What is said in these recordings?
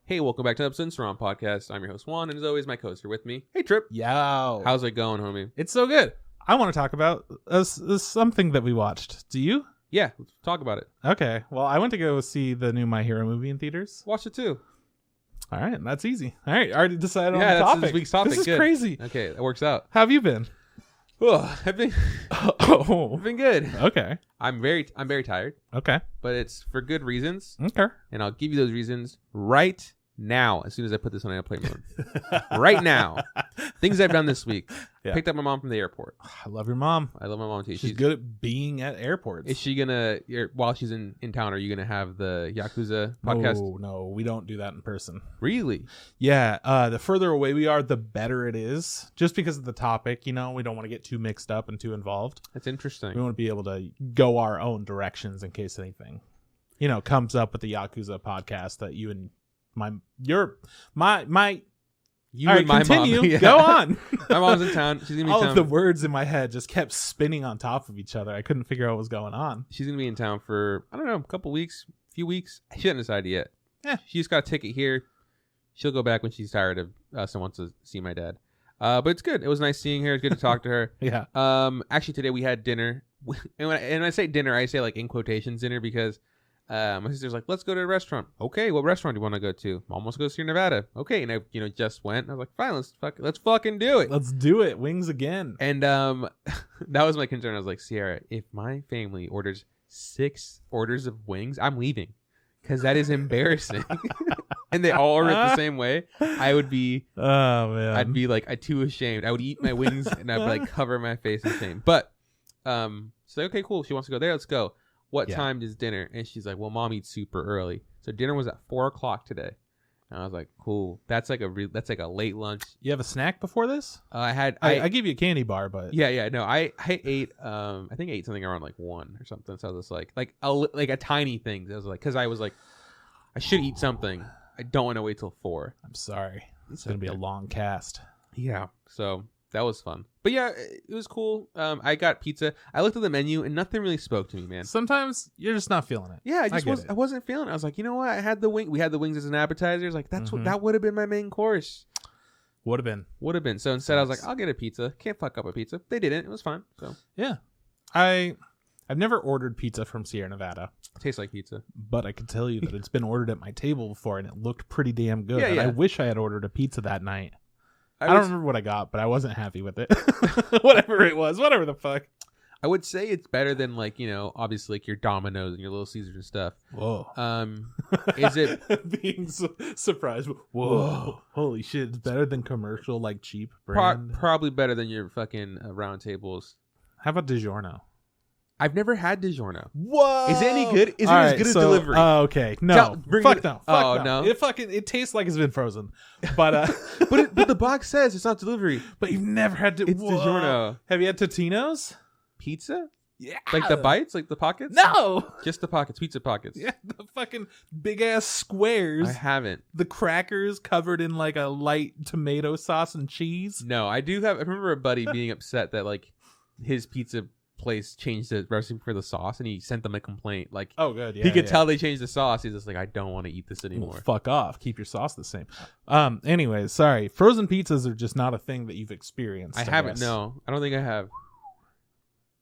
Hey, welcome back to Episode Surround Podcast. I'm your host Juan, and as always, my co-host are with me. Hey, Trip. Yo. How's it going, homie? It's so good. I want to talk about something that we watched. Do you? Yeah, let's talk about it. Okay. Well, I went to go see the new My Hero movie in theaters. Watch it too. All right, that's easy. All right, I already decided on the that's topic. this week's topic. This is Good. crazy. Okay, that works out. How have you been? Oh, I've been good. Okay. I'm very tired, Okay. but it's for good reasons, Okay. and I'll give you those reasons right now. As soon as I put this on airplane mode, right now. Things I've done this week. Yeah. Picked up my mom from the airport. I love your mom. I love my mom too. She's good at being at airports. Is she gonna while she's in town? Are you gonna have the Yakuza podcast? No, we don't do that in person. Really? Yeah, the further away we are, the better it is. Just because of the topic, we don't want to get too mixed up and too involved. That's interesting. We want to be able to go our own directions in case anything, comes up with the Yakuza podcast that you and You all and right, my continue. mom. Yeah. Go on. My mom's in town. She's gonna be All in of town. the words in my head just kept spinning on top of each other. I couldn't figure out what was going on. She's gonna be in town for I don't know, a couple weeks, few weeks. She hasn't decided yet. Yeah, she just got a ticket here. She'll go back when she's tired of us and wants to see my dad. But it's good. It was nice seeing her. It's good to talk to her. Yeah. Actually, today we had dinner, and when I say dinner, I say like in quotations dinner because. My sister's like, let's go to a restaurant. Okay, what restaurant do you want to go to? Mom wants to go to Sierra Nevada. Okay, and I, just went. I was like, fine, let's fucking do it. Let's do it. Wings again. And that was my concern. I was like, Sierra, if my family orders 6 orders of wings, I'm leaving because that is embarrassing. And they all order it the same way. I would be, oh man, I'd be like, too ashamed. I would eat my wings and I'd like cover my face in shame. But she's like, okay, cool. She wants to go there. Let's go. What time is dinner? And she's like, well, mom eats super early. So dinner was at 4:00 today. And I was like, cool. That's like a late lunch. You have a snack before this? I give you a candy bar, but yeah. No, I ate, I think I ate something around like 1 or something. So I was like a tiny thing. I was like, cause I was like, I should eat something. I don't want to wait till 4. I'm sorry. It's going to be a long cast. Yeah. So that was fun. But yeah, it was cool. I got pizza. I looked at the menu and nothing really spoke to me, man. Sometimes you're just not feeling it. Yeah, I wasn't feeling it. I was like, you know what? I had the wing. We had the wings as an appetizer. Like that would have been my main course. Would have been. So instead, I was like, I'll get a pizza. Can't fuck up a pizza. They didn't. It was fine. So yeah, I've never ordered pizza from Sierra Nevada. It tastes like pizza, but I can tell you that it's been ordered at my table before, and it looked pretty damn good. Yeah, and yeah. I wish I had ordered a pizza that night. I don't remember what I got, but I wasn't happy with it. Whatever it was, whatever the fuck. I would say it's better than obviously like your Domino's and your Little Caesars and stuff. Whoa. Is it being surprised? Whoa. Holy shit! It's better than commercial like cheap brand. Probably better than your fucking round tables. How about DiGiorno? I've never had DiGiorno. Whoa! Is it any good? Is it as good as delivery? Okay, no. Fuck no. No. It tastes like it's been frozen, but but the box says it's not delivery. But you've never had to. It's DiGiorno. Have you had Totino's pizza? Yeah, like the bites, like the pockets. No, just the pockets, pizza pockets. Yeah, the fucking big ass squares. I haven't. The crackers covered in like a light tomato sauce and cheese. No, I do have. I remember a buddy being upset that like his pizza place changed the recipe for the sauce and he sent them a complaint like, oh good, yeah, he could tell they changed the sauce. He's just like, I don't want to eat this anymore. Well, fuck off, keep your sauce the same. Anyways, sorry, frozen pizzas are just not a thing that you've experienced. I haven't. No, I don't think I have.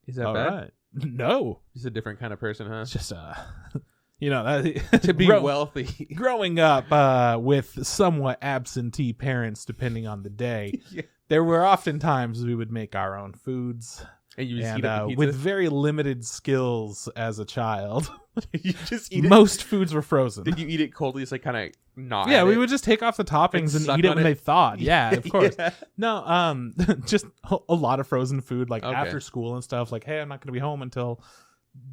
Is that all bad? Right. No, just a different kind of person, huh? It's just that to be wealthy. Growing up with somewhat absentee parents depending on the day. Yeah. There were often times we would make our own foods. And you just eat up the pizza? With very limited skills as a child. You just eat Most foods were frozen. Did you eat it coldly? Just like kind of not. Yeah, we would just take off the toppings and eat it when they thawed. Yeah, of course. Yeah. No, just a lot of frozen food, like after school and stuff. Like, hey, I'm not going to be home until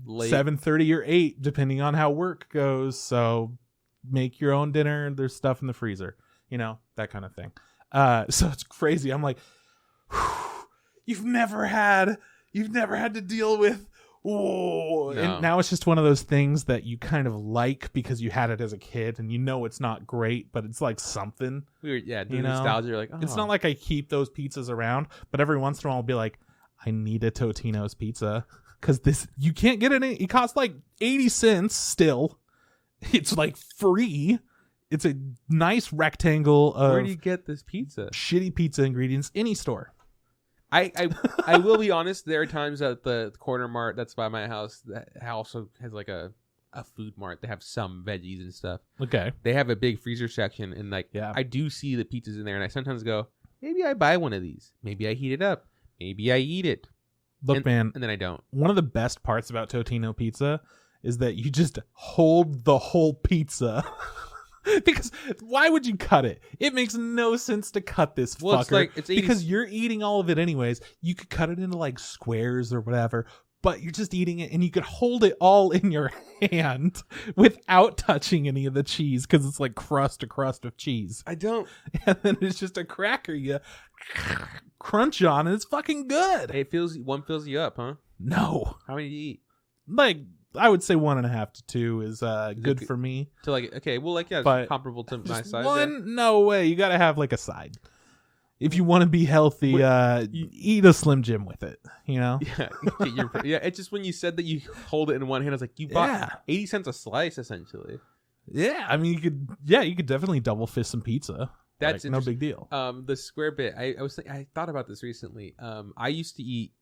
7:30 or 8, depending on how work goes. So make your own dinner. There's stuff in the freezer. That kind of thing. So it's crazy. I'm like, you've never had to deal with. Oh, no. And now it's just one of those things that you kind of like because you had it as a kid and it's not great, but it's like something. Weird, yeah. Nostalgia, you're like, oh. It's not like I keep those pizzas around, but every once in a while I'll be like, I need a Totino's pizza because you can't get it. It costs like 80 cents still. It's like free. it's a nice rectangle of where do you get this pizza? Shitty pizza ingredients. Any store. I will be honest. There are times at the corner mart that's by my house that also has like a food mart. They have some veggies and stuff. Okay. They have a big freezer section, and like I do see the pizzas in there, and I sometimes go, maybe I buy one of these. Maybe I heat it up. Maybe I eat it. Look, man, and then I don't. One of the best parts about Totino pizza is that you just hold the whole pizza. Because why would you cut it? It makes no sense to cut this fucker. It's because you're eating all of it anyways. You could cut it into like squares or whatever, but you're just eating it, and you could hold it all in your hand without touching any of the cheese because it's like a crust of cheese. I don't. And then it's just a cracker you crunch on, and it's fucking good. One fills you up, huh? No. How many do you eat? Like, I would say 1.5 to 2 is good for me. So like, okay, well, like, yeah, but it's comparable to my size. No way. You got to have like a side. If you want to be healthy, eat a Slim Jim with it, you know? Yeah, it's just when you said that you hold it in one hand, I was like, you bought 80 cents a slice, essentially. Yeah, I mean, you could definitely double fist some pizza. That's like, no big deal. The square bit, I thought about this recently. I used to eat,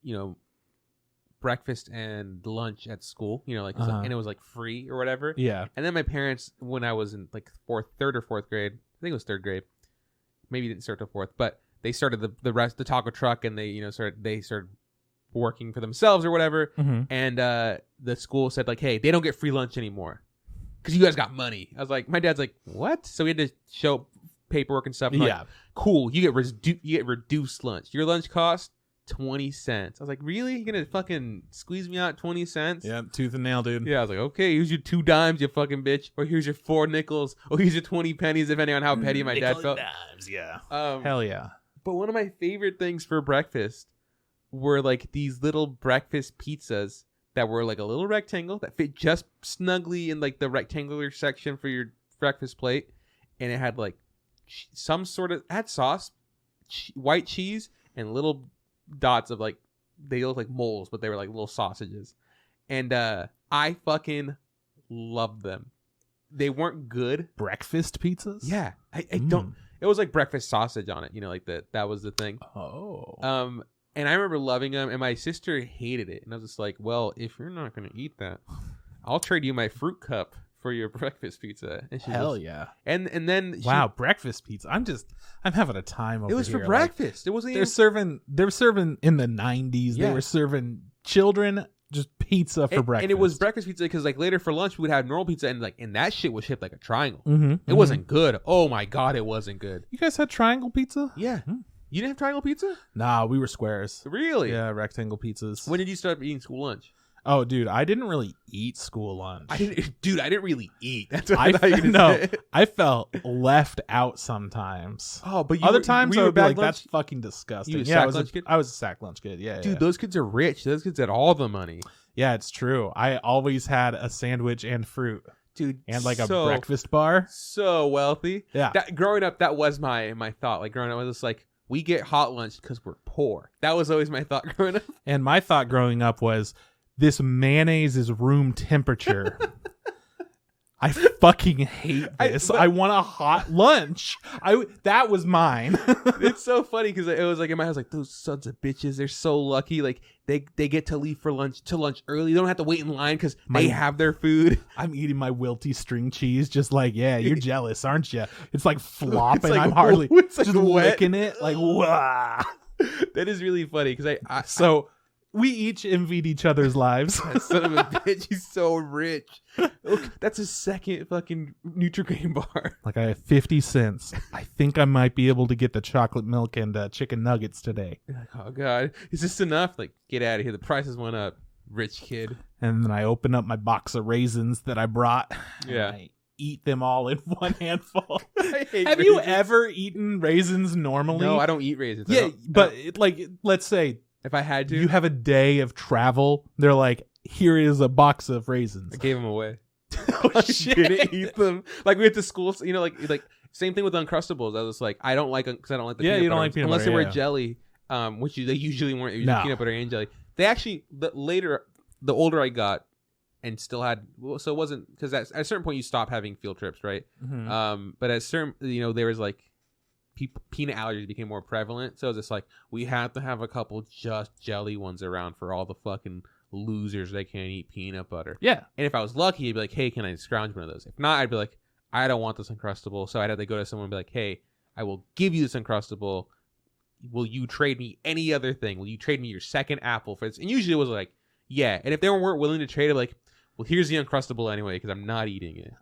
breakfast and lunch at school, and it was like free or whatever. Yeah. And then my parents, when I was in like third or fourth grade, I think it was third grade, maybe didn't start till fourth, but they started the taco truck, and they started working for themselves or whatever. Mm-hmm. And the school said like, hey, they don't get free lunch anymore because you guys got money. I was like, my dad's like, what? So we had to show paperwork and stuff. Yeah. Like, cool. You get reduced lunch. Your lunch cost 20 cents. I was like, really? You're gonna fucking squeeze me out 20 cents? Yeah, tooth and nail, dude. Yeah, I was like, okay, here's your 2 dimes, you fucking bitch. Or here's your 4 nickels. Or here's your 20 pennies, depending on how petty my dad felt. Dimes, yeah. Hell yeah. But one of my favorite things for breakfast were like these little breakfast pizzas that were like a little rectangle that fit just snugly in like the rectangular section for your breakfast plate. And it had like some sort of, had sauce, white cheese, and little dots of like, they look like moles, but they were like little sausages. And I fucking loved them. They weren't good. Breakfast pizzas? Yeah. I don't, it was like breakfast sausage on it, like that was the thing. Oh. And I remember loving them, and my sister hated it. And I was just like, well, if you're not going to eat that, I'll trade you my fruit cup for your breakfast pizza. And yeah. And then breakfast pizza. I'm having a time over here. It was for breakfast. It wasn't they're serving in the 90s. Yeah. They were serving children just pizza for breakfast. And it was breakfast pizza because like later for lunch we would have normal pizza, and that shit was shaped like a triangle. Mm-hmm, it wasn't good. Oh my god, it wasn't good. You guys had triangle pizza? Yeah. You didn't have triangle pizza? Nah, we were squares. Really? Yeah, rectangle pizzas. When did you start eating school lunch? Oh, dude, I didn't really eat school lunch. I didn't really eat. That's what I thought you were gonna say. I felt left out sometimes. Oh, but other times I would be like, lunch? That's fucking disgusting. You a lunch kid? I was a sack lunch kid. Yeah, dude, those kids are rich. Those kids had all the money. Yeah, it's true. I always had a sandwich and fruit. Dude, and like a breakfast bar. So wealthy. Yeah. Growing up, that was my thought. Like growing up, I was just like, we get hot lunch because we're poor. That was always my thought growing up. And my thought growing up was, this mayonnaise is room temperature. I fucking hate this. I want a hot lunch. That was mine. It's so funny because it was like in my house, like, those sons of bitches, they're so lucky. Like they get to leave for lunch early. They don't have to wait in line because they have their food. I'm eating my wilty string cheese, just like, yeah, you're jealous, aren't you? It's like flopping. Like, I'm hardly it's like just licking it. Like, wah. That is really funny because we each envied each other's lives. That son of a bitch, he's so rich. Look, that's his second fucking Nutri-Grain bar. Like, I have 50 cents. I think I might be able to get the chocolate milk and chicken nuggets today. Oh, God. Is this enough? Like, get out of here. The prices went up. Rich kid. And then I open up my box of raisins that I brought. Yeah. I eat them all in one handful. Have you ever eaten raisins normally? No, I don't eat raisins. Yeah, but let's say, if I had to, you have a day of travel. They're like, here is a box of raisins. I gave them away. Oh, shit. I didn't eat them. Like we went to school, like same thing with Uncrustables. I was like, I don't like them because I don't like the peanut you don't butter like peanut unless butter, they were jelly, which they usually weren't. It was peanut butter and jelly. They actually the older I got, and still had, so it wasn't, because at a certain point you stop having field trips, right? But at certain, there was like peanut allergies became more prevalent, so it's just like we have to have a couple just jelly ones around for all the fucking losers that can't eat peanut butter. Yeah. And if I was lucky, I'd be like, hey, can I scrounge one of those? If not, I'd be like, I don't want this Uncrustable, so I'd have to go to someone and be like, hey, I will give you this Uncrustable. Will you trade me any other thing? Will you trade me your second apple for this? And usually it was like, yeah. And if they weren't willing to trade it, like, well, here's the Uncrustable anyway, because I'm not eating it.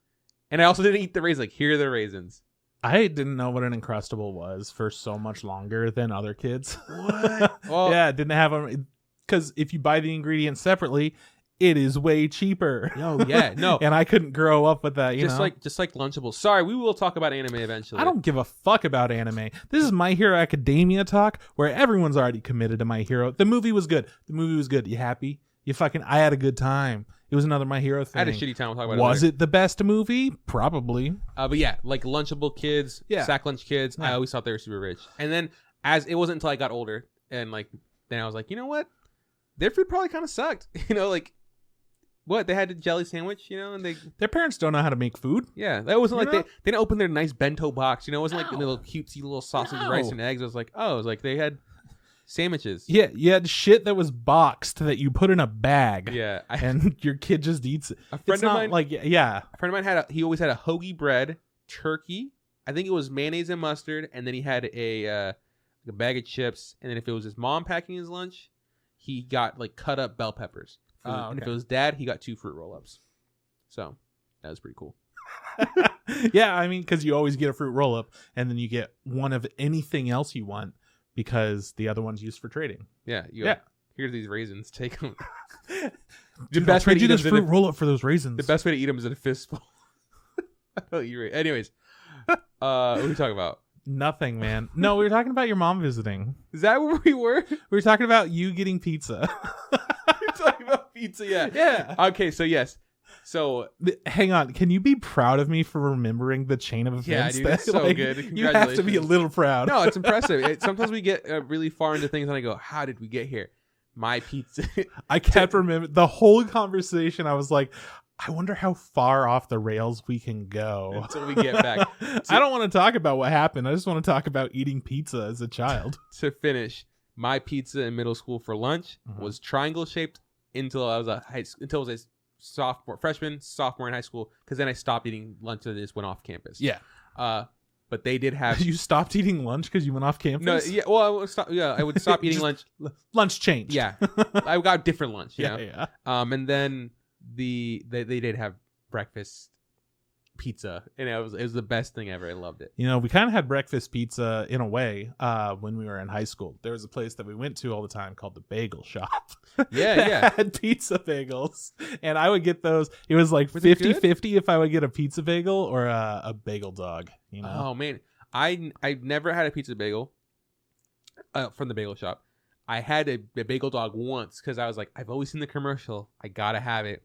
And I also didn't eat the raisins. Like, here are the raisins. I didn't know what an Uncrustable was for so much longer than other kids. What? Well, yeah, didn't have them. Because if you buy the ingredients separately, it is way cheaper. Oh, yeah. No. And I couldn't grow up with that, you know? Just like Lunchables. Sorry, we will talk about anime eventually. I don't give a fuck about anime. This is My Hero Academia talk, where everyone's already committed to My Hero. The movie was good. You happy? I had a good time. It was another My Hero thing. I had a shitty time. We'll talk about Was it the best movie? Probably. But yeah, like Lunchable kids, sack lunch kids. Yeah. I always thought they were super rich. And then it wasn't until I got older and like then I was like, you know what? Their food probably kind of sucked. Like what? They had a jelly sandwich, and their parents don't know how to make food. Yeah, that wasn't like they didn't open their nice bento box. It wasn't like the little cutesy little sausage, rice, and eggs. It was like they had sandwiches. Yeah, you had shit that was boxed that you put in a bag. Yeah, and your kid just eats it. A friend of mine, a friend of mine he always had a hoagie bread, turkey. I think it was mayonnaise and mustard, and then he had a bag of chips. And then if it was his mom packing his lunch, he got like cut up bell peppers. And if it was dad, he got 2 fruit roll-ups. So that was pretty cool. Yeah, I mean, because you always get a fruit roll-up, and then you get one of anything else you want because the other one's used for trading. Yeah. Here's these raisins. Take them. Dude, I'll trade you this fruit roll-up for those raisins. The best way to eat them is in a fistful. Anyways, what are we talking about? Nothing, man. No, we were talking about your mom visiting. Is that where we were? We were talking about you getting pizza. We're talking about pizza, yeah. Yeah. Okay, so yes. So hang on, can you be proud of me for remembering the chain of events? Yeah, dude, it's so good. You have to be a little proud. No, it's impressive. Sometimes we get really far into things and I go, how did we get here? My pizza. I kept remembering the whole conversation. I was like, I wonder how far off the rails we can go until we get back. I don't want to talk about what happened. I just want to talk about eating pizza as a child. To finish, my pizza in middle school for lunch was triangle shaped until I was a sophomore in high school. Because then I stopped eating lunch and just went off campus. Yeah. But they did have. You stopped eating lunch because you went off campus? No. Yeah. Well, I would stop eating lunch. Lunch changed. Yeah. I got different lunch. Yeah. And then. They did have breakfast pizza, and it was the best thing ever. I loved it. We kind of had breakfast pizza in a way when we were in high school. There was a place that we went to all the time called the Bagel Shop. Yeah. Had pizza bagels, and I would get those. It was like 50-50 if I would get a pizza bagel or a bagel dog. Oh man, I never had a pizza bagel from the Bagel Shop. I had a bagel dog once because I was like, I've always seen the commercial. I gotta have it.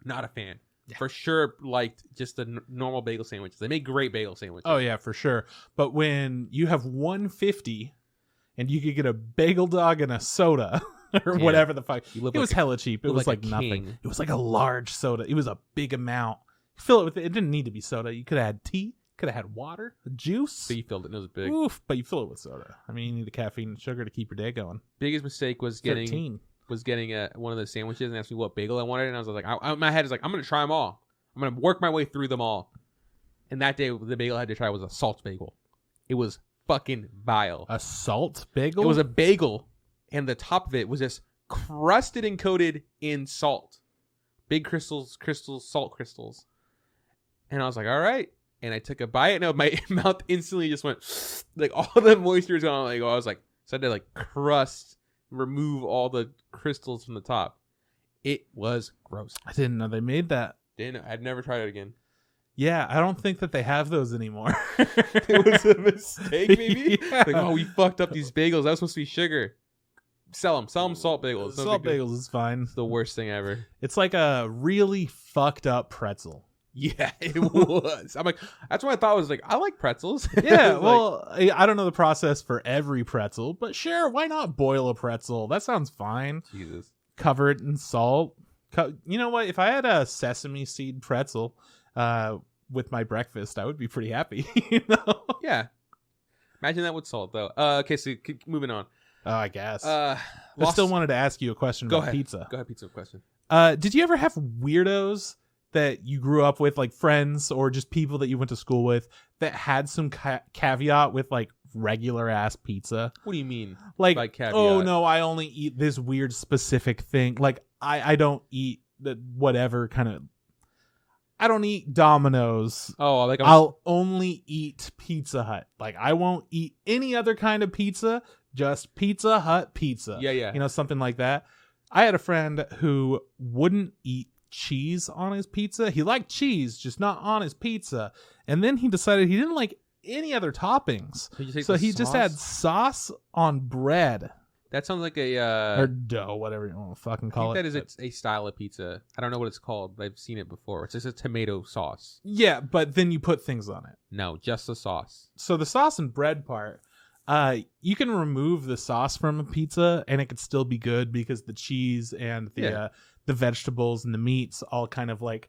Not a fan. Yeah. For sure liked just the normal bagel sandwiches. They make great bagel sandwiches. Oh, yeah, for sure. But when you have $1.50 and you could get a bagel dog and a soda or whatever the fuck, it was hella cheap. It was like nothing. It was like a large soda. It was a big amount. Fill it with it didn't need to be soda. You could have had tea. Could have had water, juice. So you filled it. It was big. Oof, but you fill it with soda. I mean, you need the caffeine and sugar to keep your day going. Biggest mistake was getting one of the sandwiches and asked me what bagel I wanted, and I was like, my head is like, I'm gonna try them all. I'm gonna work my way through them all. And that day, the bagel I had to try was a salt bagel. It was fucking vile. A salt bagel? It was a bagel, and the top of it was just crusted and coated in salt, big salt crystals. And I was like, all right. And I took a bite, and my mouth instantly just went like all the moisture was gone. Like I was like, so I had to like crust, remove all the crystals from the top. It was gross. I didn't know they made that. I'd never tried it again. Yeah, I don't think that they have those anymore. It was a mistake, maybe. Yeah. Like, oh, we fucked up these bagels. That was supposed to be sugar. Sell them salt bagels. Salt bagels is fine. It's the worst thing ever. It's like a really fucked up pretzel. Yeah, it was. I'm like, that's what I thought was like, I like pretzels. Yeah, well, I don't know the process for every pretzel, but sure, why not boil a pretzel? That sounds fine. Jesus. Cover it in salt. You know what? If I had a sesame seed pretzel with my breakfast, I would be pretty happy. You know? Yeah. Imagine that with salt, though. Okay, so moving on. Oh, I guess. I still wanted to ask you a question about pizza. Go ahead, pizza question. Did you ever have weirdos that you grew up with, like friends or just people that you went to school with, that had some caveat with like regular ass pizza? What do you mean? Like caveat? Oh no, I only eat this weird specific thing. Like I don't eat the whatever kind of. I don't eat Domino's. Oh, like I'll only eat Pizza Hut. Like I won't eat any other kind of pizza, just Pizza Hut pizza. Yeah, yeah. You know, something like that. I had a friend who wouldn't eat cheese on his pizza. He liked cheese, just not on his pizza. And then he decided he didn't like any other toppings. So he just had sauce on bread. That sounds like or dough, whatever you want to fucking call it. That is a style of pizza. I don't know what it's called, but I've seen it before. It's just a tomato sauce. Yeah, but then you put things on it. No, just the sauce. So the sauce and bread part, you can remove the sauce from a pizza and it could still be good because the cheese and the vegetables and the meats all kind of like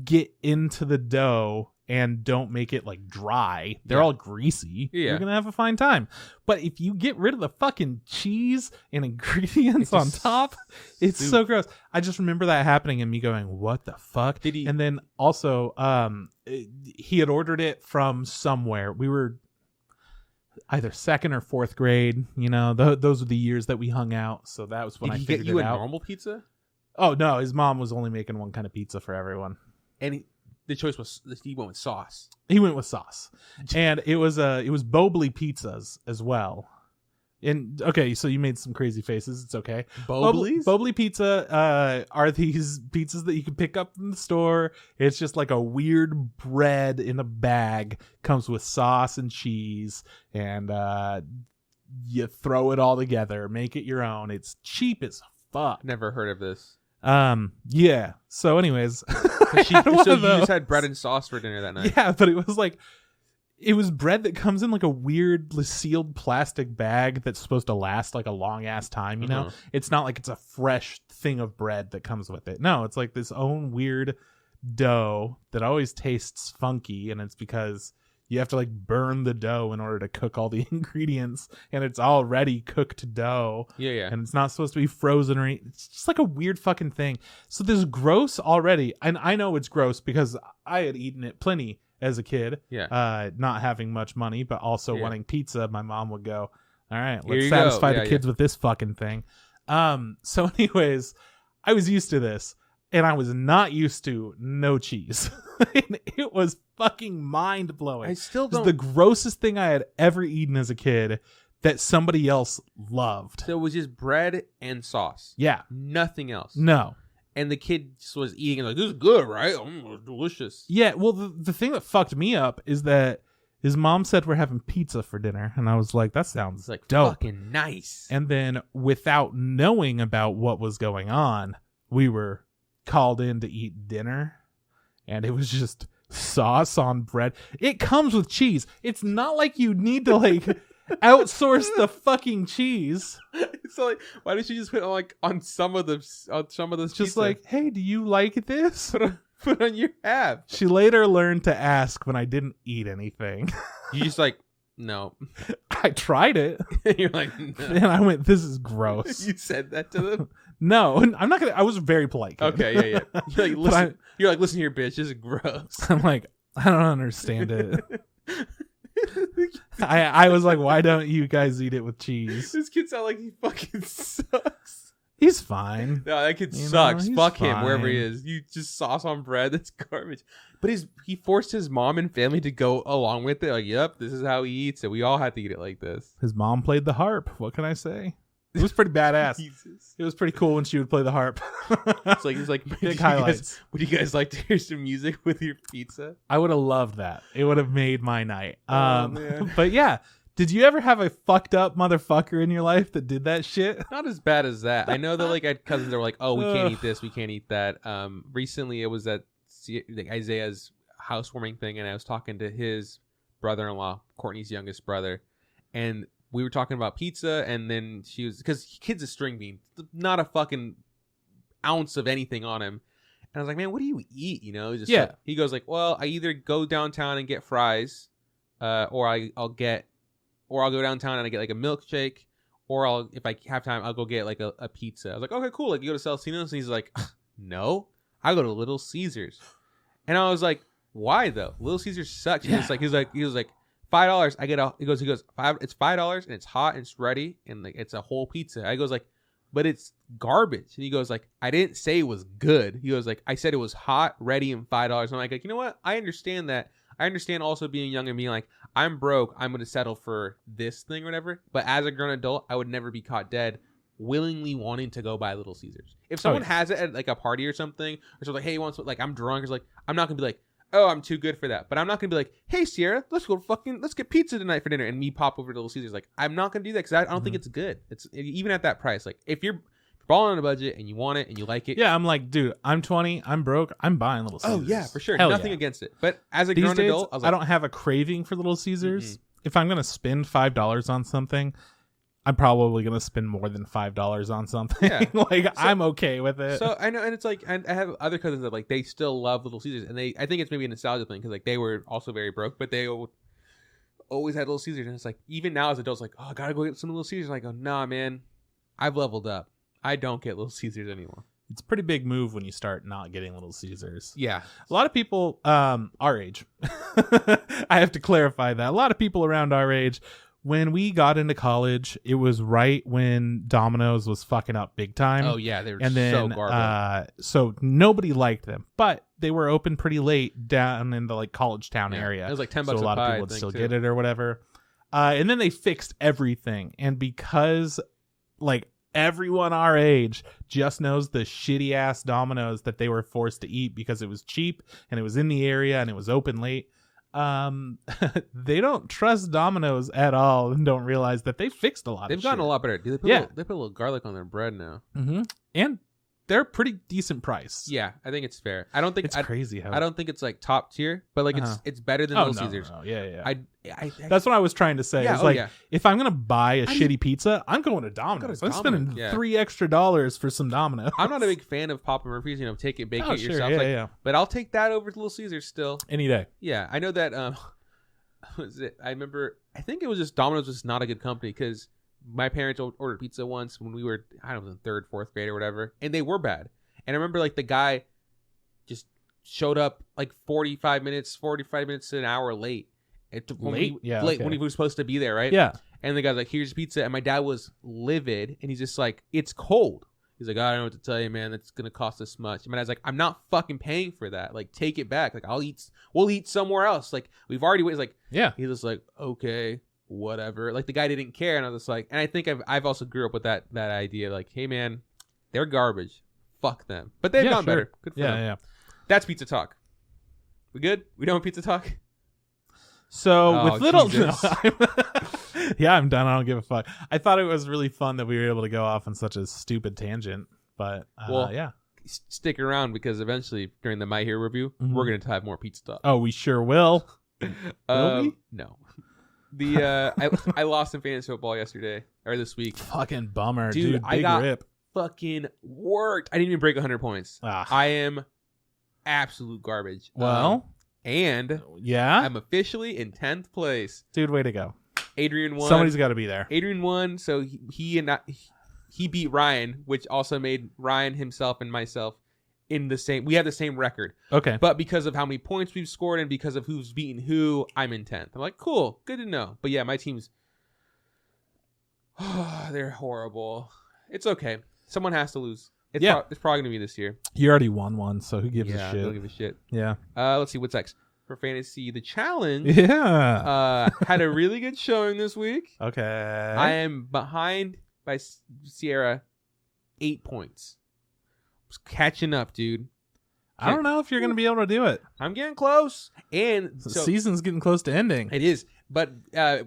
get into the dough and don't make it like dry. They're all greasy. Yeah. You're going to have a fine time. But if you get rid of the fucking cheese and ingredients on top, it's so gross. I just remember that happening and me going, what the fuck? Did he? And then also, he had ordered it from somewhere. We were either second or fourth grade. You know, those were the years that we hung out. So that was when I figured it out. Did he get you a normal pizza? Oh, no. His mom was only making one kind of pizza for everyone. And the choice was he went with sauce. He went with sauce, and it was Bobley pizzas as well. And okay, so you made some crazy faces. It's okay. Bobley pizza are these pizzas that you can pick up from the store. It's just like a weird bread in a bag. Comes with sauce and cheese, and you throw it all together, make it your own. It's cheap as fuck. Never heard of this. Yeah. So anyways, so you just had bread and sauce for dinner that night. Yeah, but it was bread that comes in like a weird sealed plastic bag that's supposed to last like a long ass time, you know? It's not like it's a fresh thing of bread that comes with it. No, it's like this own weird dough that always tastes funky, and it's because you have to like burn the dough in order to cook all the ingredients, and it's already cooked dough. Yeah. And it's not supposed to be frozen or anything. It's just like a weird fucking thing. So this gross already, and I know it's gross because I had eaten it plenty as a kid. Yeah. Not having much money, but also wanting pizza. My mom would go, all right, let's satisfy the kids with this fucking thing. So anyways, I was used to this. And I was not used to no cheese. And it was fucking mind blowing. I still don't. It was the grossest thing I had ever eaten as a kid that somebody else loved. So it was just bread and sauce. Yeah. Nothing else. No. And the kid just was eating and like, this is good, right? Delicious. Yeah. Well, the thing that fucked me up is that his mom said we're having pizza for dinner. And I was like, that sounds like dope. Fucking nice. And then without knowing about what was going on, we were called in to eat dinner, and it was just sauce on bread. It comes with cheese. It's not like you need to like outsource the fucking cheese. So like, why don't you just put on some of those just pizza? Like, hey, do you like this? Put on your half. She later learned to ask when I didn't eat anything. You just like, no. I tried it. You're like, no. And I went, this is gross. You said that to them? No, I'm not gonna. I was very polite. Kid. Okay, yeah. You're like, listen here, bitch. This is gross. I'm like, I don't understand it. I was like, why don't you guys eat it with cheese? This kid sounds like he fucking sucks. He's fine. No, that kid sucks. Fuck him wherever he is. You just sauce on bread. That's garbage. But he forced his mom and family to go along with it. Like, yep, this is how he eats it. We all have to eat it like this. His mom played the harp. What can I say? It was pretty badass. Jesus. It was pretty cool when she would play the harp. He's like big highlights. Would you guys like to hear some music with your pizza? I would have loved that. It would have made my night. Man. But yeah, did you ever have a fucked up motherfucker in your life that did that shit? Not as bad as that. I know that like I had cousins that were like, oh, we can't eat this, we can't eat that. Recently it was at Isaiah's housewarming thing, and I was talking to his brother-in-law, Courtney's youngest brother, and we were talking about pizza, and then she was, because kid's a string bean, not a fucking ounce of anything on him. And I was like, man, what do you eat? You know, just like, he goes like, well, I either go downtown and get fries, or I'll go downtown and I get like a milkshake, or if I have time, I'll go get like a pizza. I was like, okay, cool. Like, you go to Celestino's? And he's like, no, I go to Little Caesars. And I was like, why though? Little Caesars sucks. Yeah. He was like $5. I get he goes it's $5 and it's hot and it's ready and like it's a whole pizza. I goes like, but it's garbage. And he goes like, I didn't say it was good. He goes like, I said it was hot, ready, and $5. And I'm like, you know what? I understand that. I understand also being young and being like, I'm broke, I'm going to settle for this thing or whatever. But as a grown adult, I would never be caught dead willingly wanting to go buy Little Caesars. If someone has it at like a party or something, or something like, hey, wants like I'm drunk, or like, I'm not going to be like, oh, I'm too good for that. But I'm not going to be like, hey, Sierra, let's get pizza tonight for dinner. And me pop over to Little Caesars. Like, I'm not going to do that because I don't think it's good. It's even at that price. Like, if you're balling on a budget and you want it and you like it. Yeah, I'm like, dude, I'm 20, I'm broke, I'm buying Little Caesars. Oh, yeah, for sure. Hell Nothing against it. But as a grown adult, I don't have a craving for Little Caesars. Mm-hmm. If I'm going to spend $5 on something, I'm probably going to spend more than $5 on something. Yeah. I'm okay with it. So I know, and it's like, I have other cousins that like, they still love Little Caesars. And I think it's maybe a nostalgia thing because like they were also very broke, but they always had Little Caesars. And it's like, even now as adults, like, oh, I got to go get some Little Caesars. And I go, nah, man, I've leveled up. I don't get Little Caesars anymore. It's a pretty big move when you start not getting Little Caesars. Yeah. A lot of people our age, I have to clarify that. A lot of people around our age, when we got into college, it was right when Domino's was fucking up big time. Oh, yeah. They were so garbage. So nobody liked them. But they were open pretty late down in the like college town area. It was like $10 so a lot of people would still get it or whatever. And then they fixed everything. And because like everyone our age just knows the shitty ass Domino's that they were forced to eat because it was cheap and it was in the area and it was open late. They don't trust Domino's at all and don't realize that they fixed a lot. They've gotten a lot better. They put a little garlic on their bread now. Mm-hmm. And they're pretty decent price. Yeah, I think it's fair. I don't think it's crazy how I don't think it's like top tier, but like it's better than Little Caesars. No. Yeah. I that's what I was trying to say. Yeah, if I'm gonna buy a shitty pizza, I'm going to Domino's. I'm spending $3 extra for some Domino's. I'm not a big fan of Papa Murphy's. Take it, bake it yourself. Yeah. But I'll take that over to Little Caesars still any day. Yeah, I know that. Was it? I remember. I think it was just Domino's was not a good company because my parents ordered pizza once when we were, I don't know, in third, fourth grade or whatever, and they were bad. And I remember like the guy just showed up like 45 minutes to an hour late. When he was supposed to be there, right? Yeah. And the guy's like, here's pizza. And my dad was livid. And he's just like, it's cold. He's like, I don't know what to tell you, man. It's going to cost us much. And my dad's like, I'm not fucking paying for that. Like, take it back. Like, we'll eat somewhere else. Like, we've already waited. Like, yeah. He's just like, okay, whatever. Like, the guy didn't care. And I was just like, and I think I've also grew up with that idea. Like, hey, man, they're garbage. Fuck them. But they've gotten better. Good for them. Yeah. That's pizza talk. We good? We done with pizza talk? So with little, yeah, I'm done. I don't give a fuck. I thought it was really fun that we were able to go off on such a stupid tangent, but yeah. Stick around because eventually during the My Hero review, we're going to have more pizza talk. Oh, we sure will. Will we? No. I lost in fantasy football yesterday or this week. Fucking bummer, dude. I got fucking worked. I didn't even break 100 points. I am absolute garbage. Well. And yeah, I'm officially in 10th place. Dude, way to go. Adrian won. Somebody's got to be there. Adrian won, so he beat Ryan, which also made Ryan himself and myself in the same. We have the same record. Okay. But because of how many points we've scored and because of who's beaten who, I'm in 10th. I'm like, cool, good to know. But yeah, my team's they're horrible. It's okay. Someone has to lose. It's probably gonna be this year. You already won one, so who gives a shit? Don't give a shit. Yeah. Let's see what's next for fantasy. The challenge. Yeah. Had a really good showing this week. Okay. I am behind by Sierra 8 points. Catching up, dude. I don't know if you're gonna be able to do it. I'm getting close, and the season's getting close to ending. It is, but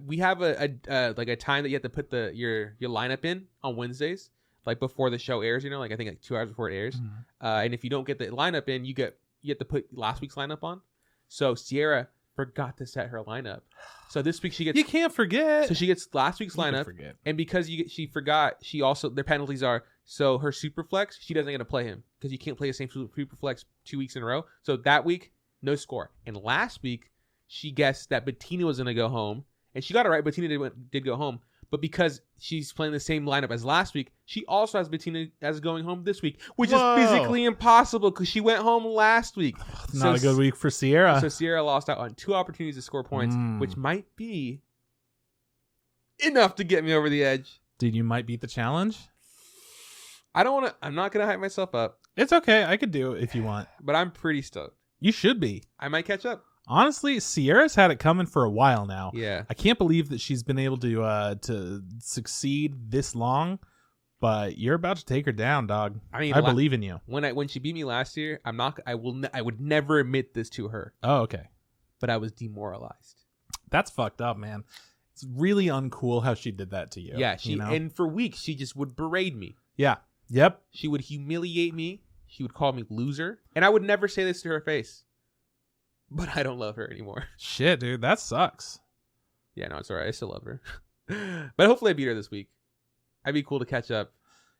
we have a time that you have to put your lineup in on Wednesdays. Like before the show airs, like I think like 2 hours before it airs. Mm-hmm. And if you don't get the lineup in, you have to put last week's lineup on. So Sierra forgot to set her lineup. So this week she gets... You can't forget. So she gets last week's lineup. And because she forgot, she also... Their penalties are... So her super flex, she doesn't get to play him. Because you can't play the same super flex 2 weeks in a row. So that week, no score. And last week, she guessed that Bettina was going to go home. And she got it right. Bettina did go home. But because she's playing the same lineup as last week, she also has Bettina as going home this week, which is physically impossible because she went home last week. Not a good week for Sierra. So Sierra lost out on 2 opportunities to score points, which might be enough to get me over the edge. Dude, you might beat the challenge. I'm not going to hype myself up. It's okay. I could do it if you want. But I'm pretty stoked. You should be. I might catch up. Honestly, Sierra's had it coming for a while now. Yeah. I can't believe that she's been able to succeed this long, but you're about to take her down, dog. I mean, I believe in you. When she beat me last year, I would never admit this to her. Oh, okay. But I was demoralized. That's fucked up, man. It's really uncool how she did that to you. Yeah, and for weeks she just would berate me. Yeah. Yep. She would humiliate me. She would call me loser, and I would never say this to her face. But I don't love her anymore. Shit, dude, that sucks. Yeah, no, it's all right. I still love her. But hopefully I beat her this week. I'd be cool to catch up.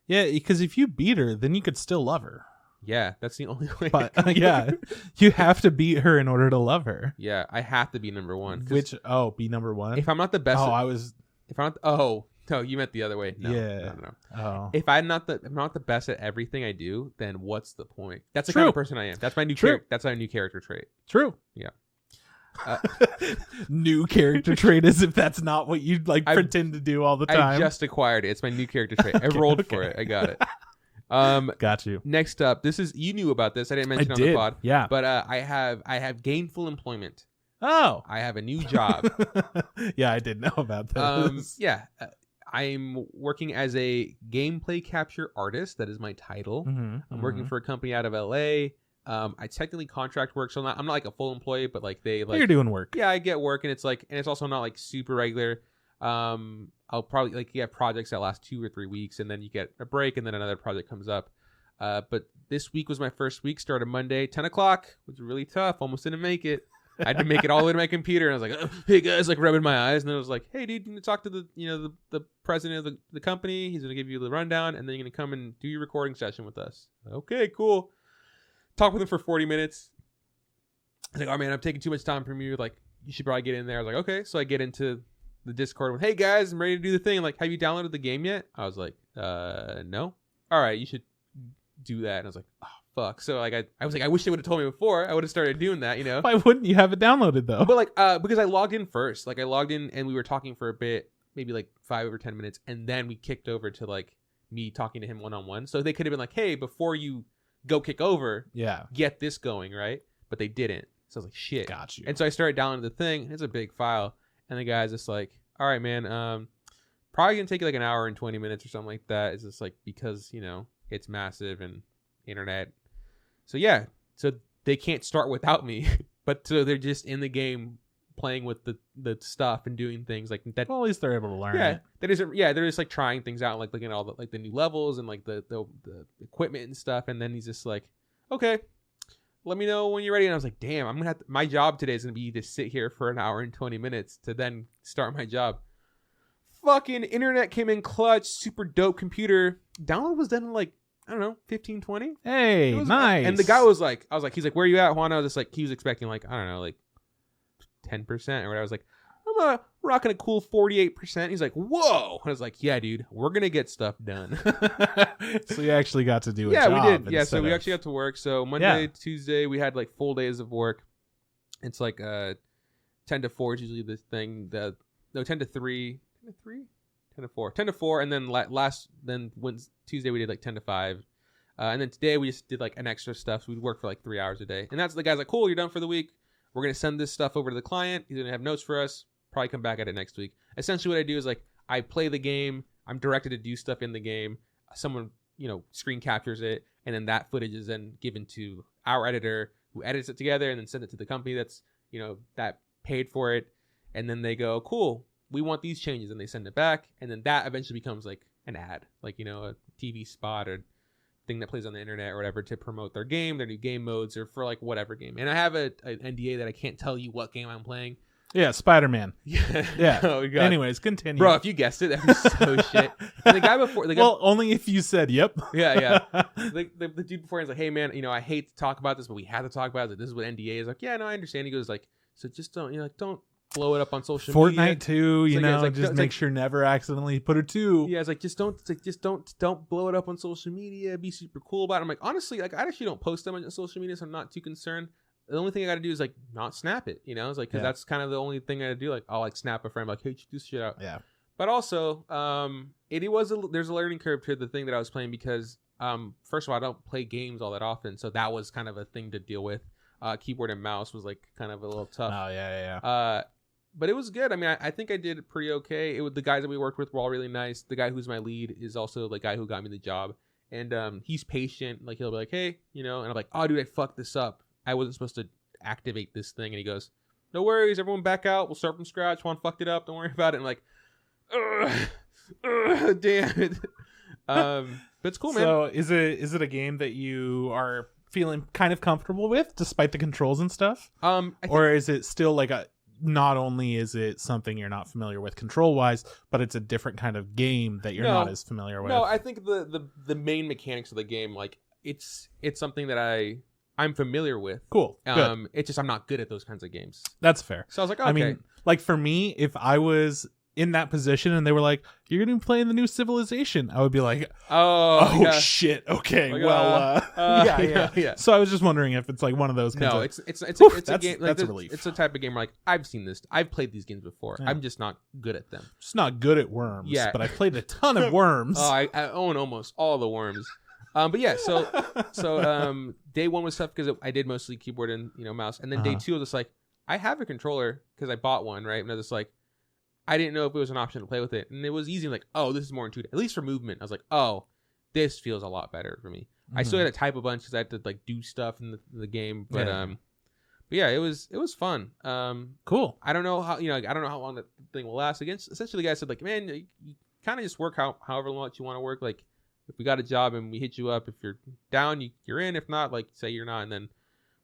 Yeah, because if you beat her, then you could still love her. Yeah, that's the only way. But yeah, you have to beat her in order to love her. Yeah, I have to be number one. Be number one? If I'm not the best... Oh, no, you meant the other way. No, yeah. No. Oh. If I'm not the best at everything I do, then what's the point? That's the True. kind of person I am. That's my new character. That's my new character trait. True. Yeah. New character trait, as if that's not what you pretend to do all the time. I just acquired it. It's my new character trait. I rolled for it. I got it. Got you. Next up, you knew about this. I didn't mention it on the pod. Yeah. But I have gainful employment. Oh. I have a new job. Yeah, I did know about this. Yeah. I'm working as a gameplay capture artist. That is my title. I'm working for a company out of LA. I technically contract work, so I'm not like a full employee, but you're doing work. Yeah, I get work, and it's also not like super regular. I'll probably you have projects that last 2 or 3 weeks, and then you get a break, and then another project comes up. But this week was my first week. Started Monday, 10 o'clock. It was really tough. Almost didn't make it. I had to make it all the way to my computer, and I was like, "Hey guys," rubbing my eyes, and then I was like, "Hey dude, you need to talk to the president of the company. He's gonna give you the rundown, and then you're gonna come and do your recording session with us." Okay, cool. Talk with him for 40 minutes. I was like, "Oh man, I'm taking too much time from you. Like, you should probably get in there." I was like, "Okay." So I get into the Discord with, "Hey guys, I'm ready to do the thing. Like, have you downloaded the game yet?" I was like, "No." "All right, you should do that." And I was like, "Oh fuck." So I was like, I wish they would have told me before. I would have started doing that, Why wouldn't you have it downloaded though? But because I logged in first. I logged in and we were talking for a bit, maybe 5 or 10 minutes, and then we kicked over to me talking to him one-on-one. So they could have been like, "Hey, before you go kick over, get this going," right? But they didn't. So I was like, "Shit." Got you. And so I started downloading the thing. It's a big file, and the guy's just like, "All right, man. Probably gonna take you an hour and 20 minutes or something like that." It's just because it's massive and internet. So yeah, so they can't start without me, but so they're just in the game playing with the stuff and doing things like that. Well, at least they're able to learn. They're just trying things out, and looking at all the new levels and the equipment and stuff. And then he's just like, "Okay, let me know when you're ready." And I was like, "Damn, I'm gonna have my job today is gonna be to sit here for an hour and 20 minutes to then start my job." Fucking internet came in clutch, super dope computer. Download was done in I don't know, 15, 20. Hey, nice. And the guy was like, he's like, "Where are you at, Juan?" I was just he was expecting I don't know, 10% or whatever. I was like, "I'm rocking a cool 48%. He's like, "Whoa." I was like, "Yeah, dude, we're going to get stuff done." So you actually got to do a job. Yeah, we did. Yeah, so we actually got to work. So Monday, Tuesday, we had like full days of work. It's 10 to 4 is usually the thing. 10 to 3. 10 to 3? 10 to 4. 10 to 4. And then Tuesday we did 10 to 5. And then today we just did an extra stuff. So we'd work for 3 hours a day. And that's the guy's like, "Cool, you're done for the week. We're going to send this stuff over to the client. He's going to have notes for us. Probably come back at it next week." Essentially what I do is I play the game. I'm directed to do stuff in the game. Someone, screen captures it. And then that footage is then given to our editor, who edits it together and then send it to the company that's, that paid for it. And then they go, "Cool, we want these changes." And they send it back. And then that eventually becomes an ad, a TV spot or thing that plays on the internet or whatever to promote their game, their new game modes, or for like whatever game. And I have an NDA that I can't tell you what game I'm playing. Yeah, Spider-Man. Yeah. Oh, God. Anyways, continue. Bro, if you guessed it, that'd be so shit. And the guy before... Well, only if you said yep. Yeah. The dude before, he's like, hey, man, I hate to talk about this, but we have to talk about it. Like, this is what NDA is. Like, yeah, no, I understand. He goes like, so just don't, don't blow it up on social media. Fortnite too, just make sure never accidentally put a 2. Yeah, it's like, just don't blow it up on social media. Be super cool about it. I'm like, honestly, like, I actually don't post them on social media, so I'm not too concerned. The only thing I got to do is like not snap it, It's like, because that's kind of the only thing I do. Like, I'll like snap a friend, like, hey, check this shit out. Yeah. But also, there's a learning curve to the thing that I was playing because, first of all, I don't play games all that often, so that was kind of a thing to deal with. Keyboard and mouse was like kind of a little tough. Oh yeah. But it was good. I mean, I think I did pretty okay. The guys that we worked with were all really nice. The guy who's my lead is also the guy who got me the job, and he's patient. Like, he'll be like, hey, and I'm like, oh, dude, I fucked this up. I wasn't supposed to activate this thing. And he goes, no worries, everyone back out. We'll start from scratch. Juan fucked it up. Don't worry about it. And I'm like, damn it. But it's cool, man. So is it a game that you are feeling kind of comfortable with despite the controls and stuff? Or is it still like not only is it something you're not familiar with control wise, but it's a different kind of game that you're not as familiar with? No, I think the main mechanics of the game, like it's something that I'm familiar with. Cool. Good. It's just I'm not good at those kinds of games. That's fair. So I was like, okay. I mean, like for me, if I was in that position and they were like, you're gonna be playing the new Civilization, I would be like, oh shit, okay, like, yeah. So I was just wondering if it's like one of those kinds it's a game like, that's a relief. It's a type of game where like I've seen this, I've played these games before. I'm just not good at them. Just not good at worms. But I played a ton of worms. I own almost all the worms. But yeah, so day one was tough because I did mostly keyboard and mouse, and then day two I was just like, I have a controller because I bought one, right? And I was just like, I didn't know if it was an option to play with it, and it was easy. Like, oh, this is more intuitive, at least for movement. I was like, oh, this feels a lot better for me. I still had to type a bunch because I had to like do stuff in the game, but yeah, it was fun. Cool. I don't know how I don't know how long that thing will last. Essentially, the guy said like, man, you kind of just work however much you want to work. Like, if we got a job and we hit you up, if you're down, you're in. If not, like, say you're not, and then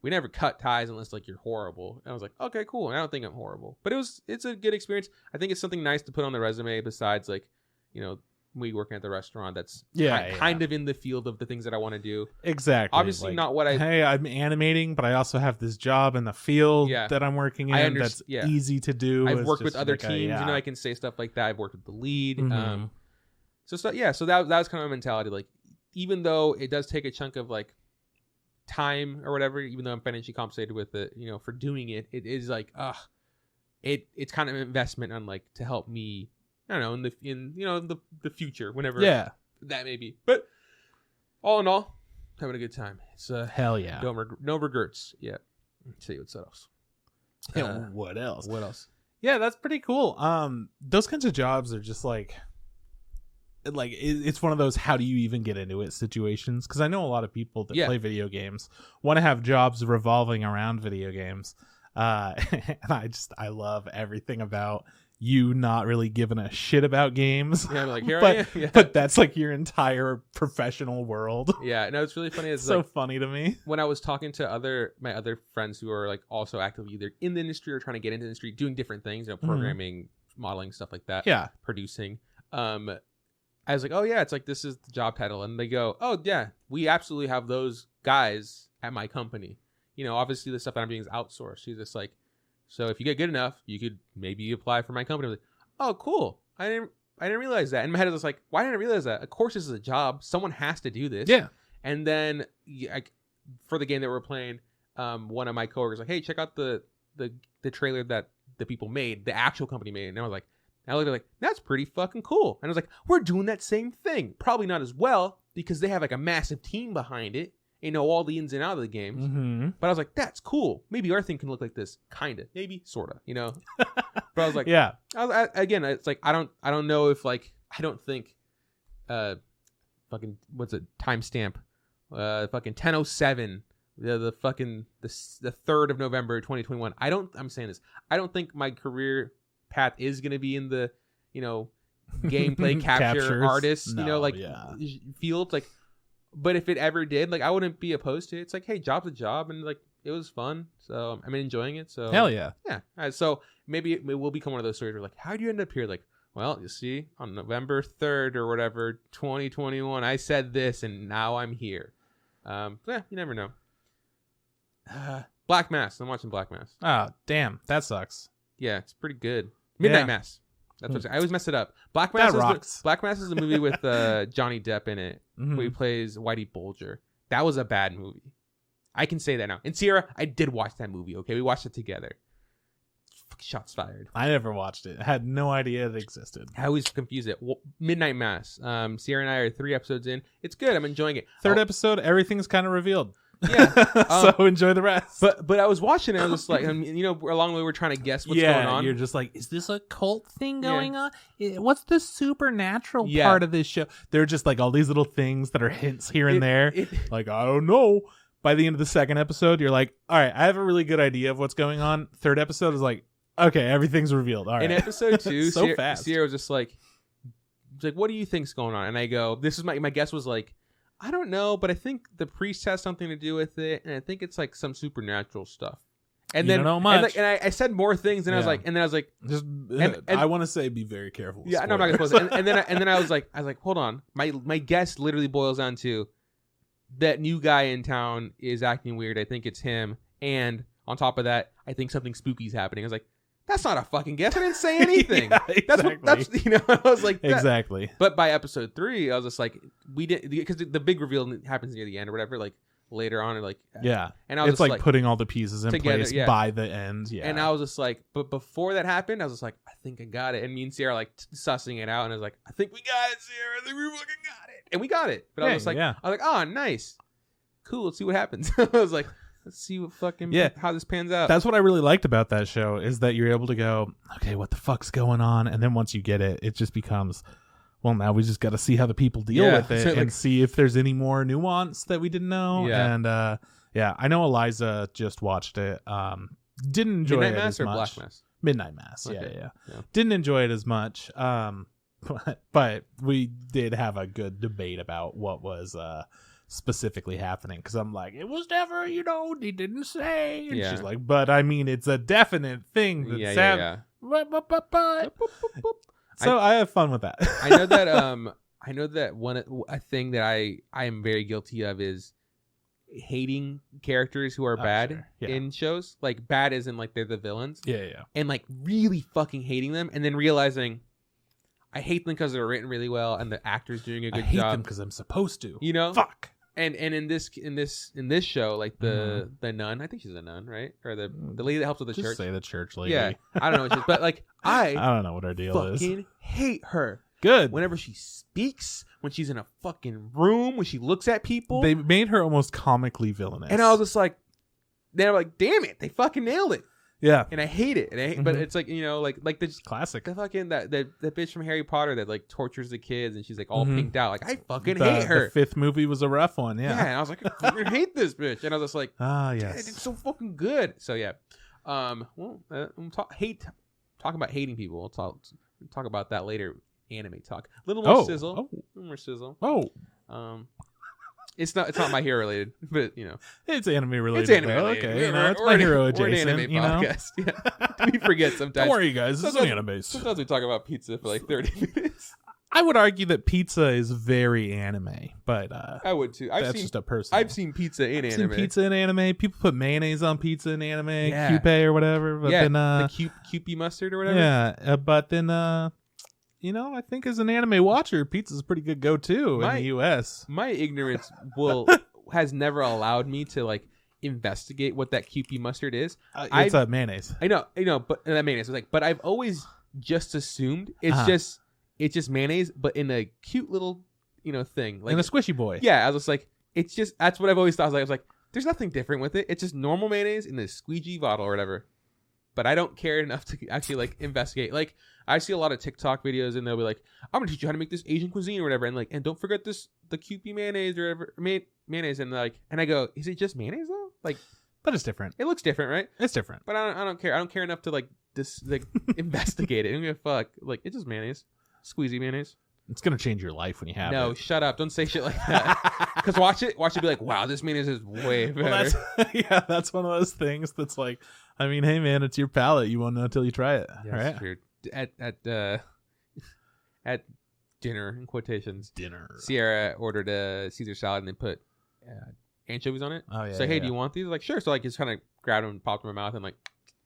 we never cut ties unless like you're horrible. And I was like, okay, cool. And I don't think I'm horrible, but it's a good experience. I think it's something nice to put on the resume besides like, me working at the restaurant. That's kind of in the field of the things that I want to do. Exactly. Obviously like, not what hey, I'm animating, but I also have this job in the field that I'm working in. That's easy to do. I've worked with other teams. I can say stuff like that. I've worked with the lead. So that was kind of my mentality. Like, even though it does take a chunk of like time or whatever, even though I'm financially compensated with it, for doing it, it is like, it's kind of an investment on like to help me, I don't know, in the future, whenever that may be. But all in all, having a good time. It's hell yeah. No regrets. Yeah. Let's see what else. What else? What else? Yeah, that's pretty cool. Those kinds of jobs are just like it's one of those how do you even get into it situations, because I know a lot of people that play video games want to have jobs revolving around video games, and I love everything about you not really giving a shit about games. Yeah, like, here I am. Yeah. But that's like your entire professional world. Yeah, no, it's really funny. It's so like, funny to me. When I was talking to my other friends who are like also actively either in the industry or trying to get into the industry, doing different things, programming, modeling, stuff like that. Yeah. Producing. I was like, oh yeah, it's like, this is the job title. And they go, oh yeah, we absolutely have those guys at my company. Obviously the stuff that I'm doing is outsourced. She's just like, so if you get good enough, you could maybe apply for my company. I was like, oh, cool. I didn't realize that. In my head, I was like, why didn't I realize that? Of course, this is a job. Someone has to do this. Yeah. And then for the game that we're playing, one of my coworkers was like, hey, check out the trailer that the people made, the actual company made. And I was like, I looked at it like, that's pretty fucking cool. And I was like, we're doing that same thing. Probably not as well because they have like a massive team behind it. All the ins and outs of the games. Mm-hmm. But I was like, that's cool. Maybe our thing can look like this. Kind of. Maybe. Sort of. But I was like, yeah. Again, it's like, I don't know if like, I don't think, fucking, what's it? Timestamp. Fucking 10:07. The fucking, the 3rd of November, 2021. I'm saying this. I don't think my career path is going to be in the, gameplay capture artist, field. Like, But if it ever did, like, I wouldn't be opposed to it. It's like, hey, job's a job, and like it was fun, so I'm enjoying it. So hell yeah, yeah. So maybe it will become one of those stories where like, how do you end up here? Like, well, you see, on November 3rd or whatever, 2021, I said this, and now I'm here. Yeah, you never know. Black Mass. I'm watching Black Mass. Oh, damn, that sucks. Yeah, it's pretty good. Midnight Mass. That's what I always mess it up. Black Mass is the movie with Johnny Depp in it, where he plays Whitey Bulger. That was a bad movie. I can say that now. And Sierra, I did watch that movie. Okay, we watched it together. Shots fired. I never watched it. I had no idea it existed. I always confuse it. Midnight Mass. Sierra and I are 3 episodes in. It's good. I'm enjoying it. Third episode, everything's kind of revealed. Yeah. So enjoy the rest. But I was watching it. I was just like, along the way we're trying to guess what's going on. You're just like, is this a cult thing going on? What's the supernatural part of this show? They're just like all these little things that are hints here and there. Like, I don't know. By the end of the second episode, you're like, all right, I have a really good idea of what's going on. Third episode is like, okay, everything's revealed. All right. In episode 2, fast. Sierra was just like, what do you think's going on? And I go, this is my guess was like, I don't know, but I think the priest has something to do with it, and I think it's like some supernatural stuff. And you then don't know much. And I said more things, and I was like, just I want to say, be very careful. Yeah, no, I'm not gonna spoil it. And then I was like, hold on, my guess literally boils down to that new guy in town is acting weird. I think it's him, and on top of that, I think something spooky's happening. I was like, that's not a fucking guess. I didn't say anything. Exactly. That's I was like that. Exactly. But by episode 3, I was just like, we didn't, because the big reveal happens near the end or whatever, like later on, or like And I was it's just like putting all the pieces in together, place by the end. Yeah. And I was just like, but before that happened, I was just like, I think I got it. And me and Sierra like sussing it out, and I was like, I think we got it, Sierra. I think we fucking got it, and we got it. But I was just like, I was like, oh, nice, cool. Let's see what happens. I was like, let's see what fucking how this pans out. That's what I really liked about that show, is that you're able to go, okay, what the fuck's going on? And then once you get it, it just becomes, well, now we just got to see how the people deal with it and see if there's any more nuance that we didn't know. Yeah. And I know Eliza just watched it. Didn't enjoy Midnight it Mass as or much. Black Mass? Midnight Mass. Okay. Yeah. Didn't enjoy it as much. But we did have a good debate about what was specifically happening, because I'm like, it was never, they didn't say, and she's like, but I mean, it's a definite thing that so I have fun with that. I know that a thing that I am very guilty of is hating characters who are bad in shows. Like, bad isn't like they're the villains, and like really fucking hating them, and then realizing I hate them because they're written really well and the actor's doing a good job. I hate them because I'm supposed to. Fuck. And in this show, like the nun, I think she's a nun, right? Or the lady that helps with the Just church. Say the church lady. Yeah, I don't know what she is, but like I don't know what her deal is. Fucking hate her. Good. Whenever she speaks, when she's in a fucking room, when she looks at people, they made her almost comically villainous. And I was just like, they're like, damn it, they fucking nailed it. Yeah, and I hate it. And but it's like, like the classic, the fucking that bitch from Harry Potter that like tortures the kids, and she's like all pinked out. Like, I fucking hate her. The 5th movie was a rough one. Yeah, and I was like, I fucking hate this bitch. And I was just like, yes, it's so fucking good. So yeah, talking about hating people. We'll talk about that later. Anime talk. A little more sizzle. A little more sizzle. It's not My Hero related, but it's anime related. It's anime related. Okay, it's My Hero adjacent. We're an anime podcast. Yeah. We forget sometimes. Don't worry, guys. This is anime. Sometimes we talk about pizza for like 30 minutes. I would argue that pizza is very anime, but I would too. Just a personal. I've seen pizza in anime. Pizza in anime. People put mayonnaise on pizza in anime, Kewpie or whatever. But then, the Kewpie mustard or whatever. Yeah, but then I think as an anime watcher, pizza's a pretty good go-to in the U.S. My ignorance has never allowed me to like investigate what that Kewpie mustard is. It's a mayonnaise. I know, but that mayonnaise was like. But I've always just assumed it's just mayonnaise, but in a cute little thing, like in a squishy boy. Yeah, I was just like, it's just that's what I've always thought. I was like, there's nothing different with it. It's just normal mayonnaise in this squeegee bottle or whatever. But I don't care enough to actually like investigate. Like, I see a lot of TikTok videos, and they'll be like, "I'm gonna teach you how to make this Asian cuisine or whatever," and don't forget the Kewpie mayonnaise or whatever mayonnaise, and I go, is it just mayonnaise though? Like, but it's different. It looks different, right? It's different. But I don't care. I don't care enough to like investigate it. I don't give a fuck. Like, it's just mayonnaise, squeezy mayonnaise. It's gonna change your life when you have it. No, shut up! Don't say shit like that. Because watch it, be like, wow, this mayonnaise is way better. Well, that's one of those things that's like, I mean, hey man, it's your palate. You won't know until you try it, right? True. At dinner, in quotations, Sierra ordered a Caesar salad and they put anchovies on it. Oh yeah. So hey, do you want these? Like, sure. So like, just kind of grabbed them and popped them in my mouth and like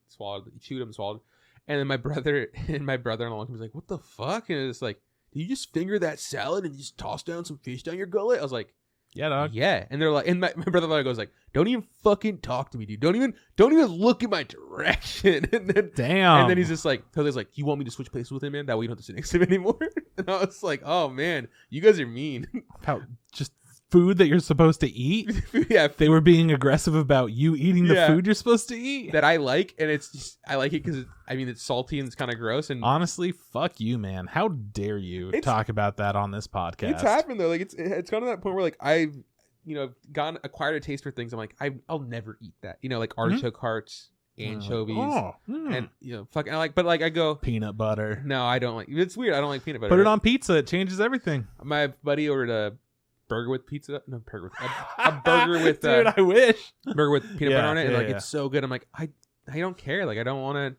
swallowed, chewed them, swallowed. And then my brother-in-law was like, "What the fuck?" And it's like, "Did you just finger that salad and just toss down some fish down your gullet?" I was like, "Yeah, dog." Yeah. And they're like, and my brother-in-law goes like, "Don't even fucking talk to me, dude. Don't even look in my direction." And then damn. And then he's just like, Taylor's like, "You want me to switch places with him, man? That way you don't have to sit next to him anymore." And I was like, "Oh man, you guys are mean." How just food that you're supposed to eat? Yeah, they were being aggressive about you eating the food you're supposed to eat that I like, and it's just, I like it because it's salty and it's kind of gross. And honestly, fuck you, man. How dare you talk about that on this podcast? It's happened though. Like it's gone to that point where like I've acquired a taste for things. I'm like I'll never eat that. Like artichoke hearts, anchovies, and fucking I like. But like I go peanut butter. No, I don't like. It's weird. I don't like peanut butter. Put it on pizza. It changes everything. My buddy ordered a burger with pizza. No, burger with a burger with. Dude, I wish burger with peanut butter on it. And like it's so good. I'm like I don't care. Like I don't want to.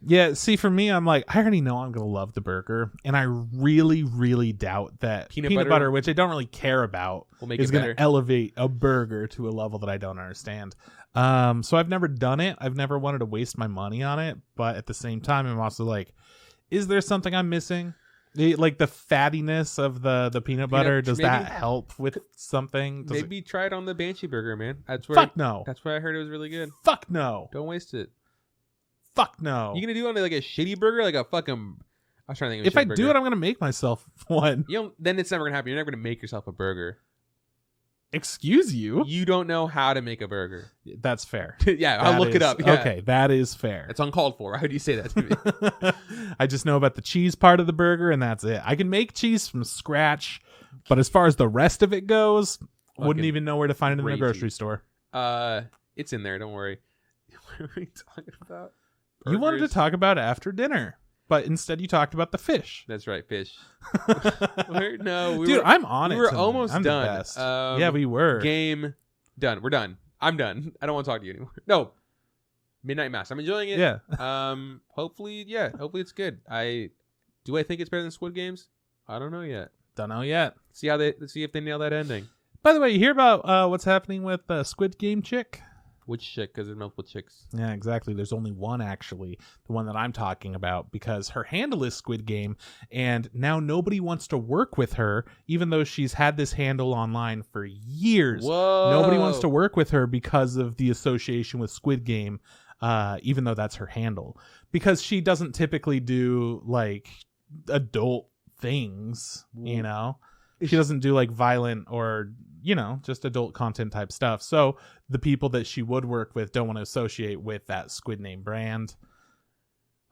Yeah, see, for me, I'm like, I already know I'm going to love the burger, and I really, really doubt that peanut butter, which I don't really care about, is going to elevate a burger to a level that I don't understand. So I've never done it. I've never wanted to waste my money on it, but at the same time, I'm also like, is there something I'm missing? Like the fattiness of the peanut butter, does that help with something? Maybe try it on the Banshee burger, man. Fuck no. That's where I heard it was really good. Fuck no. Don't waste it. Fuck no. You gonna do it on like a shitty burger, like a fucking? I was trying to think. If I do it, I'm gonna make myself one. Then it's never gonna happen. You're never gonna make yourself a burger. Excuse you? You don't know how to make a burger. That's fair. Yeah, I'll look it up. Yeah. Okay, that is fair. It's uncalled for. Why would you say that to me? I just know about the cheese part of the burger, and that's it. I can make cheese from scratch, but as far as the rest of it goes, wouldn't even know where to find it in the grocery store. It's in there. Don't worry. What are we talking about? Burgers. You wanted to talk about after dinner, but instead you talked about the fish. That's right, fish. Dude, I'm on it. We were almost done. Yeah, we were. Game done. We're done. I'm done. I don't want to talk to you anymore. No. Midnight Mass. I'm enjoying it. Yeah. Hopefully it's good. I think it's better than Squid Games? I don't know yet. Don't know yet. See if they nail that ending. By the way, you hear about what's happening with Squid Game chick? Which chick? Because there's multiple chicks. Yeah, exactly. There's only one, actually. The one that I'm talking about, because her handle is Squid Game, and now nobody wants to work with her, even though she's had this handle online for years. Whoa. Nobody wants to work with her because of the association with Squid Game, even though that's her handle. Because she doesn't typically do, like, adult things, you know? She doesn't do, like, violent or... just adult content type stuff. So the people that she would work with don't want to associate with that Squid Name brand.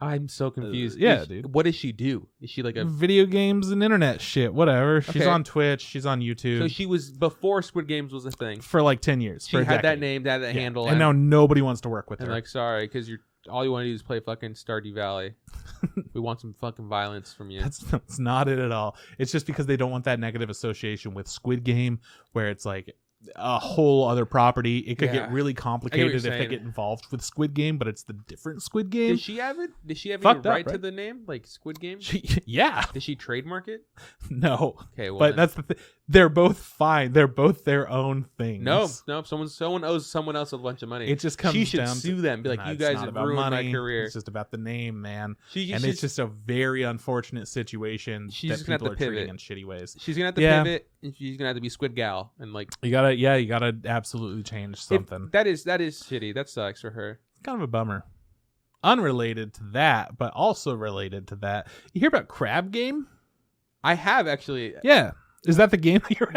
I'm so confused. Dude. What does she do? Is she like a video games and internet shit? Whatever. She's on Twitch. She's on YouTube. So she was before Squid Games was a thing for like 10 years. She had that name, that handle, and now nobody wants to work with her. Like, sorry, because all you want to do is play fucking Stardew Valley. We want some fucking violence from you. That's not it at all. It's just because they don't want that negative association with Squid Game, where it's like a whole other property. It could get really complicated if they get involved with Squid Game, but it's the different Squid Game. Did she have any right to the name, like Squid Game? Yeah. Did she trademark it? No. Okay, well, but that's the thing. They're both fine. They're both their own things. No. Someone owes someone else a bunch of money. It just comes she should down sue them. Be like, you guys have ruined my career. It's just about the name, man. It's just a very unfortunate situation that people are treating in shitty ways. She's gonna have to pivot, and she's gonna have to be Squid Gal, and like you gotta absolutely change something. That is shitty. That sucks for her. Kind of a bummer. Unrelated to that, but also related to that. You hear about Crab Game? I have actually. Yeah. Is that the game that you're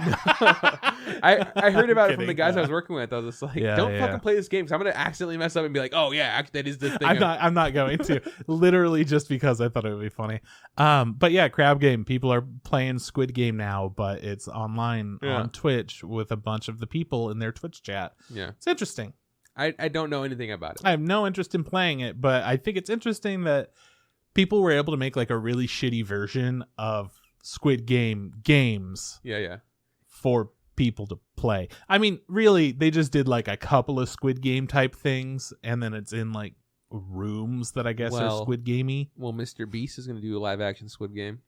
I heard about it from the guys I was working with. I was just like, don't fucking play this game because I'm going to accidentally mess up and be like, oh, yeah, that is the thing. I'm not going to. Literally just because I thought it would be funny. But yeah, Crab Game. People are playing Squid Game now, but it's online on Twitch with a bunch of the people in their Twitch chat. Yeah. It's interesting. I don't know anything about it. I have no interest in playing it, but I think it's interesting that people were able to make like a really shitty version of Squid Game games. Yeah. For people to play. I mean, really, they just did like a couple of Squid Game type things, and then it's in like rooms that I guess are Squid Gamey. Well, Mr. Beast is going to do a live action Squid Game.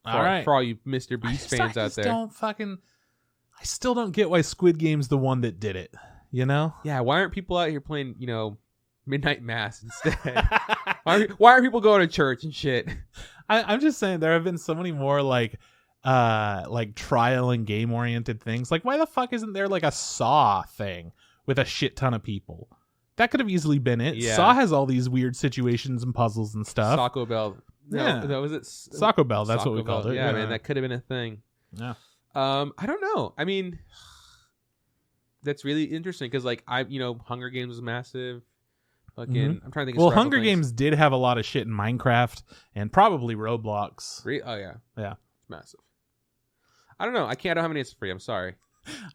All right, for all you Mr. Beast fans out there. I still don't get why Squid Game's the one that did it. You know? Yeah. Why aren't people out here playing, Midnight Mass instead? why aren't people going to church and shit? I'm just saying there have been so many more like trial and game oriented things. Like, why the fuck isn't there like a Saw thing with a shit ton of people? That could have easily been it. Yeah. Saw has all these weird situations and puzzles and stuff. Taco Bell. No, that was it. Taco Bell. That's what we called it. Yeah, man, that could have been a thing. Yeah. I don't know. I mean, that's really interesting because, like, Hunger Games was massive. Fucking, I'm trying to think. Well, Hunger Games did have a lot of shit in Minecraft and probably Roblox. Oh yeah, yeah, it's massive. I don't know. I don't have any answer for you. I'm sorry.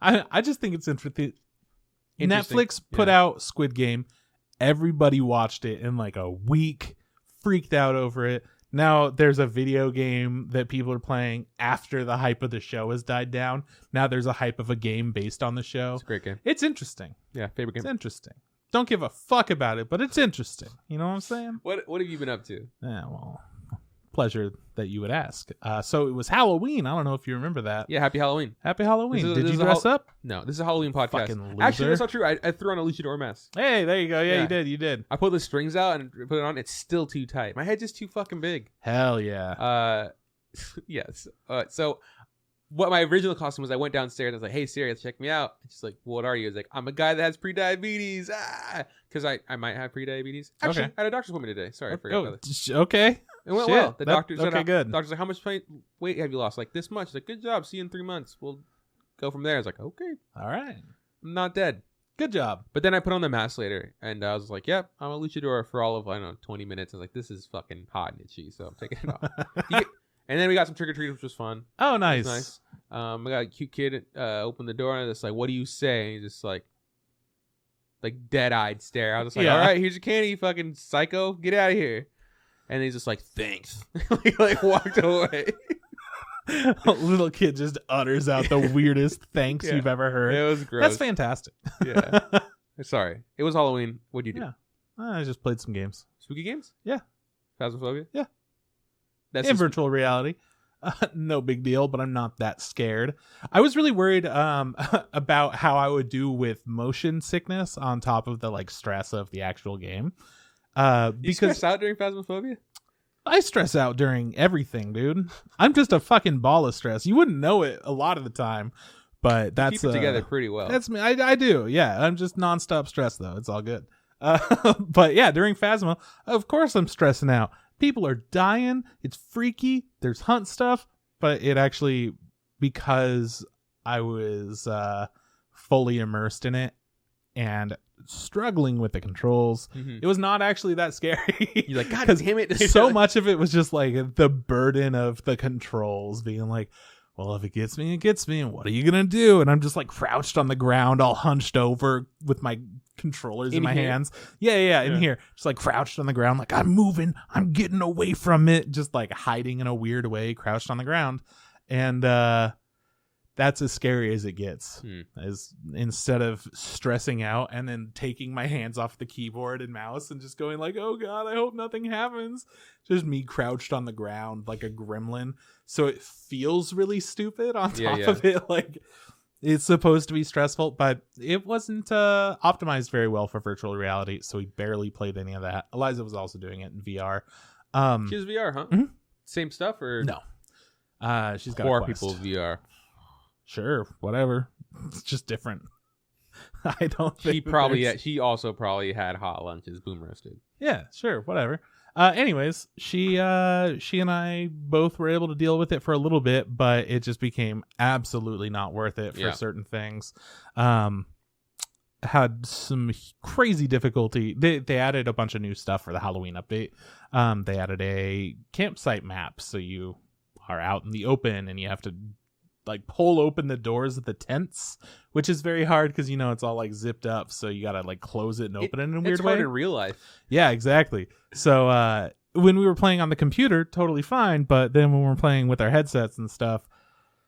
I just think it's interesting. Netflix put out Squid Game. Everybody watched it in like a week, freaked out over it. Now there's a video game that people are playing after the hype of the show has died down. Now there's a hype of a game based on the show. It's a great game. It's interesting. Yeah, favorite game. It's interesting. Don't give a fuck about it, but it's interesting. You know what I'm saying? What have you been up to? Yeah, well, pleasure that you would ask. So it was Halloween. I don't know if you remember that. Yeah, happy Halloween. Happy Halloween. Did you dress up? No, this is a Halloween podcast. Fucking loser. Actually, that's not true. I threw on a luchador mask. Hey, there you go. Yeah, you did. I pulled the strings out and put it on. It's still too tight. My head's just too fucking big. Hell yeah. Yes. So what my original costume was, I went downstairs and I was like, hey, Siri, check me out. And she's like, what are you? I was like, I'm a guy that has pre-diabetes. Because I might have pre-diabetes. Actually, I had a doctor's appointment today. Sorry, I forgot about that. Okay. It went well. The doctor said, good. The doctor's like, how much weight have you lost? Like, this much. Like, good job. See you in 3 months. We'll go from there. I was like, okay. All right. I'm not dead. Good job. But then I put on the mask later, and I was like, yep, I'm a luchador for all of, 20 minutes. I was like, this is fucking hot and itchy, so I'm taking it off. And then we got some trick-or-treat, which was fun. Oh, nice. Nice. I got a cute kid open the door, and it's like, what do you say? And he's just like dead-eyed stare. I was just like, all right, here's your candy, you fucking psycho. Get out of here. And he's just like, thanks. He walked away. Little kid just utters out the weirdest thanks you've ever heard. It was gross. That's fantastic. Yeah. Sorry. It was Halloween. What'd you do? Yeah. I just played some games. Spooky games? Yeah. Phasmophobia? Yeah. In virtual reality. No big deal, but I'm not that scared. I was really worried about how I would do with motion sickness on top of the stress of the actual game. You stress out during Phasmophobia? I stress out during everything, dude. I'm just a fucking ball of stress. You wouldn't know it a lot of the time, but that's keep it together pretty well. That's me. I do. Yeah, I'm just nonstop stress though. It's all good. But yeah, during Phasmo, of course I'm stressing out. People are dying. It's freaky. There's hunt stuff, but it actually, because I was fully immersed in it and struggling with the controls, it was not actually that scary. You're like, God damn it. So much of it was just like the burden of the controls being like, well, if it gets me, it gets me. And what are you going to do? And I'm just crouched on the ground, all hunched over with my controllers in my hands. Yeah, in here. Just crouched on the ground, I'm moving. I'm getting away from it. Just hiding in a weird way, crouched on the ground. And that's as scary as it gets. As instead of stressing out and then taking my hands off the keyboard and mouse and just going oh God, I hope nothing happens. Just me crouched on the ground like a gremlin. So it feels really stupid on top of it. It's supposed to be stressful, but it wasn't optimized very well for virtual reality. So we barely played any of that. Eliza was also doing it in VR. She was VR, huh? Mm-hmm. Same stuff or no? She's got poor people VR. Sure, whatever. It's just different. I don't think she also probably had hot lunches, boom roasted. Yeah, sure, whatever. Anyways, she and I both were able to deal with it for a little bit, but it just became absolutely not worth it for certain things. Had some crazy difficulty. They added a bunch of new stuff for the Halloween update. They added a campsite map, so you are out in the open and you have to pull open the doors of the tents, which is very hard because it's all zipped up, so you gotta close it and open it in a weird way. It's hard in real life. Yeah, exactly. So when we were playing on the computer, totally fine. But then when we're playing with our headsets and stuff,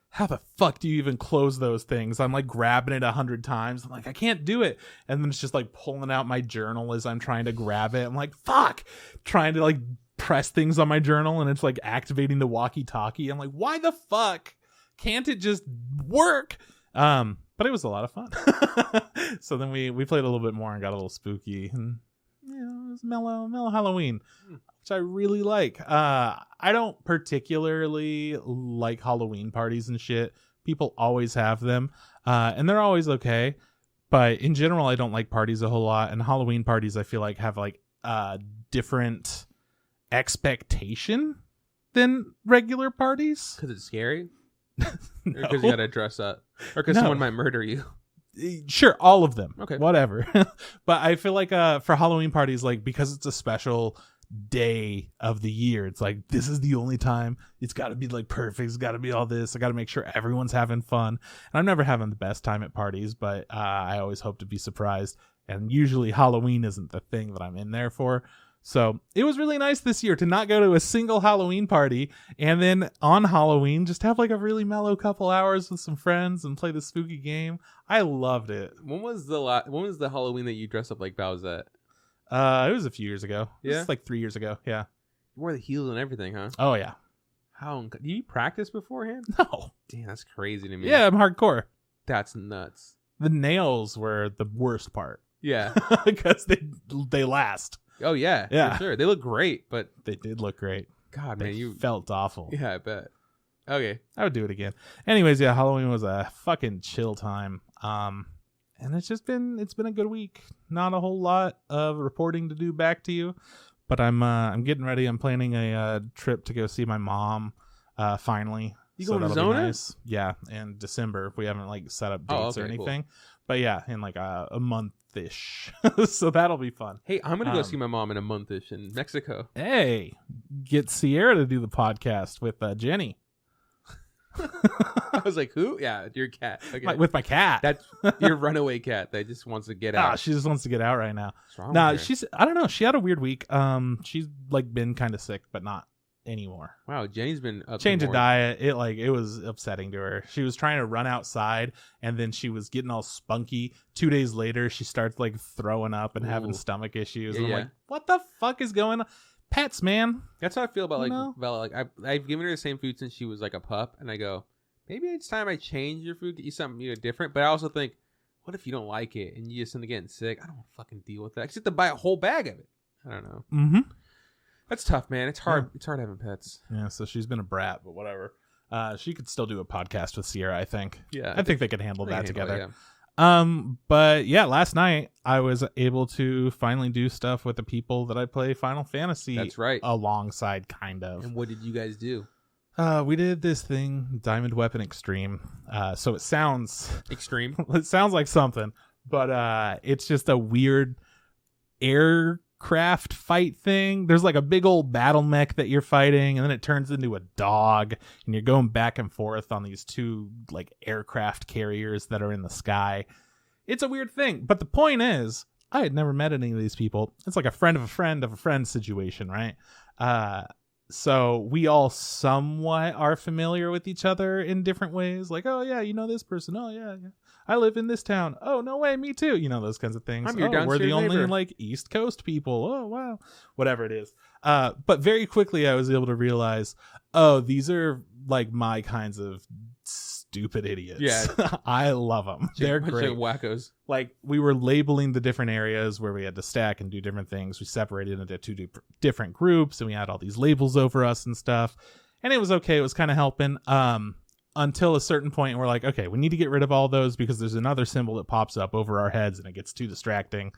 how the fuck do you even close those things? I'm like grabbing it 100 times. I'm like, I can't do it. And then it's just like pulling out my journal as I'm trying to grab it. I'm like, fuck, trying to like press things on my journal, and it's like activating the walkie-talkie. I'm like, why the fuck can't it just work? But it was a lot of fun. So then we played a little bit more and got a little spooky, and it was mellow Halloween, which I really like. I don't particularly like Halloween parties and shit. People always have them, and they're always okay. But in general, I don't like parties a whole lot. And Halloween parties, I feel like, have like different expectation than regular parties. Because it's scary? No. Or because you gotta dress up? Or because someone might murder you? Sure, all of them. Okay. Whatever. But I feel like for Halloween parties, like, because it's a special day of the year, it's like, this is the only time. It's got to be like perfect. It's got to be all this. I got to make sure everyone's having fun. And I'm never having the best time at parties, but I always hope to be surprised. And usually Halloween isn't the thing that I'm in there for. So it was really nice this year to not go to a single Halloween party, and then on Halloween just have like a really mellow couple hours with some friends and play the spooky game. I loved it. When was the Halloween that you dressed up like Bowsette? It was a few years ago. Yeah, it was like 3 years ago. Yeah. You wore the heels and everything, huh? Oh yeah. Do you practice beforehand? No. Damn, that's crazy to me. Yeah, I'm hardcore. That's nuts. The nails were the worst part. Yeah, because they last. Oh yeah, for sure. They look great, but they did look great. God, they man, you felt awful. Yeah, I bet. Okay, I would do it again. Anyways, yeah, Halloween was a fucking chill time. And it's been a good week. Not a whole lot of reporting to do back to you, but I'm getting ready. I'm planning a trip to go see my mom. Finally, you going to Arizona? Nice. Yeah, in December. We haven't like set up dates or anything, cool. But yeah, in like a month-ish. So that'll be fun. Hey, I'm gonna go see my mom in a month-ish in Mexico. Hey, get Sierra to do the podcast with Jenny. I was like, who? Yeah, your cat. Okay. With my cat. That's your runaway cat that just wants to get out. She just wants to get out right now. Nah, I don't know. She had a weird week. She's like been kind of sick, but not anymore. Wow, Jenny's been up change of diet. It was upsetting to her. She was trying to run outside, and then she was getting all spunky. 2 days later, she starts like throwing up and having stomach issues. And I'm like, what the fuck is going on? Pets, man. That's how I feel about like Bella. Like I've given her the same food since she was like a pup, and I go, maybe it's time I change your food, get you something different. But I also think, what if you don't like it and you just end up getting sick? I don't want to fucking deal with that. I just have to buy a whole bag of it. I don't know. Mm-hmm. That's tough, man. It's hard. Yeah. It's hard having pets. Yeah, so she's been a brat, but whatever. She could still do a podcast with Sierra, I think. Yeah. I think they could handle that together. But yeah, last night I was able to finally do stuff with the people that I play Final Fantasy. That's right. Alongside, kind of. And what did you guys do? We did this thing, Diamond Weapon Extreme. So it sounds extreme. It sounds like something, but it's just a weird aircraft fight thing. There's like a big old battle mech that you're fighting, and then it turns into a dog, and you're going back and forth on these two like aircraft carriers that are in the sky. It's a weird thing, but the point is, I had never met any of these people. It's like a friend of a friend of a friend situation, right? So we all somewhat are familiar with each other in different ways. Like, oh yeah, you know this person. Oh yeah. I live in this town. Oh no way, me too. You know, those kinds of things. I'm your downstream we're the only neighbor. Like East Coast people. Oh wow, whatever it is. But very quickly I was able to realize, oh, these are like my kinds of stupid idiots. Yeah, I love them. They're great. Wackos. Like, we were labeling the different areas where we had to stack and do different things. We separated into two different groups, and we had all these labels over us and stuff. And it was okay. It was kind of helping. Until a certain point, we're like, okay, we need to get rid of all those because there's another symbol that pops up over our heads and it gets too distracting.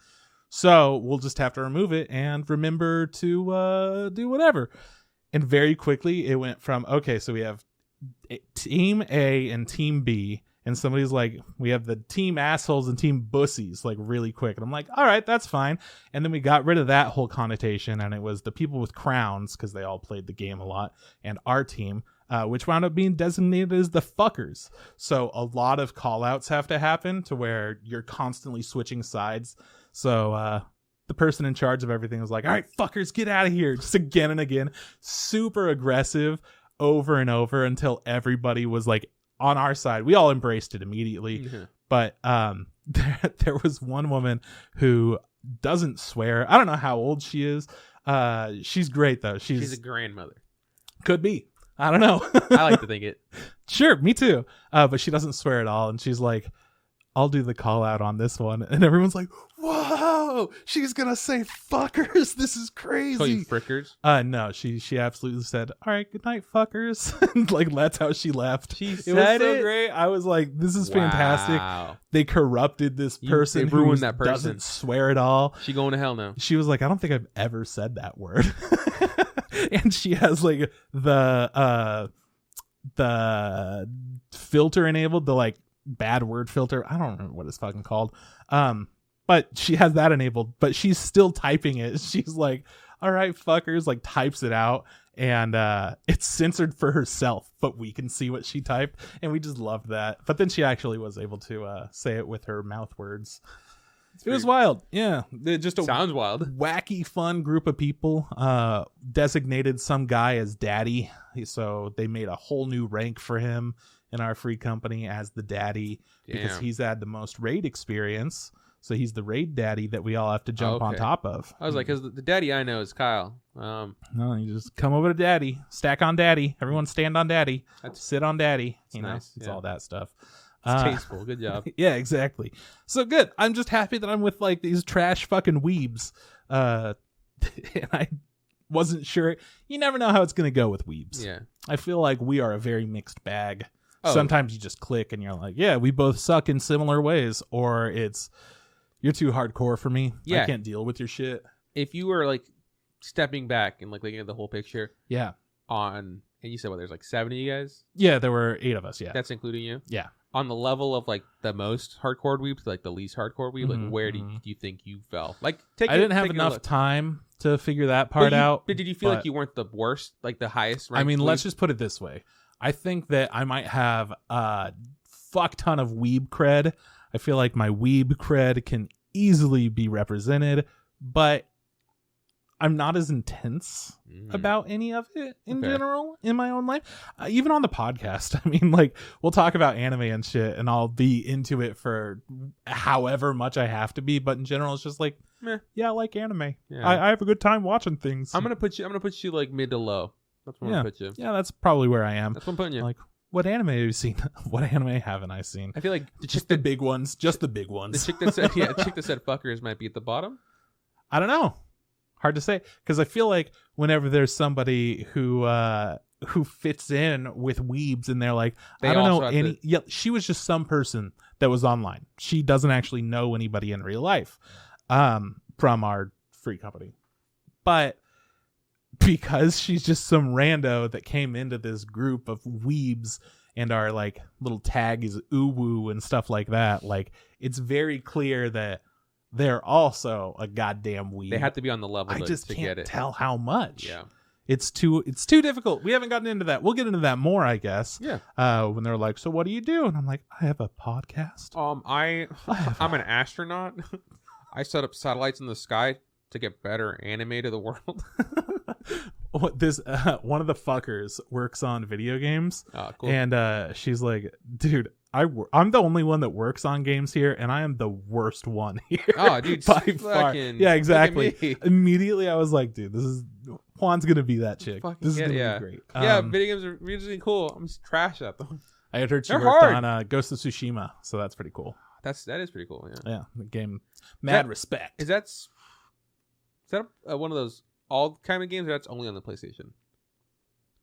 So we'll just have to remove it and remember to do whatever. And very quickly it went from, okay, so we have Team A and Team B, and somebody's like, we have the Team Assholes and Team Bussies, like really quick. And I'm like, all right, that's fine. And then we got rid of that whole connotation, and it was the people with crowns, because they all played the game a lot, and our team, which wound up being designated as the fuckers. So a lot of call outs have to happen to where you're constantly switching sides. So the person in charge of everything was like, all right, fuckers, get out of here. Just again and again. Super aggressive over and over until everybody was like on our side. We all embraced it immediately. Mm-hmm. But there was one woman who doesn't swear. I don't know how old she is. She's great, though. She's a grandmother. Could be. I don't know. I like to think it. Sure, me too. But she doesn't swear at all. And she's like, I'll do the call out on this one. And everyone's like, whoa, she's going to say fuckers. This is crazy. Call you frickers? No, she absolutely said, all right, good night, fuckers. Like, that's how she left. She said it was so great. I was like, this is fantastic. They corrupted this person who ruined that person. Doesn't swear at all. She going to hell now. She was like, I don't think I've ever said that word. And she has like the filter enabled, the like bad word filter. I don't remember what it's fucking called. But she has that enabled, but she's still typing it. She's like, all right, fuckers, like types it out, and it's censored for herself, but we can see what she typed, and we just loved that. But then she actually was able to say it with her mouth words. It was wild. Yeah. Just sounds wild. Wacky, fun group of people. Designated some guy as daddy. So they made a whole new rank for him in our free company as the daddy. Damn. Because he's had the most raid experience. So he's the raid daddy that we all have to jump on top of. I was like, because the daddy I know is Kyle. No, you just come over to daddy. Stack on daddy. Everyone stand on daddy. Sit on daddy. You know, nice. It's all that stuff. It's tasteful. Good job. Yeah, exactly. So good. I'm just happy that I'm with like these trash fucking weebs. And I wasn't sure. You never know how it's going to go with weebs. Yeah. I feel like we are a very mixed bag. Sometimes you just click and you're like, yeah, we both suck in similar ways. Or it's, you're too hardcore for me. Yeah. I can't deal with your shit. If you were like stepping back and like looking at the whole picture. Yeah. And you said, there's like 7 of you guys? Yeah, there were 8 of us. Yeah. That's including you? Yeah. On the level of like the most hardcore weeb to like the least hardcore weeb, like where do you think you fell? Like, I didn't have enough time to figure that part out. But did you feel like you weren't the worst, like the highest ranked? I mean, weeb? Let's just put it this way. I think that I might have a fuck ton of weeb cred. I feel like my weeb cred can easily be represented, but I'm not as intense about any of it in general in my own life. Even on the podcast, I mean, like, we'll talk about anime and shit, and I'll be into it for however much I have to be. But in general, it's just like, yeah, I like anime. Yeah. I have a good time watching things. I'm gonna put you like mid to low. That's where I'm gonna put you. Yeah, that's probably where I am. That's what I'm putting you. Like, what anime have you seen? What anime haven't I seen? I feel like just the big ones. Just the big ones. The chick that said fuckers might be at the bottom. I don't know. Hard to say, because I feel like whenever there's somebody who fits in with weebs and they're like, I don't know any. Yeah, she was just some person that was online. She doesn't actually know anybody in real life, from our free company, but because she's just some rando that came into this group of weebs and our like little tag is uwu and stuff like that. Like, it's very clear that they're also a goddamn weeb. They have to be on the level I just to can't get it. Tell how much. Yeah. It's too difficult. We haven't gotten into that. We'll get into that more, I guess. Yeah. When they're like, so what do you do? And I'm like, I have a podcast. I'm an astronaut. I set up satellites in the sky to get better anime to the world. This one of the fuckers works on video games. Oh, cool. And she's like, dude, I'm the only one that works on games here, and I am the worst one here. Oh, dude, by far. Yeah, exactly. Immediately, I was like, dude, Juan's gonna be that chick. This is gonna be great. Yeah, video games are really cool. I'm just trash at them. I had heard she worked on Ghost of Tsushima, so that's pretty cool. That is pretty cool. Yeah. Yeah, the game. Mad respect. Is that one of those all kind of games, or that's only on the PlayStation?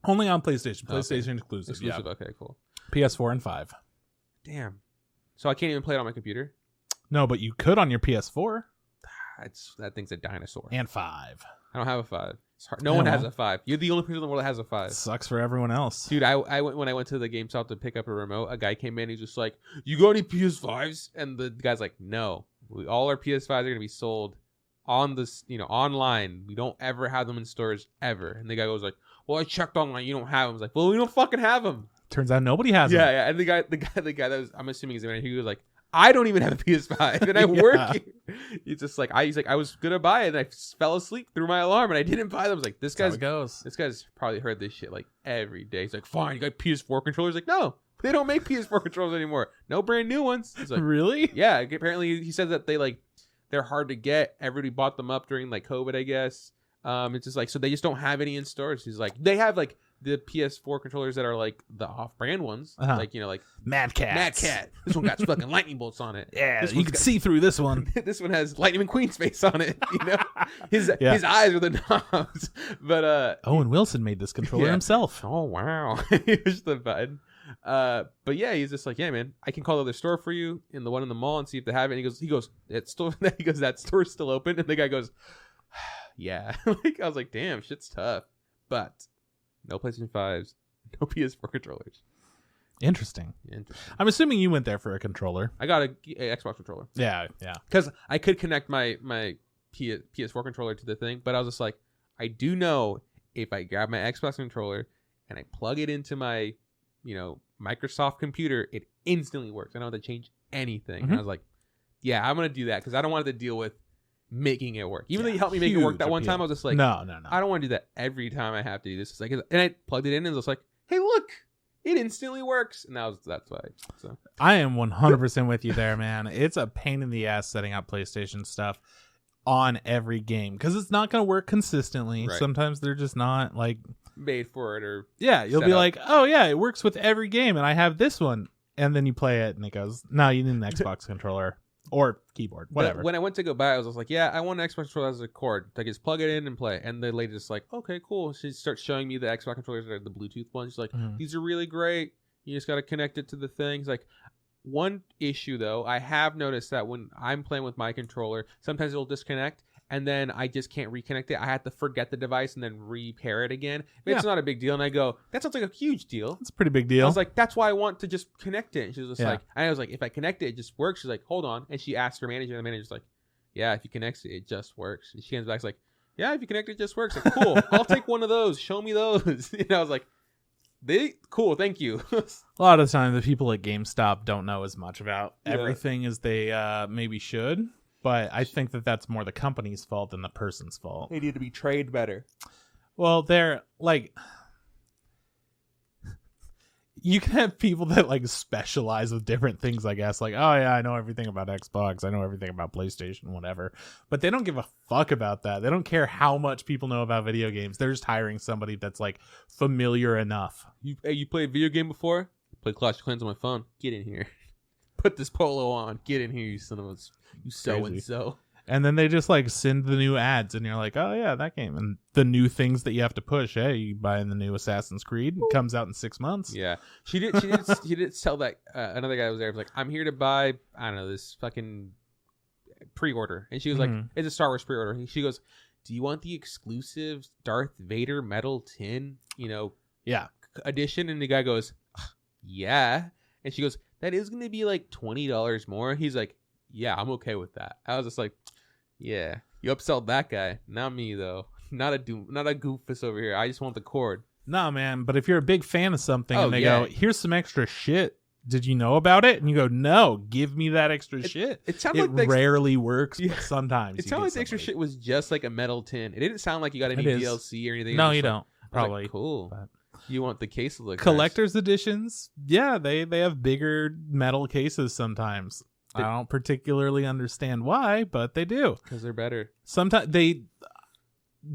Only on PlayStation. PlayStation exclusive. Yeah. Okay, cool. PS4 and 5. Damn. So I can't even play it on my computer? No, but you could on your PS4. That thing's a dinosaur. And 5. I don't have a 5. It's hard. No one has a 5. You're the only person in the world that has a 5. Sucks for everyone else. Dude, when I went to the GameStop to pick up a remote, a guy came in. He's just like, "You got any PS5s?" And the guy's like, "No. All our PS5s are gonna be sold on this, online. We don't ever have them in stores ever." And the guy goes like, "Well, I checked online. You don't have them." I was like, "Well, we don't fucking have them." Turns out nobody has them. Yeah. And the guy that was, I'm assuming he's the manager, he was like, "I don't even have a PS5, and I work here." He's just like, I was gonna buy it, and I fell asleep through my alarm, and I didn't buy them. I was like, this guy's probably heard this shit like every day. He's like, fine, you got PS4 controllers? Like, no, they don't make PS4 controllers anymore. No brand new ones. He's like, really? Yeah. Apparently, he says that they're hard to get. Everybody bought them up during like COVID, I guess. It's just like, so they just don't have any in stores. He's like, they have like the PS4 controllers that are like the off-brand ones, like, you know, like Mad Cat. This one got fucking lightning bolts on it. Yeah, you can see through this one. This one has Lightning McQueen's face on it. You know, his eyes are the knobs. But Owen Wilson made this controller himself. Oh wow, he pushed the button. But yeah, he's just like, yeah, man, I can call the other store for you in the one in the mall and see if they have it. And he goes, that store's still open. And the guy goes, yeah. Like, I was like, damn, shit's tough. But no PlayStation 5s, no PS4 controllers. Interesting. I'm assuming you went there for a controller. I got a Xbox controller. Yeah. Because I could connect my PS4 controller to the thing, but I was just like, I do know if I grab my Xbox controller and I plug it into my, you know, Microsoft computer, it instantly works. I don't have to change anything. And I was like, yeah, I'm going to do that because I don't want to deal with making it work. Even though you helped me make it work that one time, I was just like, no. I don't want to do that every time I have to do this. It's like, and I plugged it in and it was like, hey, look, it instantly works. And that's why. So I am 100% with you there, man. It's a pain in the ass setting up PlayStation stuff on every game because it's not going to work consistently. Right. Sometimes they're just not like made for it, or you'll be like, oh yeah, it works with every game, and I have this one, and then you play it, and it goes, no, you need an Xbox controller. Or keyboard, whatever. But when I went to go buy it, I was like, yeah, I want an Xbox controller as a cord. I just plug it in and play. And the lady just like, okay, cool. She starts showing me the Xbox controllers that are the Bluetooth ones. She's like, these are really great. You just got to connect it to the thing. It's like, one issue, though, I have noticed that when I'm playing with my controller, sometimes it'll disconnect. And then I just can't reconnect it. I have to forget the device and then repair it again. It's not a big deal. And I go, that sounds like a huge deal. It's a pretty big deal. I was like, that's why I want to just connect it. And she was just like, I was like, if I connect it, it just works. She's like, hold on. And she asked her manager, and the manager's like, yeah, if you connect it, it just works. And she comes back, like, yeah, if you connect it, it just works. Like, cool. I'll take one of those. Show me those. You know, I was like, cool, thank you. A lot of the time, the people at GameStop don't know as much about everything as they maybe should. But I think that's more the company's fault than the person's fault. They need to be trained better. Well, they're like, you can have people that like specialize with different things, I guess. Like, oh yeah, I know everything about Xbox. I know everything about PlayStation, whatever. But they don't give a fuck about that. They don't care how much people know about video games. They're just hiring somebody that's like familiar enough. You played a video game before? I played Clash of Clans on my phone. Get in here. Put this polo on. Get in here, you son of a... You so-and-so. And then they just like send the new ads and you're like, oh yeah, that game. And the new things that you have to push. Hey, you buying the new Assassin's Creed? It comes out in 6 months. Yeah. She did tell that another guy was there. Was like, I'm here to buy, I don't know, this fucking pre-order. And she was like, it's a Star Wars pre-order. And she goes, do you want the exclusive Darth Vader metal tin, edition? And the guy goes, yeah. And she goes, that is going to be like $20 more. He's like, yeah, I'm okay with that. I was just like, yeah, you upsell that guy, not me though. Not a goofus over here. I just want the cord. Nah, man. But if you're a big fan of something and they go, here's some extra shit. Did you know about it? And you go, no, give me that extra shit. It sounded like rarely works, but sometimes. It sounded like the extra shit was just like a metal tin. It didn't sound like you got any DLC or anything. No, you don't. Probably. Like, cool. But you want the case to look collector's editions? Yeah, they have bigger metal cases sometimes. I don't particularly understand why, but they do. Because they're better. Sometimes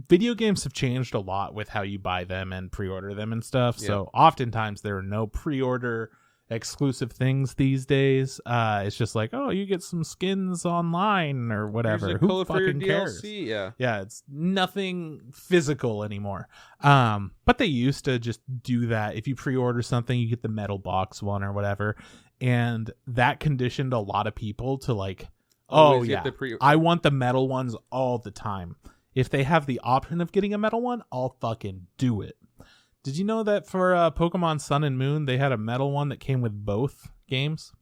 video games have changed a lot with how you buy them and pre-order them and stuff. Yeah. So oftentimes there are no pre-order exclusive things these days. It's just like, oh, you get some skins online or whatever. Who fucking cares? Yeah, it's nothing physical anymore. But they used to just do that. If you pre-order something, you get the metal box one or whatever. And that conditioned a lot of people to like, oh yeah, I want the metal ones all the time. If they have the option of getting a metal one, I'll fucking do it. Did you know that for Pokemon Sun and Moon, they had a metal one that came with both games?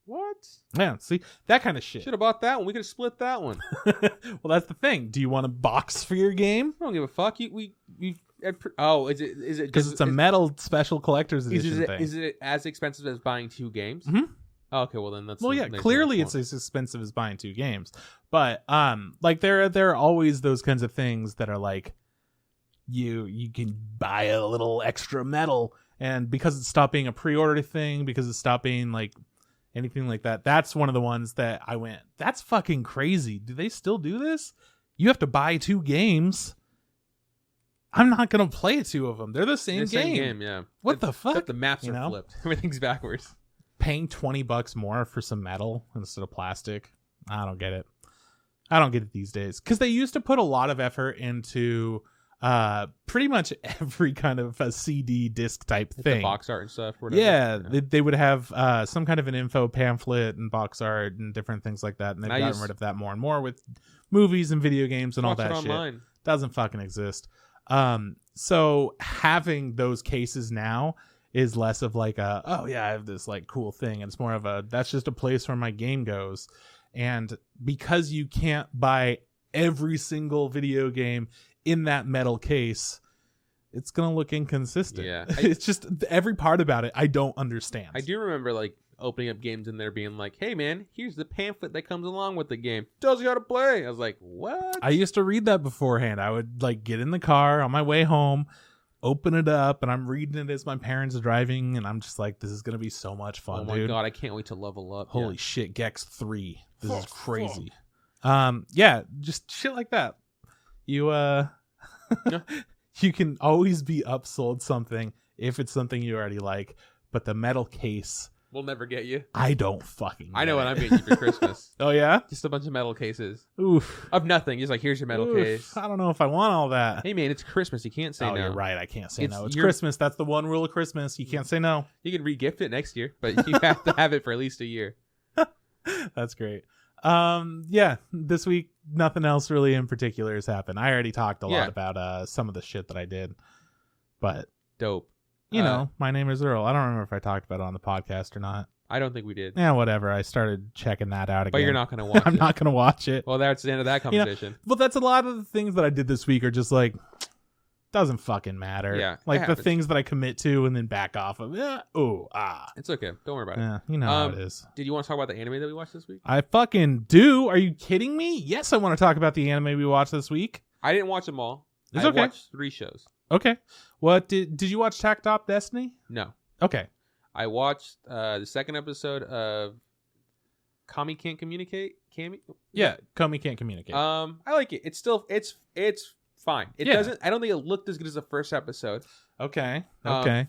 What? Yeah, see, that kind of shit. Should have bought that one. We could have split that one. Well, that's the thing. Do you want a box for your game? I don't give a fuck. Is it because it's a metal special collector's edition thing. Is it as expensive as buying 2 games? Mm-hmm. Oh, okay, well then that's clearly it's as expensive as buying 2 games, but like there are always those kinds of things that are like you can buy a little extra metal, and because it stopped being a pre-order thing, because it stopped being like anything like that, that's one of the ones that I went, that's fucking crazy. Do they still do this? You have to buy 2 games. I'm not gonna play 2 of them. They're the same game. Yeah. What the fuck? The maps are flipped. Everything's backwards. Paying $20 more for some metal instead of plastic. I don't get it. I don't get it these days, because they used to put a lot of effort into pretty much every kind of a CD disc type thing, the box art and stuff. Whatever. Yeah. They would have some kind of an info pamphlet and box art and different things like that, and they've gotten rid of that more and more with movies and video games and all that shit. Online. Doesn't fucking exist. So having those cases now is less of like oh yeah, I have this like cool thing. It's more of that's just a place where my game goes. And because you can't buy every single video game in that metal case, it's going to look inconsistent. Yeah. It's just every part about it I don't understand. I do remember like opening up games and there being like, hey man, here's the pamphlet that comes along with the game, tells you how to play. I was like, what? I used to read that beforehand. I would like get in the car on my way home, open it up, and I'm reading it as my parents are driving, and I'm just like, this is gonna be so much fun. Oh my god, I can't wait to level up. Holy shit, Gex 3. This is crazy. Yeah, just shit like that. You you can always be upsold something if it's something you already like, but the metal case will never get you. I don't fucking I know what I'm getting you for Christmas. Oh yeah? Just a bunch of metal cases. Oof. Of nothing. Just like, here's your metal case. I don't know if I want all that. Hey man, it's Christmas. You can't say no. You're right. I can't say no. It's Christmas. That's the one rule of Christmas. You can't say no. You can re-gift it next year, but you have to have it for at least a year. That's great. Yeah, this week nothing else really in particular has happened. I already talked a lot about some of the shit that I did. But dope. You know, my name is Earl. I don't remember if I talked about it on the podcast or not. I don't think we did. Yeah, whatever. I started checking that out again. But you're not going to watch it. I'm not going to watch it. Well, that's the end of that conversation. Well, that's a lot of the things that I did this week are just like, doesn't fucking matter. Yeah. Like the things that I commit to and then back off of. It's okay. Don't worry about it. Yeah, you know how it is. Did you want to talk about the anime that we watched this week? I fucking do. Are you kidding me? Yes, I want to talk about the anime we watched this week. I didn't watch them all. It's okay. I watched 3 shows. Okay. What did you watch Tack Top Destiny? No. Okay. I watched the second episode of Kami Can't Communicate. Yeah, Kami Can't Communicate. I like it. It's still it's fine. It doesn't. I don't think it looked as good as the first episode. Okay.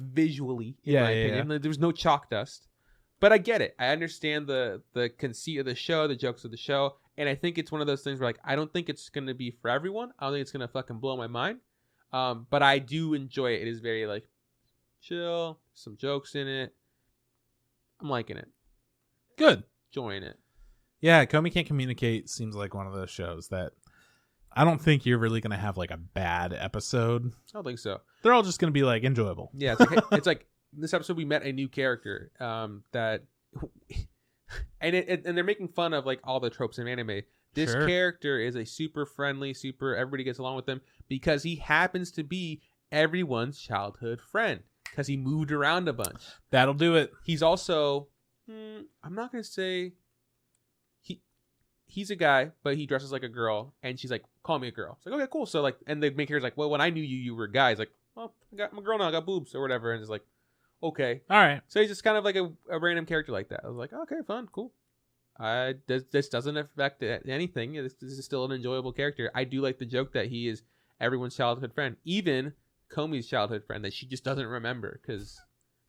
Visually, in my opinion, there was no chalk dust, but I get it. I understand the conceit of the show, the jokes of the show, and I think it's one of those things where like I don't think it's gonna be for everyone. I don't think it's gonna fucking blow my mind. But I do enjoy it. It is very like chill, some jokes in it. I'm liking it. Good. Enjoying it. Yeah, Kami Can't Communicate seems like one of those shows that I don't think you're really going to have like a bad episode. I don't think so. They're all just going to be like enjoyable. Yeah, it's like, it's like this episode we met a new character that and they're making fun of like all the tropes in anime. This character is a super friendly, everybody gets along with him because he happens to be everyone's childhood friend because he moved around a bunch. That'll do it. He's also, I'm not going to say, he's a guy, but he dresses like a girl, and she's like, call me a girl. It's like, okay, cool. So like, and the main character's like, well, when I knew you were a guy. He's like, well, I'm a girl now, I got boobs or whatever. And it's like, okay. All right. So he's just kind of like a random character like that. I was like, okay, fun, cool. This doesn't affect anything. This is still an enjoyable character. I do like the joke that he is everyone's childhood friend, even Komi's childhood friend that she just doesn't remember because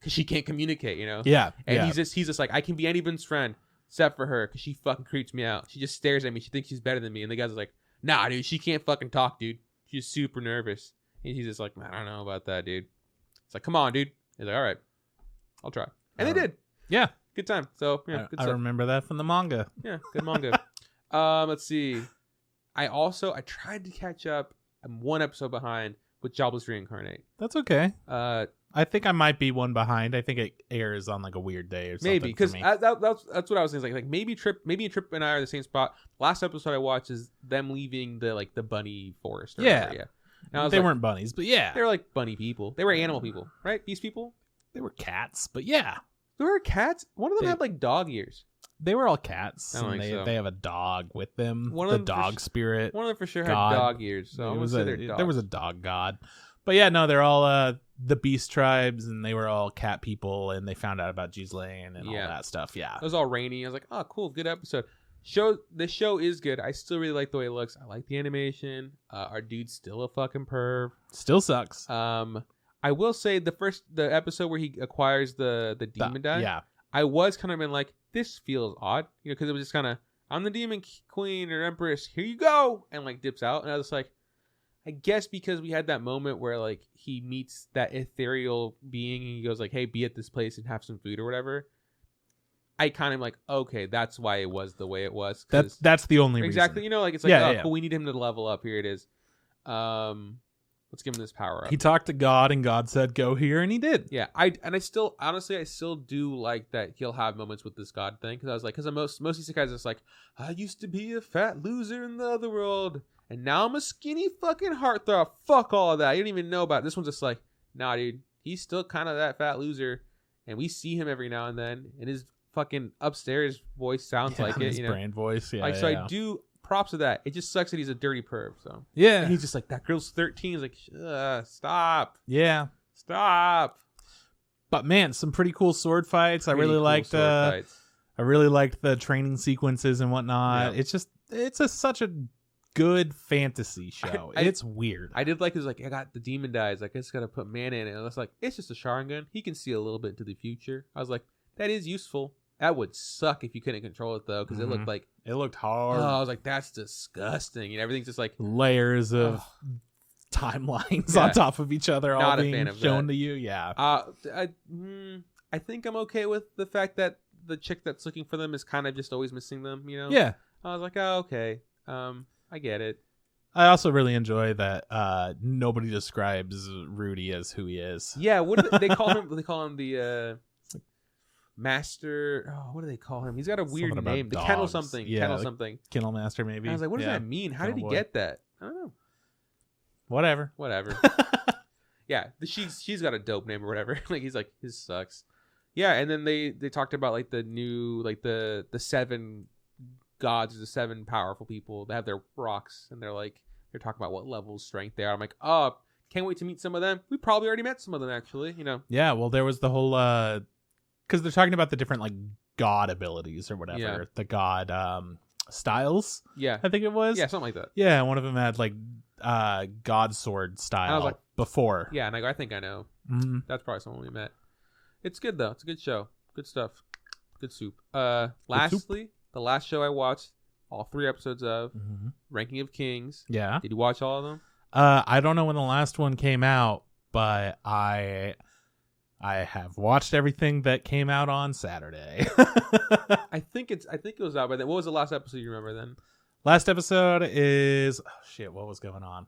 she can't communicate, you know? Yeah. And he's just like, I can be anyone's friend except for her because she fucking creeps me out. She just stares at me. She thinks she's better than me. And the guy's like, nah, dude, she can't fucking talk, dude. She's super nervous. And he's just like, I don't know about that, dude. It's like, come on, dude. He's like, all right, I'll try. And they did. Yeah. Good time. So, yeah, good stuff. I remember that from the manga. Yeah, good manga. Let's see. I tried to catch up. I'm 1 episode behind with Jobless Reincarnate. That's okay. I think I might be 1 behind. I think it airs on like a weird day or something. Maybe because that's what I was thinking. Like maybe Trip and I are the same spot. Last episode I watched is them leaving the bunny forest. Or whatever, yeah. They weren't bunnies, but yeah, they were like bunny people. They were animal people, right? Beast people. They were cats, but yeah. There were cats. One of them had like dog ears. They were all cats. I don't and think so. They have a dog with them. One of the them dog spirit. One of them for sure god. had dog ears. So there was a dog god. But yeah, no, they're all the beast tribes, and they were all cat people, and they found out about Ghislaine and all that stuff. Yeah, it was all rainy. I was like, oh, cool, good episode. The show is good. I still really like the way it looks. I like the animation. Our dude's still a fucking perv. Still sucks. I will say the episode where he acquires the demon die. Yeah, I was kind of been like, this feels odd, because it was just kind of, I'm the demon queen or empress, here you go, and like dips out, and I was like, I guess because we had that moment where like he meets that ethereal being and he goes like, hey, be at this place and have some food or whatever. I kind of like, okay, that's why it was the way it was. That's the only exactly reason. Like it's like, cool, we need him to level up. Here it is. Let's give him this power up. He talked to God, and God said, "Go here," and he did. Yeah, I still do like that he'll have moments with this God thing, because I was like, because most isekais it's like, I used to be a fat loser in the other world, and now I'm a skinny fucking heartthrob. Fuck all of that. You don't even know about it. This one's just like, nah, dude, he's still kind of that fat loser, and we see him every now and then, and his fucking upstairs voice sounds like it. His brain voice. Yeah. So I do. Props to that. It just sucks that he's a dirty perv. So yeah, and he's just like, that girl's 13. He's like, stop. Yeah, stop. But man, some pretty cool sword fights. I really liked the training sequences and whatnot. Yeah. It's such a good fantasy show. It's weird. I did like it was like, I got the demon dies. Like, I just gotta put mana in it. And I was like, it's just a Sharingan. He can see a little bit into the future. I was like, that is useful. That would suck if you couldn't control it though, because it looked hard. Oh, I was like, that's disgusting. And everything's just like layers of timelines on top of each other, all being shown to you. Yeah. I think I'm okay with the fact that the chick that's looking for them is kind of just always missing them. You know? Yeah. I was like, oh, okay. I get it. I also really enjoy that nobody describes Rudy as who he is. Yeah. What do they call him? They call him the. Master, what do they call him? He's got a weird name. The Kennel something. Yeah, Kennel something. Kennel Master, maybe. I was like, what does that mean? How did he get that? I don't know. Whatever. Yeah, she's got a dope name or whatever. Like, he's like, his sucks. Yeah, and then they talked about like the new, like the 7 gods, the 7 powerful people. They have their rocks, and they're talking about what level of strength they are. I'm like, oh, can't wait to meet some of them. We probably already met some of them, actually. You know. Yeah. Well, there was the whole because they're talking about the different like god abilities or whatever. Yeah. The god styles. Yeah. I think it was. Yeah, something like that. Yeah, one of them had like god sword style. I was like, before. Yeah, and I think I know. Mm-hmm. That's probably someone we met. It's good though. It's a good show. Good stuff. Good soup. Lastly, the last show I watched, all 3 episodes of Ranking of Kings. Yeah. Did you watch all of them? I don't know when the last one came out, but I have watched everything that came out on Saturday. I think it was out by then. What was the last episode you remember then? Last episode is what was going on?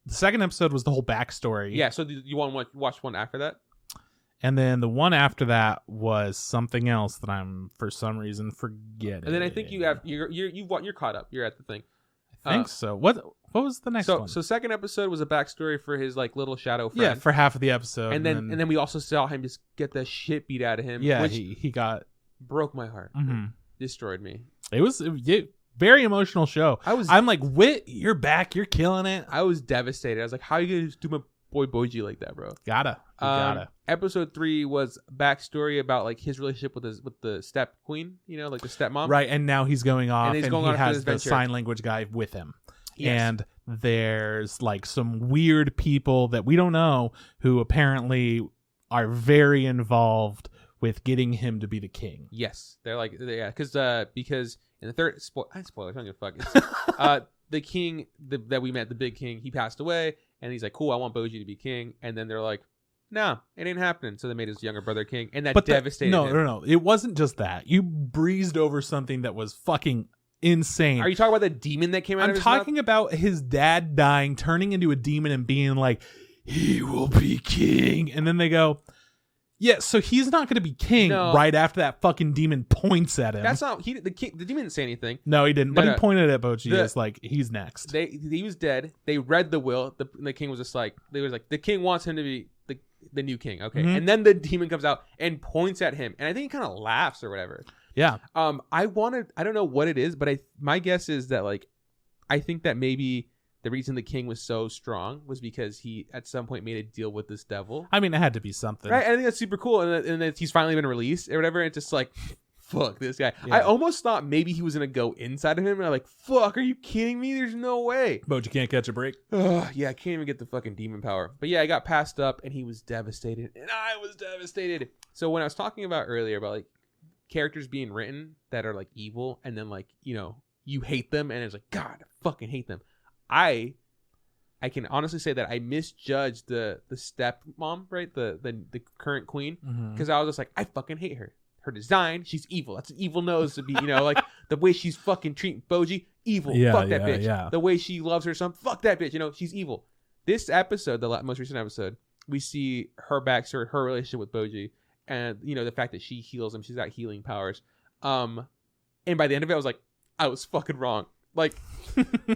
The second episode was the whole backstory. Yeah, so you want to watch one after that? And then the one after that was something else that I'm for some reason forgetting. And then I think you're caught up. You're at the thing. I think so. What was the next one? So second episode was a backstory for his like little shadow friend. Yeah, for half of the episode. And then we also saw him just get the shit beat out of him. Yeah, which he got broke my heart. Mm-hmm. Destroyed me. It was very emotional show. I'm like, Whit, you're back. You're killing it. I was devastated. I was like, how are you gonna do my boy Boji like that, bro? Gotta. Episode 3 was backstory about like his relationship with the step queen, like the stepmom. Right, and now he's going off, and he has the sign language guy with him. Yes. And there's like some weird people that we don't know who apparently are very involved with getting him to be the king. Yes, they're like, because in the third spoilers, I don't give a fuck. The king that we met, the big king, he passed away, and he's like, cool, I want Boji to be king. And then they're like, no, it ain't happening. So they made his younger brother king, and that devastated him. No. It wasn't just that. You breezed over something that was fucking insane. Are you talking about the demon that came out of his mouth? I'm talking about his dad dying, turning into a demon, and being like, he will be king. And then they go, yeah, so he's not going to be king right after that fucking demon points at him. That's not, the demon didn't say anything. No, he didn't. But he pointed at Boji as like, he's next. He was dead. They read the will. The king was just like, the king wants him to be, The new king. Okay. And then the demon comes out and points at him. And I think he kind of laughs or whatever. Yeah. I don't know what it is, but my guess is that like, I think that maybe the reason the king was so strong was because he at some point made a deal with this devil. I mean, it had to be something. Right. I think that's super cool. And that he's finally been released or whatever. It's just like, fuck this guy. Yeah. I almost thought maybe he was going to go inside of him. And I'm like, fuck, are you kidding me? There's no way. But you can't catch a break. Yeah, I can't even get the fucking demon power. But yeah, I got passed up and he was devastated. And I was devastated. So when I was talking about earlier about like characters being written that are like evil and then like, you know, you hate them and it's like, God, I fucking hate them. I can honestly say that I misjudged the stepmom, right? The current queen. Because I was just like, I fucking hate her. Her design, she's evil. That's an evil nose to be, you know, like the way she's fucking treating Boji, evil. Fuck that bitch. Yeah. The way she loves her son, fuck that bitch. You know, she's evil. This episode, the most recent episode, we see her backstory, her relationship with Boji, and you know the fact that she heals him. She's got healing powers. And by the end of it, I was like, I was fucking wrong. Like,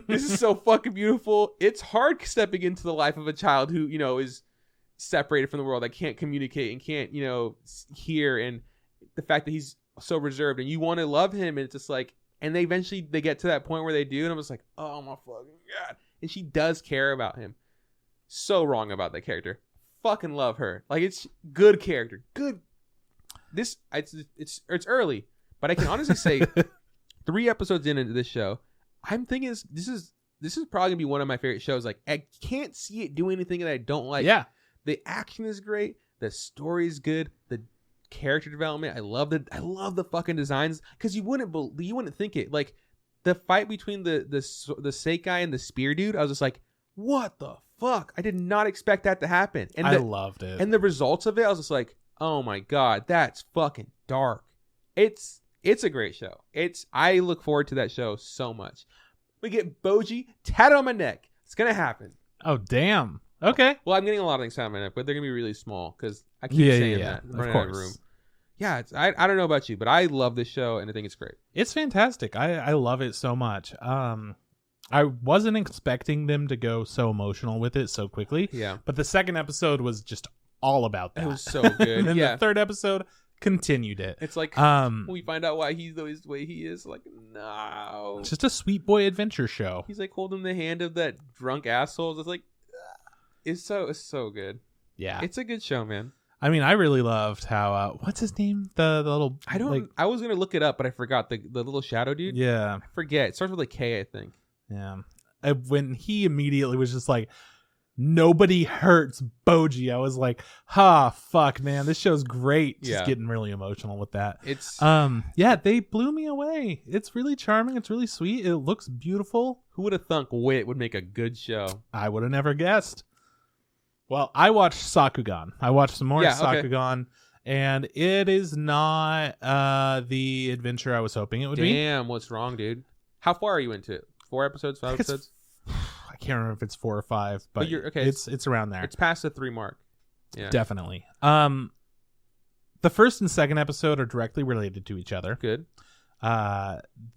this is so fucking beautiful. It's hard stepping into the life of a child who, you know, is separated from the world, that can't communicate and can't, you know, hear, and the fact that he's so reserved and you want to love him, and it's just like, and they eventually get to that point where they do, and I'm just like, oh my fucking God. And she does care about him. So wrong about that character. Fucking love her. Like, it's good character. Good. This it's early, but I can honestly say 3 episodes into this show, I'm thinking this is probably gonna be one of my favorite shows. Like, I can't see it do anything that I don't like. Yeah. The action is great. The story is good. The character development, I love the fucking designs, because you wouldn't think it. Like, the fight between the Sake guy and the spear dude, I was just like, what the fuck? I did not expect that to happen. And I loved it. And the results of it, I was just like, oh my God, that's fucking dark. It's a great show. I look forward to that show so much. We get Boji tatted on my neck. It's gonna happen. Oh damn. Okay. Well, I'm getting a lot of things on my neck, but they're gonna be really small because I keep saying that. I'm running out of room. Yeah, I don't know about you, but I love this show and I think it's great. It's fantastic. I love it so much. I wasn't expecting them to go so emotional with it so quickly. Yeah. But the second episode was just all about that. It was so good. And then yeah. the third episode continued it. It's like we find out why he's the way he is. Like, no. It's just a sweet boy adventure show. He's like holding the hand of that drunk asshole. It's like, it's so good. Yeah. It's a good show, man. I mean, I really loved how what's his name? The little I was gonna look it up, but I forgot the little shadow dude. Yeah, I forget. It starts with a K, I think. Yeah, when he immediately was just like, nobody hurts Boji, I was like, fuck, man, this show's great. Just getting really emotional with that. It's yeah, they blew me away. It's really charming. It's really sweet. It looks beautiful. Who would have thunk Wit would make a good show? I would have never guessed. Well, I watched Sakugan. I watched some more Sakugan, and it is not the adventure I was hoping it would be. Damn, what's wrong, dude? How far are you into it? 4 episodes, 5 episodes? I can't remember if it's 4 or 5, but you're, okay, it's around there. It's past the 3 mark. Yeah, definitely. The first and second episode are directly related to each other. Good.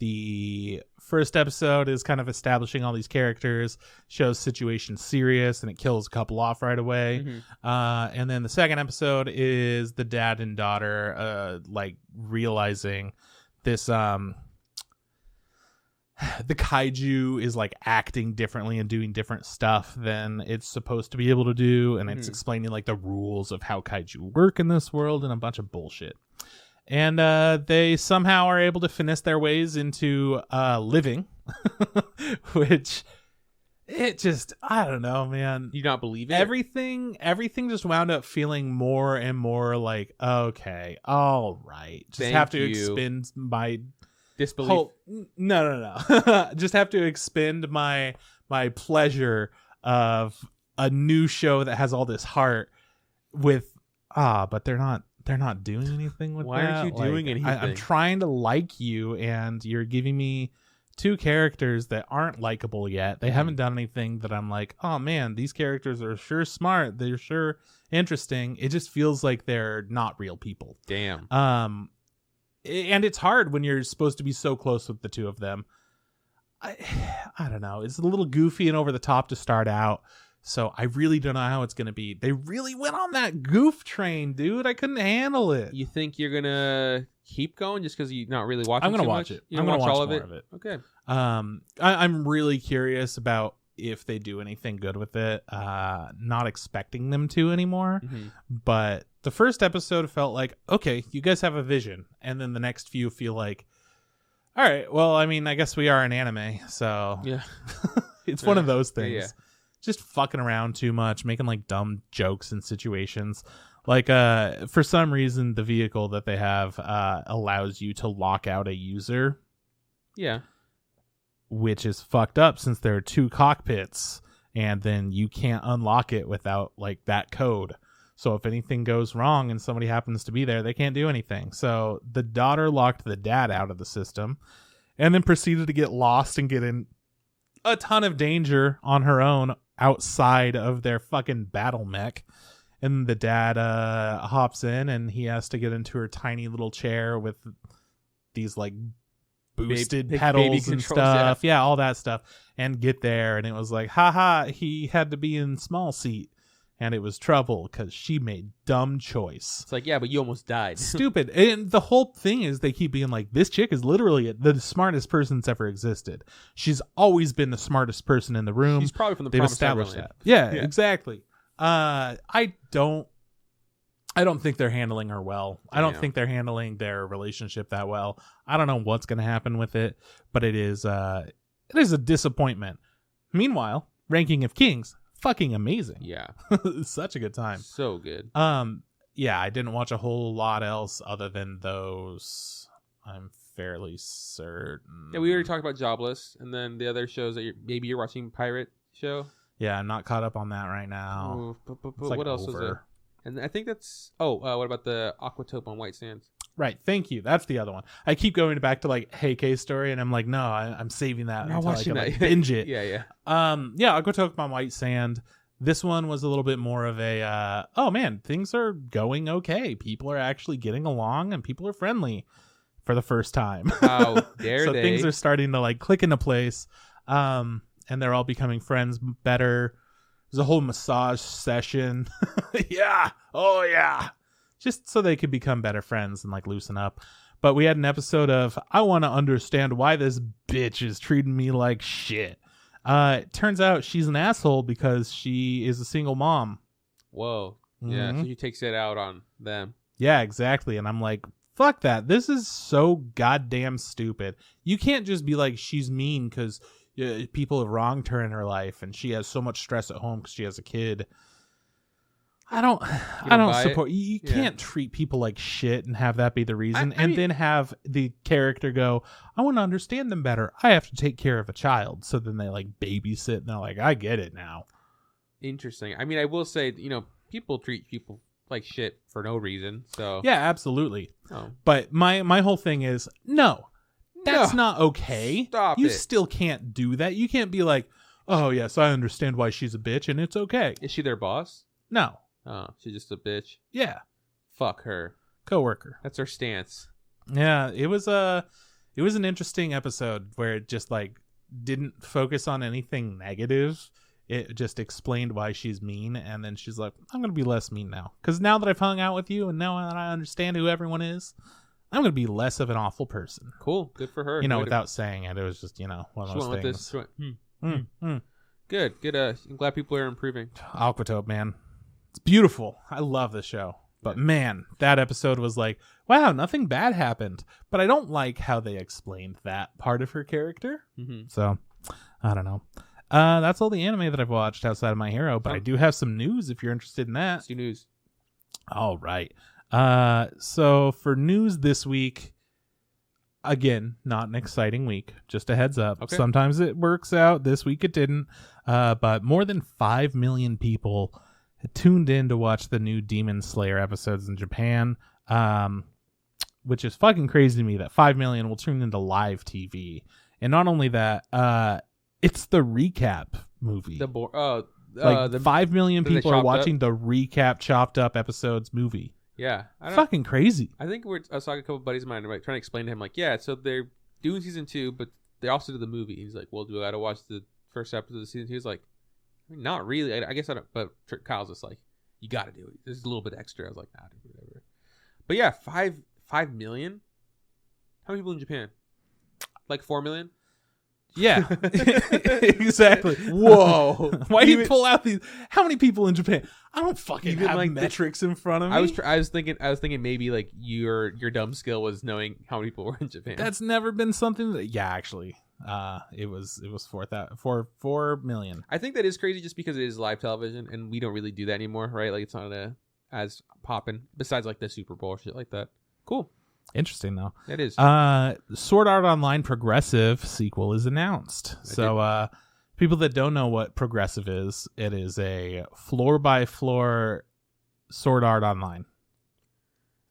The first episode is kind of establishing all these characters, shows situation serious, and it kills a couple off right away. Mm-hmm. And then the second episode is the dad and daughter like realizing this the kaiju is like acting differently and doing different stuff than it's supposed to be able to do, and it's explaining like the rules of how kaiju work in this world and a bunch of bullshit. And they somehow are able to finesse their ways into living, which it just, I don't know, man. You not believe it? Everything just wound up feeling more and more like, okay, all right. Just have to expend my disbelief. No. Just have to expend my pleasure of a new show that has all this heart with, but they're not doing anything with that. Why aren't you doing anything? I'm trying to like you, and you're giving me 2 characters that aren't likable yet. They haven't done anything that I'm like, oh man, these characters are sure smart. They're sure interesting. It just feels like they're not real people. Damn. And it's hard when you're supposed to be so close with the 2 of them. I don't know. It's a little goofy and over the top to start out. So I really don't know how it's going to be. They really went on that goof train, dude. I couldn't handle it. You think you're going to keep going just because you're not really watching I'm going to watch it. I'm going to watch all of it? Okay. I'm really curious about if they do anything good with it. Not expecting them to anymore. Mm-hmm. But the first episode felt like, okay, you guys have a vision. And then the next few feel like, all right, well, I mean, I guess we are an anime. So yeah, it's one of those things. Yeah. Just fucking around too much, making like dumb jokes in situations. Like, for some reason, the vehicle that they have allows you to lock out a user. Yeah. Which is fucked up since there are 2 cockpits, and then you can't unlock it without like that code. So if anything goes wrong and somebody happens to be there, they can't do anything. So the daughter locked the dad out of the system and then proceeded to get lost and get in a ton of danger on her own outside of their fucking battle mech. And the dad hops in and he has to get into her tiny little chair with these like boosted pedals and stuff. Yeah, all that stuff. And get there. And it was like, haha, he had to be in small seat. And it was trouble because she made dumb choice. It's like, yeah, but you almost died. Stupid. And the whole thing is they keep being like, this chick is literally the smartest person that's ever existed. She's always been the smartest person in the room. She's probably from the They've Promised established Neverland. that. Yeah, exactly. I don't think they're handling her well. I don't think they're handling their relationship that well. I don't know what's going to happen with it, but it is a disappointment. Meanwhile, Ranking of Kings, fucking amazing. Yeah. Such a good time. So good. Yeah, I didn't watch a whole lot else other than those. I'm fairly certain. Yeah, we already talked about Jobless, and then the other shows that maybe you're watching Pirate Show. Yeah, I'm not caught up on that right now. What else is there? And I think that's... what about the Aquatope on White Sands? Right, thank you. That's the other one. I keep going back to like Heike story, and I'm like, no, I'm saving that until I can like, binge it. Yeah. Aquatope on White Sand. This one was a little bit more of a, oh man, things are going okay. People are actually getting along, and people are friendly for the first time. How dare so they? Things are starting to like click into place, and they're all becoming friends better. There's a whole massage session. Yeah. Oh yeah. Just so they could become better friends and like loosen up. But we had an episode of, I want to understand why this bitch is treating me like shit. It turns out she's an asshole because she is a single mom. Whoa. Mm-hmm. Yeah, so she takes it out on them. Yeah, exactly. And I'm like, fuck that. This is so goddamn stupid. You can't just be like, she's mean because people have wronged her in her life and she has so much stress at home because she has a kid. I don't support you can't treat people like shit and have that be the reason and then have the character go, I want to understand them better. I have to take care of a child. So then they like babysit and they're like, I get it now. Interesting. I mean, I will say, people treat people like shit for no reason. So yeah, absolutely. Oh. But my whole thing is that's not okay. Stop you it. Still can't do that. You can't be like, oh yes, I understand why she's a bitch and it's okay. Is she their boss? No. Oh, she's just a bitch. Yeah. Fuck her. Coworker. That's her stance. Yeah, it was an interesting episode where it just like didn't focus on anything negative. It just explained why she's mean, and then she's like, I'm gonna be less mean now. Because now that I've hung out with you and now that I understand who everyone is, I'm gonna be less of an awful person. Cool. Good for her. Without saying it. It was just, one of those things. Good. I'm glad people are improving. Aquatope, man. It's beautiful. I love the show. But man, that episode was like, wow, nothing bad happened. But I don't like how they explained that part of her character. Mm-hmm. So, I don't know. That's all the anime that I've watched outside of My Hero. But I do have some news if you're interested in that. Let's do news. All right. So for news this week, again, not an exciting week. Just a heads up. Okay. Sometimes it works out. This week it didn't. But more than 5 million people tuned in to watch the new Demon Slayer episodes in Japan, which is fucking crazy to me that 5 million will tune into live TV. And not only that, it's the recap movie. 5 million people are watching the recap chopped up episodes movie. Yeah. Fucking crazy. I think I was talking to a couple of buddies of mine, trying to explain to him, like, yeah, so they're doing season 2, but they also did the movie. He's like, well, do I got to watch the first episode of season 2? He's like, I mean, not really. I guess I don't. But Kyle's just like, you got to do it. There's a little bit extra. I was like, nah, dude, whatever. But yeah, 5 million. How many people in Japan? Like 4 million. Yeah, exactly. Whoa! Why do you pull out these? How many people in Japan? I don't fucking have like metrics in front of me. I was thinking maybe like your dumb skill was knowing how many people were in Japan. That's never been something that. Yeah, actually, it was 4 million. I think that is crazy just because it is live television and we don't really do that anymore, right? Like it's not as poppin'. Besides like the Super Bowl shit like that. Cool. Interesting though. It is. Sword Art Online Progressive sequel is announced. So people that don't know what Progressive is, it is a floor by floor Sword Art Online.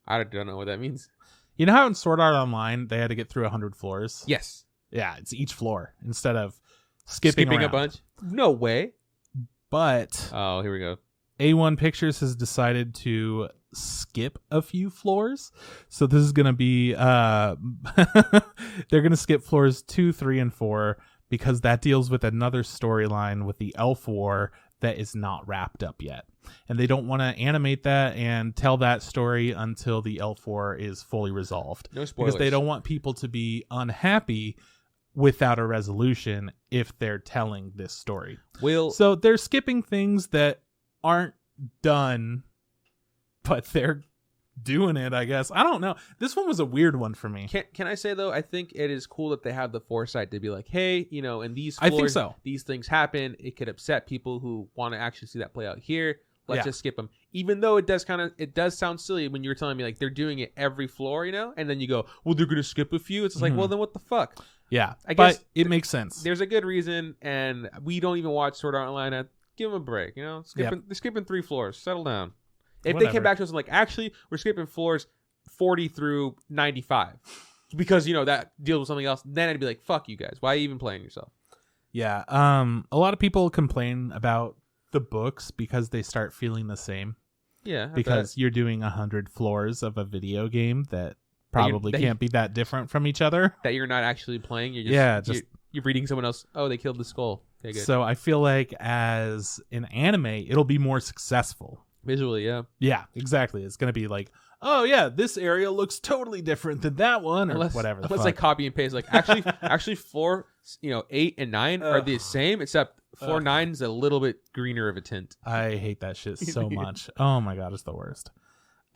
I don't know what that means. You know how in Sword Art Online they had to get through 100 floors? Yes. Yeah, it's each floor instead of skipping around. A bunch. No way. But oh, here we go. A1 Pictures has decided to skip a few floors. So this is going to be they're going to skip floors 2, 3, and 4 because that deals with another storyline with the Elf War that is not wrapped up yet. And they don't want to animate that and tell that story until the Elf War is fully resolved. No spoilers. Because they don't want people to be unhappy without a resolution if they're telling this story. So they're skipping things that aren't done, but they're doing it, I guess. I don't know. This one was a weird one for me. Can I say, though, I think it is cool that they have the foresight to be like, hey, in these floors, I think so. These things happen. It could upset people who want to actually see that play out here. Let's just skip them. Even though it does sound silly when you were telling me like they're doing it every floor, and then you go, well, they're going to skip a few. It's just like, well, then what the fuck? Yeah, I guess it makes sense. There's a good reason, and we don't even watch Sword Art Online. Give them a break, They're skipping 3 floors. Settle down. If they came back to us and like, actually, we're skipping floors 40 through 95 because, that deals with something else, then I'd be like, fuck you guys. Why are you even playing yourself? Yeah. A lot of people complain about the books because they start feeling the same. Yeah. Because you're doing 100 floors of a video game that probably can't be that different from each other. That you're not actually playing. You're just, you're reading someone else. Oh, they killed the skull. Okay, good. So I feel like as an anime, it'll be more successful. Visually, yeah. Yeah, exactly. It's going to be like, oh, yeah, this area looks totally different than that one, or whatever. Unless like copy and paste. Like, actually, floor 8 and 9 are the same, except floor 9 is a little bit greener of a tint. I hate that shit so much. Oh, my God, it's the worst.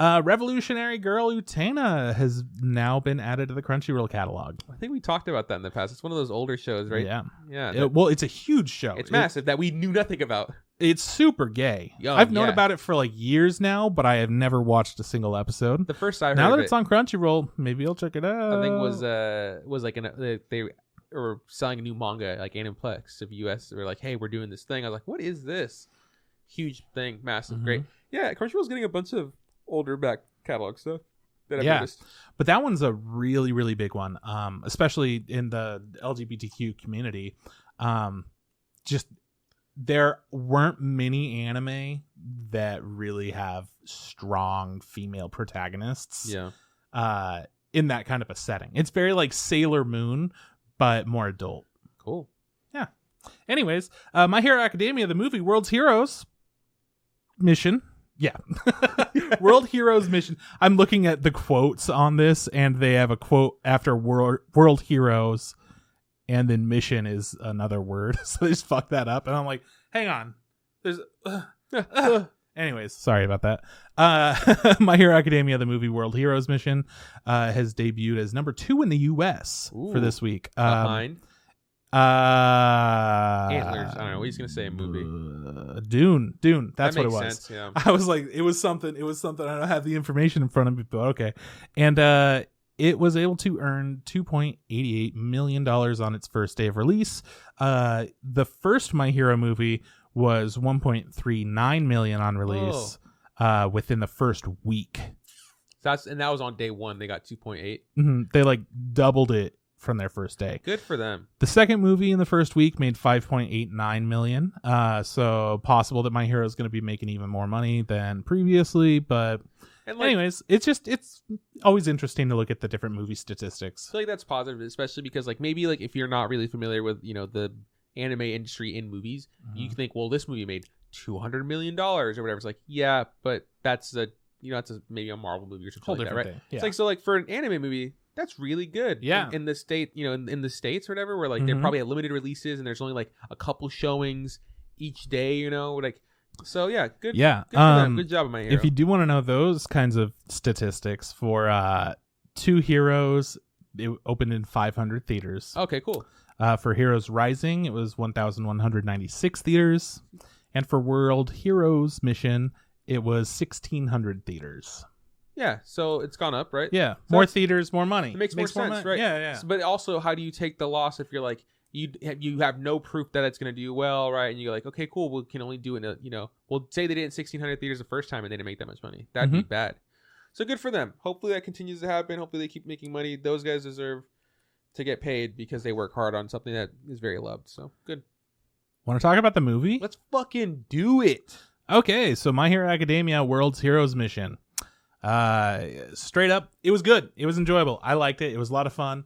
Revolutionary Girl Utena has now been added to the Crunchyroll catalog. I think we talked about that in the past. It's one of those older shows, right? Yeah. Yeah. Well, it's a huge show. It's massive that we knew nothing about. It's super gay. I've known about it for like years now, but I have never watched a single episode. The first I heard now that it's on Crunchyroll, maybe I'll check it out. I think was like they were selling a new manga like Aniplex of US. They were like, hey, we're doing this thing. I was like, what is this? Huge thing, massive, great. Yeah, Crunchyroll's getting a bunch of older back catalog stuff that I've noticed. But that one's a really, really big one, especially in the LGBTQ community. Just there weren't many anime that really have strong female protagonists. Yeah. In that kind of a setting. It's very like Sailor Moon, but more adult. Cool. Yeah. Anyways, My Hero Academia, the movie World's Heroes Mission. Yeah. World Heroes Mission. I'm looking at the quotes on this, and they have a quote after World Heroes, and then mission is another word. So they just fuck that up. And I'm like, hang on. There's anyways, sorry about that. My Hero Academia, the movie World Heroes Mission, has debuted as number 2 in the US for this week. Behind Antlers. I don't know what he's gonna say. A movie. Dune. That's what it was. Sense, yeah. I was like, it was something. I don't have the information in front of me, but okay. And it was able to earn $2.88 million on its first day of release. The first My Hero movie was $1.39 million on release within the first week. That was on day 1. They got 2.8. Mm-hmm. They like doubled it from their first day. Good for them. The second movie in the first week made $5.89 million. So possible that My Hero is going to be making even more money than previously. But anyways, it's always interesting to look at the different movie statistics. I feel like that's positive, especially because like maybe like if you're not really familiar with the anime industry in movies, you can think, well, this movie made $200 million or whatever. It's like, yeah, but that's maybe a Marvel movie or something like that, right? Yeah. It's like, so like for an anime movie, that's really good. Yeah. In the state, in the States or whatever, where like they're probably at limited releases and there's only like a couple showings each day, like, so yeah, good. Yeah. Good for them. Good job on My Hero. If you do want to know those kinds of statistics for 2 Heroes, it opened in 500 theaters. Okay, cool. For Heroes Rising, it was 1,196 theaters. And for World Heroes Mission, it was 1,600 theaters. Yeah, so it's gone up, right? Yeah, so more theaters, more money. It makes more sense, money. Right? Yeah. But also, how do you take the loss if you're like, you have no proof that it's going to do well, right? And you're like, okay, cool, we can only do it, well, say they did it in 1,600 theaters the first time and they didn't make that much money. That'd be bad. So good for them. Hopefully that continues to happen. Hopefully they keep making money. Those guys deserve to get paid because they work hard on something that is very loved. So good. Want to talk about the movie? Let's fucking do it. Okay, so My Hero Academia World's Heroes Mission. Straight up, it was good. It was enjoyable. I liked it. It was a lot of fun.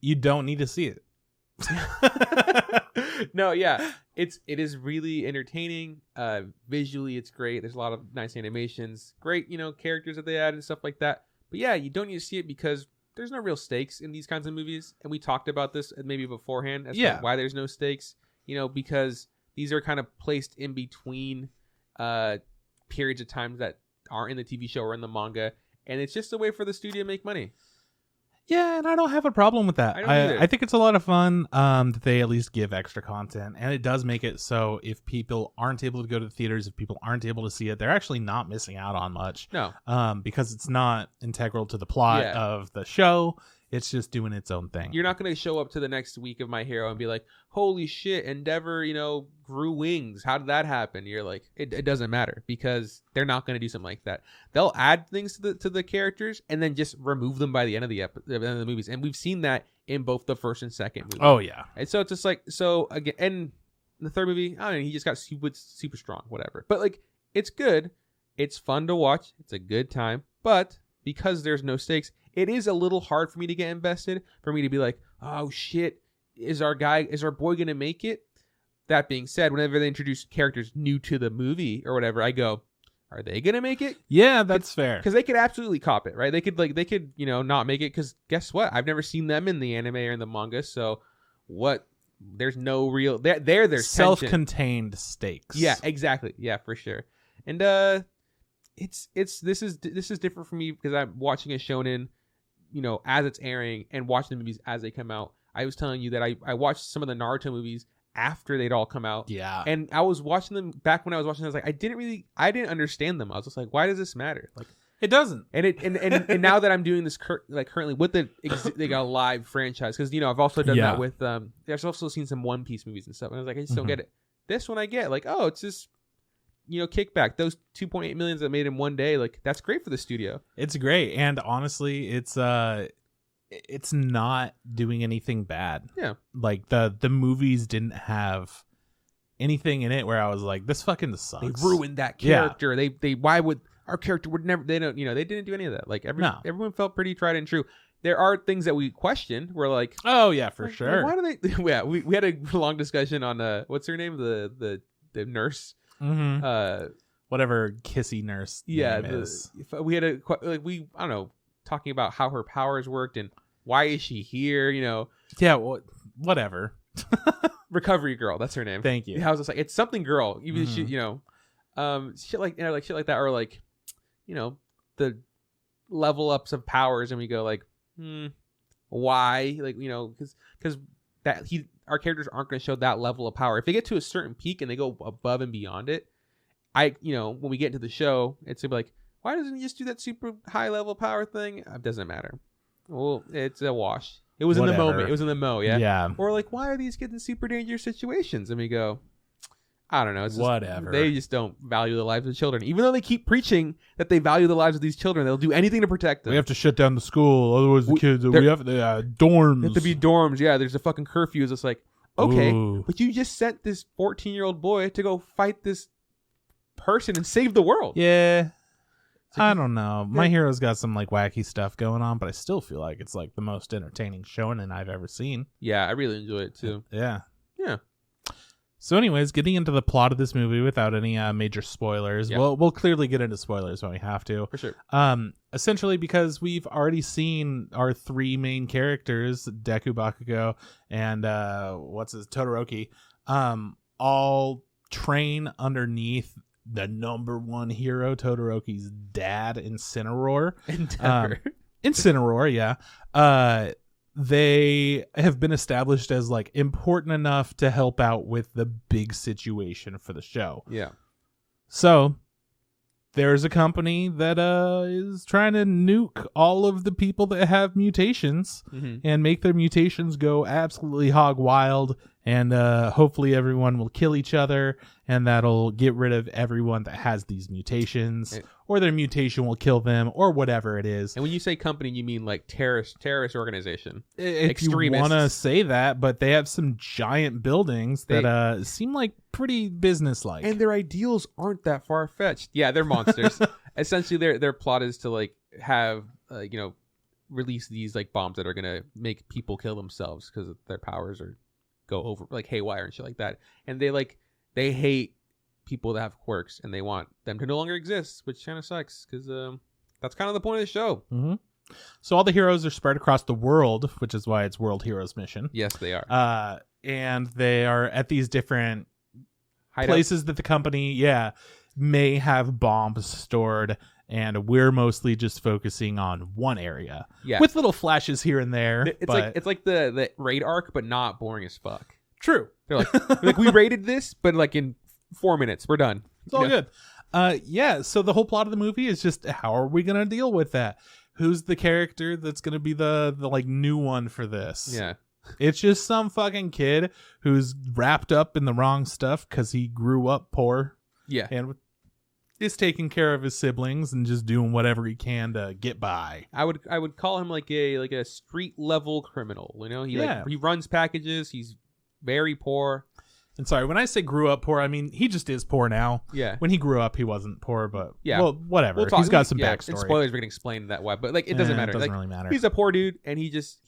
You don't need to see it. No, yeah. It is really entertaining. Visually, it's great. There's a lot of nice animations. Great, characters that they add and stuff like that. But yeah, you don't need to see it because there's no real stakes in these kinds of movies. And we talked about this maybe beforehand as to why there's no stakes. Because these are kind of placed in between periods of time that aren't in the TV show or in the manga. And it's just a way for the studio to make money. Yeah, and I don't have a problem with that. I think it's a lot of fun that they at least give extra content. And it does make it so if people aren't able to go to the theaters, if people aren't able to see it, they're actually not missing out on much. No. Because it's not integral to the plot of the show. It's just doing its own thing. You're not going to show up to the next week of My Hero and be like, holy shit, Endeavor, grew wings. How did that happen? You're like, it doesn't matter because they're not going to do something like that. They'll add things to the characters and then just remove them by the end of the movies. And we've seen that in both the first and second movie. Oh, yeah. And so it's just like, so again, and the third movie, I don't know, he just got super strong, whatever. But like, it's good. It's fun to watch. It's a good time. But because there's no stakes, it is a little hard for me to get invested, for me to be like, oh shit, is our boy going to make it? That being said, whenever they introduce characters new to the movie or whatever, I go, are they going to make it? Yeah, that's fair. Because they could absolutely cop it, right? They could not make it because guess what? I've never seen them in the anime or in the manga. So what? There's no real, there's self-contained stakes. Yeah, exactly. Yeah, for sure. And, this is different for me because I'm watching a shonen, as it's airing and watching the movies as they come out. I was telling you that I watched some of the Naruto movies after they'd all come out. Yeah. And I was watching them back when I was watching them. I was like, I didn't understand them. I was just like, why does this matter? Like, it doesn't. And now that I'm doing this currently with they got a live franchise because I've also done that with I've also seen some One Piece movies and stuff. And I was like, I just don't get it. This one I get like, oh, it's just kickback. Those 2.8 millions that made in one day, like that's great for the studio. It's great, and honestly, it's not doing anything bad. Yeah, like the movies didn't have anything in it where I was like, this fucking sucks. They ruined that character. Yeah. They why would our character would never? They don't. They didn't do any of that. Like everyone felt pretty tried and true. There are things that we questioned. We're like, oh yeah, for sure. Why do they? Yeah, we had a long discussion on what's her name, the nurse. Mm-hmm. Whatever kissy nurse name is. We had I don't know, talking about how her powers worked and why is she here, Yeah, whatever. Recovery girl, that's her name. Thank you. Yeah, I was just like, it's something girl. Even she, shit like shit like that, or like, the level ups of powers, and we go like, why? Like, because our characters aren't going to show that level of power. If they get to a certain peak and they go above and beyond it, when we get into the show, it's going to be like, why doesn't he just do that super high level power thing? It doesn't matter. Well, it's a wash. It was in the moment. It was in the mo, yeah? Yeah. Or like, why are these kids in super dangerous situations? And we go, I don't know. It's just, whatever. They just don't value the lives of children. Even though they keep preaching that they value the lives of these children, they'll do anything to protect them. We have to shut down the school, otherwise the kids. We have dorms. They have to be dorms. Yeah, there's a fucking curfew. It's just like, okay, but you just sent this 14-year-old boy to go fight this person and save the world. Yeah. I don't know. My Hero's got some like wacky stuff going on, but I still feel like it's like the most entertaining shonen I've ever seen. Yeah, I really enjoy it too. Yeah. Yeah. So anyways, getting into the plot of this movie without any major spoilers. Yeah. We'll clearly get into spoilers when we have to. For sure. Essentially because we've already seen our three main characters, Deku, Bakugo, and Todoroki, all train underneath the number one hero, Todoroki's dad, Incineroar. Incineroar, yeah. They have been established as like important enough to help out with the big situation for the show. Yeah. So there's a company that is trying to nuke all of the people that have mutations and make their mutations go absolutely hog wild, and hopefully everyone will kill each other, and that'll get rid of everyone that has these mutations, or their mutation will kill them, or whatever it is. And when you say company, you mean like terrorist organization? If you want to say that, but they have some giant buildings that seem like pretty businesslike. And their ideals aren't that far-fetched. Yeah, they're monsters. Essentially, their plot is to like have, release these like bombs that are going to make people kill themselves because their powers are go over like haywire and shit like that. And they hate people that have quirks, and they want them to no longer exist, which kind of sucks because that's kind of the point of the show. So all the heroes are spread across the world, which is why it's World Heroes Mission. Yes, they are. And they are at these different places that the company may have bombs stored, and we're mostly just focusing on one area with little flashes here and there. It's like the raid arc, but not boring as fuck. True. They're like we raided this, but like in 4 minutes we're done. It's all good. So the whole plot of the movie is just how are we gonna deal with that? Who's the character that's gonna be the like new one for this? Yeah. It's just some fucking kid who's wrapped up in the wrong stuff because he grew up poor. Yeah. And is taking care of his siblings and just doing whatever he can to get by. I would call him like a street level criminal. He runs packages. He's very poor. And sorry, when I say grew up poor, I mean he just is poor now. Yeah. When he grew up, he wasn't poor, but well, whatever. We'll he's got some backstory. And spoilers, we're gonna explain that why, but like it doesn't matter. It doesn't really matter. He's a poor dude, and he just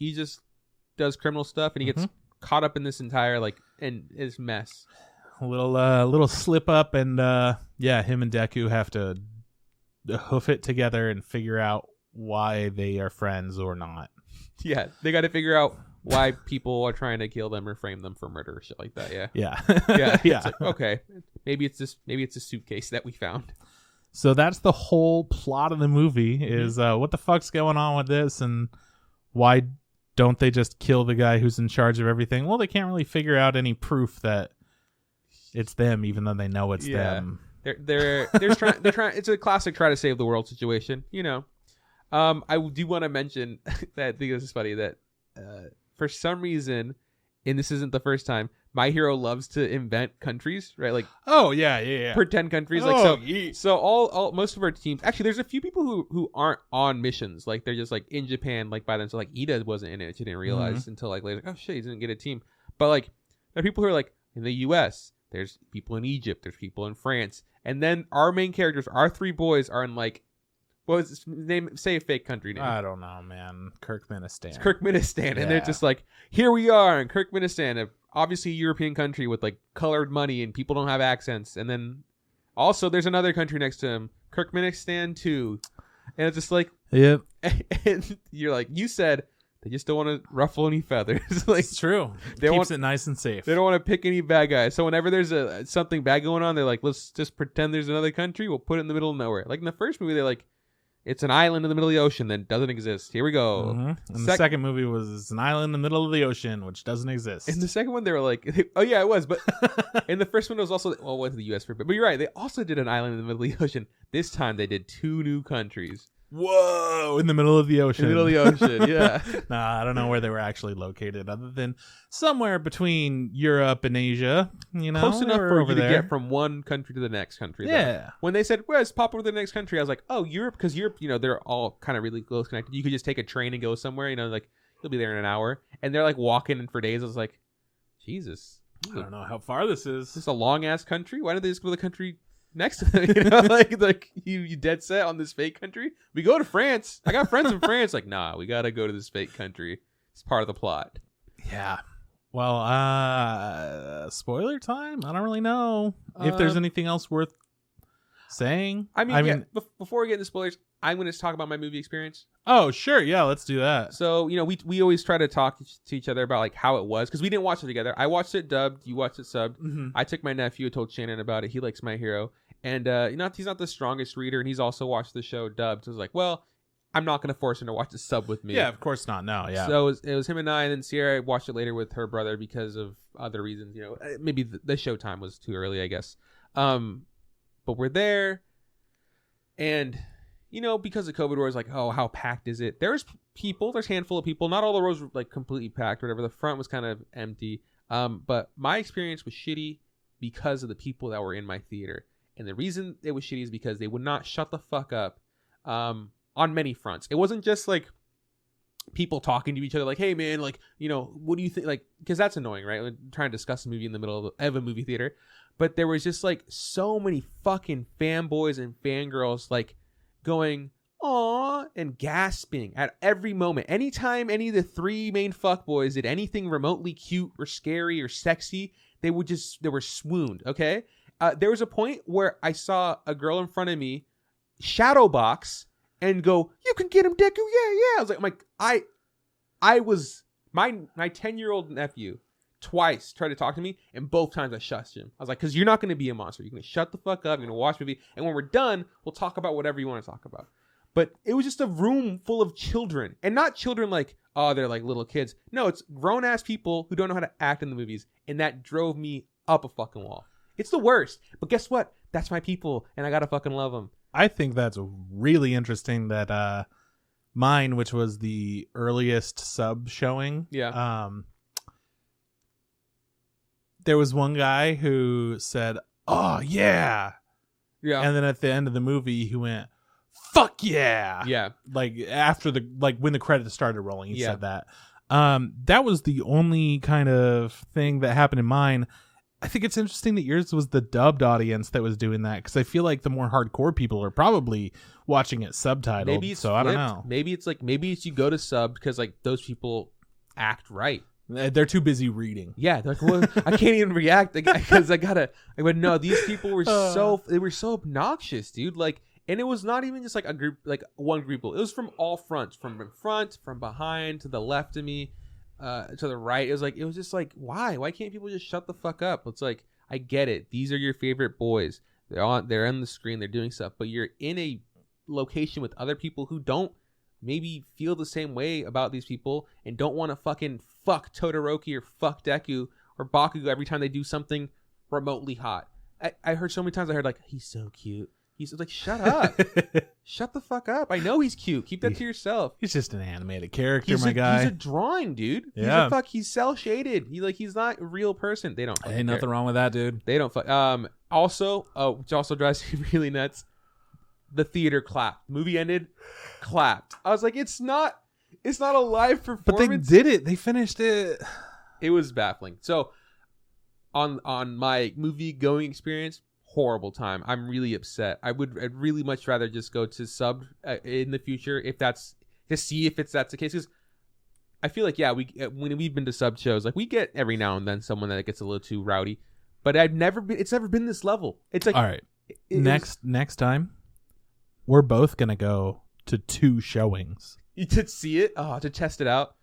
does criminal stuff, and he gets caught up in this entire in his mess. A little slip up, and him and Deku have to hoof it together and figure out why they are friends or not. Yeah, they got to figure out why people are trying to kill them or frame them for murder or shit like that. Yeah. Yeah. It's like, okay, maybe it's a suitcase that we found. So that's the whole plot of the movie is what the fuck's going on with this, and why don't they just kill the guy who's in charge of everything? Well, they can't really figure out any proof that it's them, even though they know it's them. They're trying. It's a classic try to save the world situation. I do want to mention that I think this is funny that for some reason, and this isn't the first time, My Hero loves to invent countries, right? Like pretend countries. So all most of our teams actually, there's a few people who aren't on missions. Like they're just like in Japan, like by themselves. Like Ida wasn't in it; she didn't realize until like later. Oh shit, he didn't get a team. But like there are people who are like in the U.S. There's people in Egypt. There's people in France. And then our main characters, our three boys, are in like, what was his name? Say a fake country name. I don't know, man. Turkmenistan. It's Turkmenistan. Yeah. And they're just like, here we are in Turkmenistan, obviously a European country with like colored money and people don't have accents. And then also there's another country next to him, Turkmenistan too. And it's just like, yep. And you're like, you said, they just don't want to ruffle any feathers. Like, it's true. Keeps it nice and safe. They don't want to pick any bad guys. So whenever there's something bad going on, they're like, let's just pretend there's another country. We'll put it in the middle of nowhere. Like in the first movie, they're like, it's an island in the middle of the ocean that doesn't exist. Here we go. And the second movie was it's an island in the middle of the ocean, which doesn't exist. In the second one, they were like, oh yeah, it was. But in the first one, it was also, well, it was the U.S. for a bit. But you're right. They also did an island in the middle of the ocean. This time, they did 2 new countries. Whoa, in the middle of the ocean. In the middle of the ocean, yeah. Nah, I don't know where they were actually located other than somewhere between Europe and Asia, Close enough for you to get from one country to the next country. Yeah. Though. When they said, well, let's pop over to the next country, I was like, oh, Europe, because Europe, they're all kind of really close connected. You could just take a train and go somewhere, like you'll be there in an hour. And they're like walking in for days. I was like, Jesus. I don't know how far this is. Is this a long-ass country? Why don't they just go to the country next to them, you know, like you dead set on this fake country. We go to France. I got friends in France. Like, nah, we gotta go to this fake country. It's part of the plot. Yeah. Well, spoiler time. I don't really know if there's anything else worth saying. I mean, before we get into spoilers, I'm going to talk about my movie experience. Oh, sure. Yeah, let's do that. So, you know, we always try to talk to each other about like how it was because we didn't watch it together. I watched it dubbed. You watched it subbed. Mm-hmm. I took my nephew, told Shannon about it. He likes My Hero. And, you know, he's not the strongest reader and he's also watched the show dubbed. So I was like, well, I'm not going to force him to watch the sub with me. Yeah, of course not. No, yeah. So it was him and I, and then Sierra watched it later with her brother because of other reasons. You know, maybe the show time was too early, I guess. But we're there, and you know, because of COVID, we're always like, oh, how packed is it? There's a handful of people. Not all the rows were like completely packed or whatever. The front was kind of empty. But my experience was shitty because of the people that were in my theater, and the reason it was shitty is because they would not shut the fuck up. On many fronts. It wasn't just like people talking to each other like, hey man, like, you know, what do you think? Like, because that's annoying, right? Like, trying to discuss a movie in the middle of a movie theater. But there was just like so many fucking fanboys and fangirls like going, aw, and gasping at every moment. Anytime any of the three main fuckboys did anything remotely cute or scary or sexy, they were swooned, okay? There was a point where I saw a girl in front of me shadow box and go, you can get him, Deku. Yeah. I was like, I was my 10-year-old nephew twice tried to talk to me, and both times I shushed him. I was like, because you're not going to be a monster. You're going to shut the fuck up. You're going to watch movie, and when we're done, we'll talk about whatever you want to talk about. But it was just a room full of children, and not children like, oh, they're like little kids. No, it's grown ass people who don't know how to act in the movies, and that drove me up a fucking wall. It's the worst. But guess what? That's my people, and I gotta fucking love them. I think that's really interesting that mine, which was the earliest sub showing. Yeah. There was one guy who said, oh, yeah. Yeah. And then at the end of the movie, he went, fuck yeah. Yeah. Like after when the credits started rolling, he said that. That was the only kind of thing that happened in mine. I think it's interesting that yours was the dubbed audience that was doing that, because I feel like the more hardcore people are probably watching it subtitled. Maybe it's so flipped. I don't know. Maybe it's you go to sub because like those people act right. They're too busy reading. Yeah, they're like, well, I can't even react because I went, no, these people were so obnoxious, dude. Like, and it was not even just like a group, like one group. It was from all fronts, from in front, from behind, to the left of me. To the right. It was just like, why can't people just shut the fuck up? It's like, I get it, these are your favorite boys, they're on the screen, they're doing stuff, but you're in a location with other people who don't maybe feel the same way about these people and don't want to fucking fuck Todoroki or fuck Deku or Bakugo every time they do something remotely hot. I heard so many times, like, he's so cute. He's like, shut up. Shut the fuck up. I know he's cute. Keep that to yourself. He's just an animated character, my guy. He's a drawing, dude. Yeah. He's cell shaded. He's not a real person. They don't fucking Ain't nothing wrong with that, dude. They don't fuck. Also, which also drives me really nuts, the theater clapped. Movie ended, clapped. I was like, it's not a live performance. But they did it. They finished it. It was baffling. So on my movie going experience, horrible time. I'm really upset. I'd really much rather just go to sub in the future if that's to see if that's the case, because I feel like when we've been to sub shows, like we get every now and then someone that gets a little too rowdy, but it's never been this level. It's like, all right, next time we're both gonna go to 2 showings to see it, to test it out.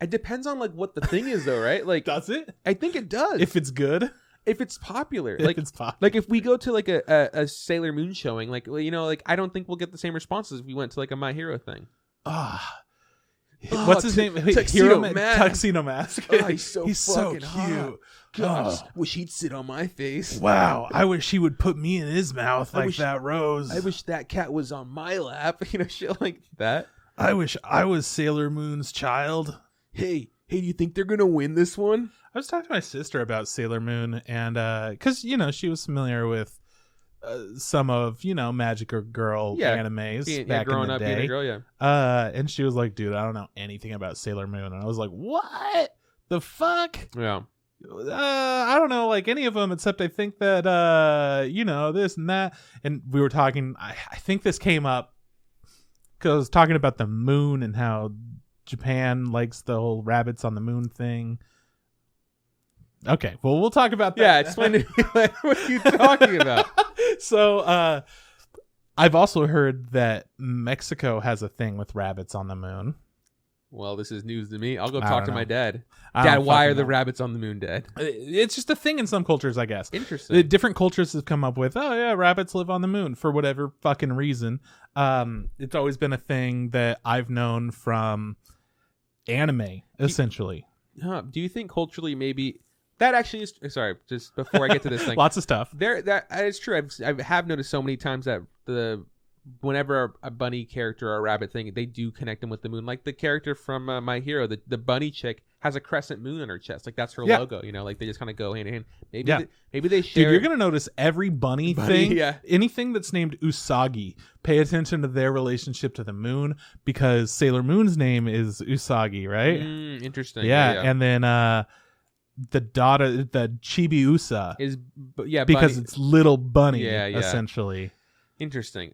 It depends on like what the thing is though, right? Like, does it? I think it does. If it's good. If it's popular, like if we go to like a Sailor Moon showing, like, you know, like I don't think we'll get the same responses if we went to like a My Hero thing. What's his name? Tuxedo Mask. Tuxedo Mask. Oh, he's so cute. Hot. Gosh, wish he'd sit on my face. Wow, I wish he would put me in his mouth that Rose. I wish that cat was on my lap. You know, shit like that. I wish I was Sailor Moon's child. Hey, do you think they're gonna win this one? I was talking to my sister about Sailor Moon, and because she was familiar with some of Magic Girl animes back in the day. Being a girl, and she was like, "Dude, I don't know anything about Sailor Moon," and I was like, "What the fuck?" Yeah. I don't know, like any of them, except I think that this and that. And we were talking. I think this came up because I was talking about the moon and how Japan likes the whole rabbits on the moon thing. Okay, well, we'll talk about that. Yeah, explain to me what you're talking about. So, I've also heard that Mexico has a thing with rabbits on the moon. Well, this is news to me. I'll go talk to my dad. I Dad, don't why are fucking the know. rabbits on the moon dead? It's just a thing in some cultures, I guess. Interesting. Different cultures have come up with, oh yeah, rabbits live on the moon for whatever fucking reason. It's always been a thing that I've known from anime, essentially. Do you think culturally maybe that actually is? Sorry, just before I get to this thing, Lots of stuff. that is true. I have noticed so many times that whenever a bunny character or a rabbit thing, they do connect them with the moon. Like the character from My Hero, the bunny chick has a crescent moon on her chest. Like that's her logo. You know, like they just kind of go hand in hand. Maybe they share. Dude, you're gonna notice every bunny thing. Yeah. Anything that's named Usagi, pay attention to their relationship to the moon because Sailor Moon's name is Usagi, right? Interesting. Yeah, and then the daughter, the Chibiusa, is because bunny. it's little bunny. Yeah. Essentially. Interesting.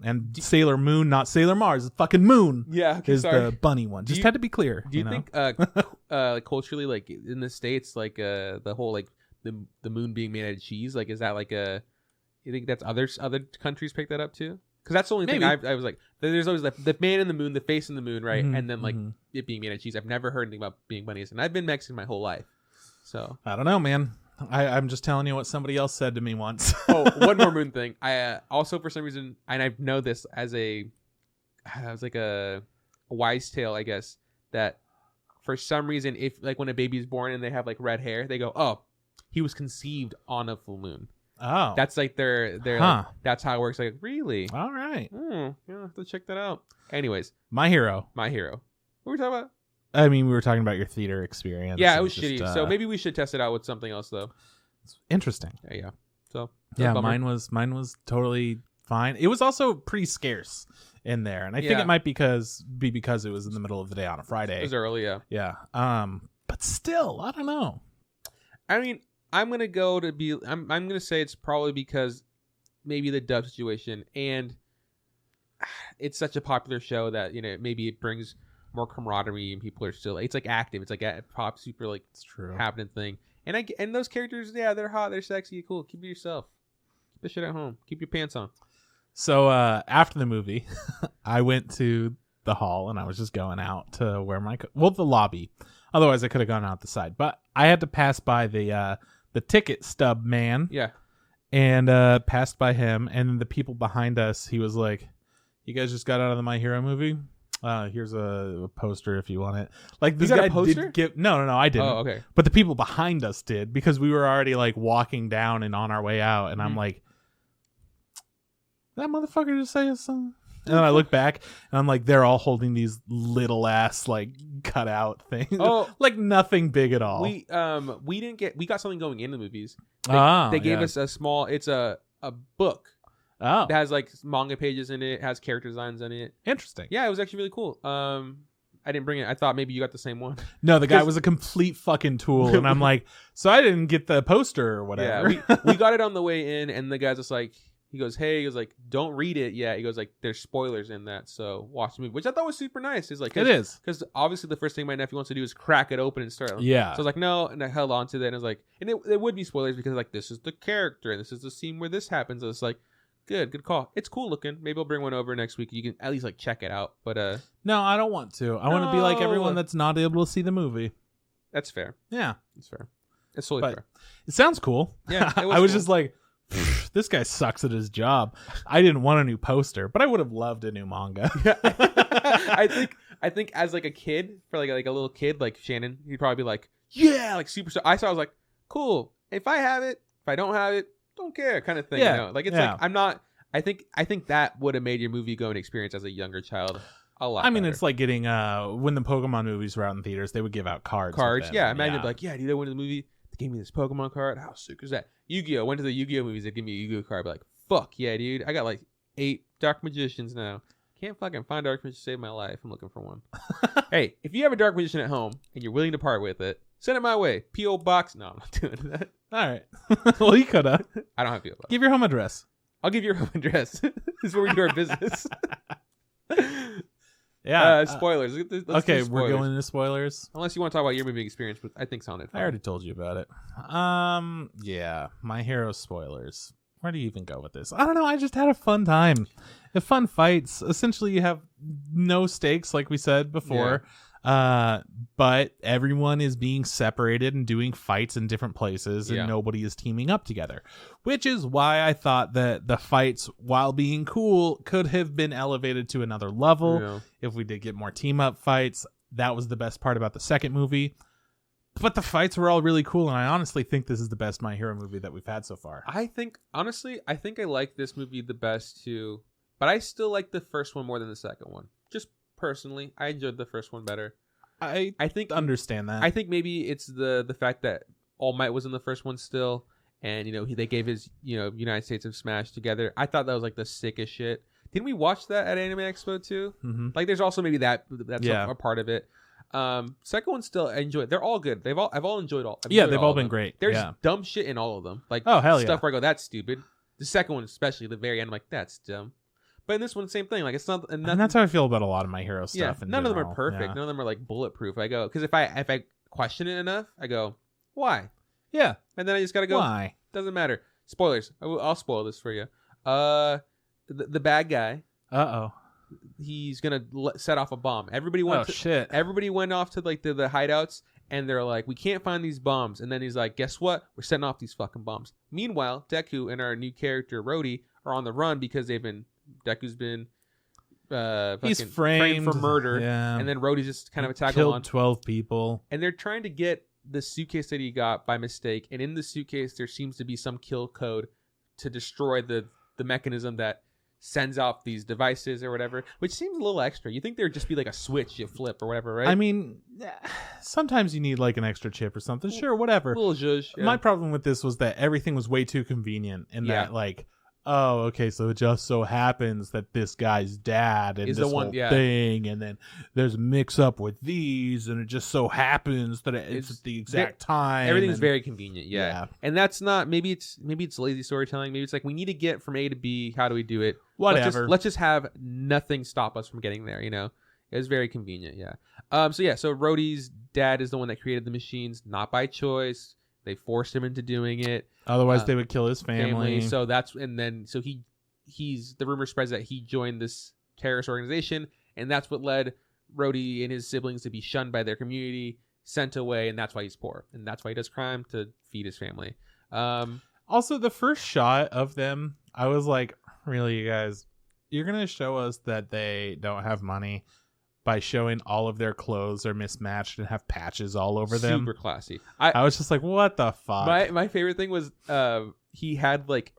And Sailor Moon, not Sailor Mars, fucking Moon. Yeah, okay, is the bunny one. Just had to be clear. Do you think culturally, like in the States, like the whole like the moon being made out of cheese, like is that like you think that's other countries pick that up too? Because that's the only thing I was like, there's always the man in the moon, the face in the moon, right? And then like it being made out of cheese. I've never heard anything about being bunnies, and I've been Mexican my whole life, so I don't know, man. I'm just telling you what somebody else said to me once. Oh, one more moon thing. I also, for some reason, and I know this as a wise tale, I guess, that for some reason, if like when a baby is born and they have like red hair, they go, oh, he was conceived on a full moon. Oh, that's like their like, that's how it works. Like, really? All right. Yeah, I have to check that out. Anyways, My Hero. What were we talking about? I mean, we were talking about your theater experience. Yeah, it was shitty. So maybe we should test it out with something else, though. It's interesting. Yeah. So yeah, mine was totally fine. It was also pretty scarce in there, and I think it might be because it was in the middle of the day on a Friday. It was early, yeah. Yeah. But still, I don't know. I mean, I'm gonna say it's probably because maybe the dub situation, and it's such a popular show that maybe it brings more camaraderie and people are still, it's like active, it's like a pop super like it's true happening thing, and those characters, they're hot, they're sexy, cool. Keep it yourself, keep the shit at home, keep your pants on. So after the movie I went to the hall and I was just going out to where the lobby, otherwise I could have gone out the side, but I had to pass by the ticket stub man, and passed by him, and the people behind us, he was like, you guys just got out of the My Hero movie? Here's a poster if you want it. Like this guy did give no, I didn't. Oh, okay. But the people behind us did, because we were already like walking down and on our way out, and I'm like, that motherfucker just say something. And then I look back and I'm like, they're all holding these little ass like cutout things. Oh, like nothing big at all. We got something going in the movies. They gave us a small. It's a book. Oh, it has like manga pages in it. Has character designs in it. Interesting. Yeah, it was actually really cool. I didn't bring it. I thought maybe you got the same one. No, the guy was a complete fucking tool, and I'm like, so I didn't get the poster or whatever. Yeah, we got it on the way in, and the guy's just like, he goes, don't read it yet. He goes like, there's spoilers in that, so watch the movie, which I thought was super nice. He's like, it is, because obviously the first thing my nephew wants to do is crack it open and start. Yeah. So I was like, no, and I held on to that, and I was like, and it would be spoilers because like this is the character and this is the scene where this happens. I was like, good call. It's cool looking. Maybe I'll bring one over next week. You can at least like check it out. But no, I don't want to. I want to be like everyone that's not able to see the movie. That's fair. Yeah, that's fair. It's totally fair. It sounds cool. Yeah, I was just like, this guy sucks at his job. I didn't want a new poster, but I would have loved a new manga. I think as like a kid, for like a little kid like Shannon, he'd probably be like, yeah, like super. I was like, cool. If I have it, if I don't have it, don't care, kind of thing. Yeah. Like it's like I'm not. I think that would have made your movie going experience as a younger child a lot. I mean, better. it's like getting when the Pokemon movies were out in theaters, they would give out cards. Yeah, imagine like, yeah, dude, I went to the movie. They gave me this Pokemon card. How sick is that? Yu-Gi-Oh! Went to the Yu-Gi-Oh! Movies. They give me a Yu-Gi-Oh! card. But like, fuck yeah, dude. I got like 8 Dark Magicians now. Can't fucking find Dark Magician to save my life. I'm looking for one. Hey, if you have a Dark Magician at home and you're willing to part with it, Send it my way. P.O. Box. No, I'm not doing that. All right. Well, you could have. I don't have P.O. Box. Give your home address. I'll give you your home address. This is where we do our business. Yeah. Spoilers. Let's do spoilers. We're going into spoilers. Unless you want to talk about your movie experience, but I think sounded fun. I already told you about it. Yeah. My Hero spoilers. Where do you even go with this? I don't know. I just had a fun time. Fun fights. Essentially, you have no stakes, like we said before. Yeah. But everyone is being separated and doing fights in different places, and nobody is teaming up together. Which is why I thought that the fights, while being cool, could have been elevated to another level. If we did get more team up fights. That was the best part about the second movie. But the fights were all really cool, and I honestly think this is the best My Hero movie that we've had so far. I think I like this movie the best too, but I still like the first one more than the second one. Just personally, I enjoyed the first one better. I think understand that. I think maybe it's the fact that All Might was in the first one still, and they gave his United States of Smash together. I thought that was like the sickest shit. Didn't we watch that at Anime Expo too? Mm-hmm. Like, there's also maybe that's a part of it. Second one still I enjoy. They're all good. I've all enjoyed all. They've all been great. There's dumb shit in all of them. Like, oh hell stuff where I go, that's stupid. The second one especially, the very end, I'm like, that's dumb. But in this one, same thing. Like, it's not. And that's how I feel about a lot of My Hero stuff. Yeah, none of them are perfect. Yeah. None of them are like bulletproof. I go, because if I question it enough, I go, why? Yeah, and then I just gotta go. Why? Doesn't matter. Spoilers. I'll spoil this for you. The bad guy. He's gonna set off a bomb. Everybody went. Everybody went off to like the hideouts, and they're like, "We can't find these bombs." And then he's like, "Guess what? We're setting off these fucking bombs." Meanwhile, Deku and our new character Rhodey are on the run because Deku's been he's framed for murder, and then Rhodey's just kind of attacked killed 12 people, and they're trying to get the suitcase that he got by mistake. And in the suitcase, there seems to be some kill code to destroy the mechanism that sends off these devices or whatever, which seems a little extra. You think there'd just be like a switch you flip or whatever, right? I mean, sometimes you need like an extra chip or something. Sure, whatever. A little zhuzh, yeah. My problem with this was that everything was way too convenient, and that like, oh, okay, so it just so happens that this guy's dad and this whole thing, and then there's a mix up with these, and it just so happens that it's at the exact time. Everything's very convenient, and that's not maybe it's lazy storytelling. Maybe it's like, we need to get from A to B. How do we do it? Whatever. Let's just have nothing stop us from getting there. It was very convenient. So Rhodey's dad is the one that created the machines, not by choice. They forced him into doing it. Otherwise, they would kill his family. So he's the rumor spreads that he joined this terrorist organization, and that's what led Rhodey and his siblings to be shunned by their community, sent away, and that's why he's poor, and that's why he does crime to feed his family. Also, the first shot of them, I was like, really, you guys, you're gonna show us that they don't have money by showing all of their clothes are mismatched and have patches all over them. Super classy. I was just like, what the fuck? My favorite thing was he had like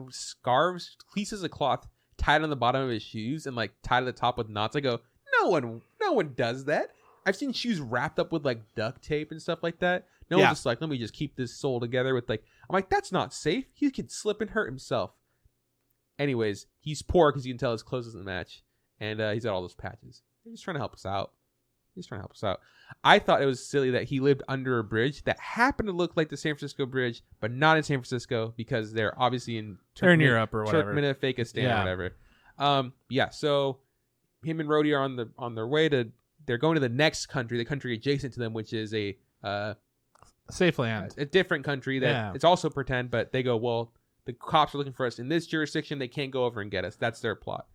scarves, pieces of cloth tied on the bottom of his shoes and like tied at the top with knots. I go, no one does that. I've seen shoes wrapped up with like duct tape and stuff like that. No one's just like, let me just keep this sole together with like, I'm like, that's not safe. He could slip and hurt himself. Anyways, he's poor because you can tell his clothes doesn't match. And he's got all those patches. He's trying to help us out. I thought it was silly that he lived under a bridge that happened to look like the San Francisco Bridge, but not in San Francisco because they're obviously in Europe or whatever. Turkmenistan or whatever. So him and Rhodey are on their way they're going to the next country, the country adjacent to them, which is a safe land, a different country that it's also pretend, but they go, well, the cops are looking for us in this jurisdiction. They can't go over and get us. That's their plot.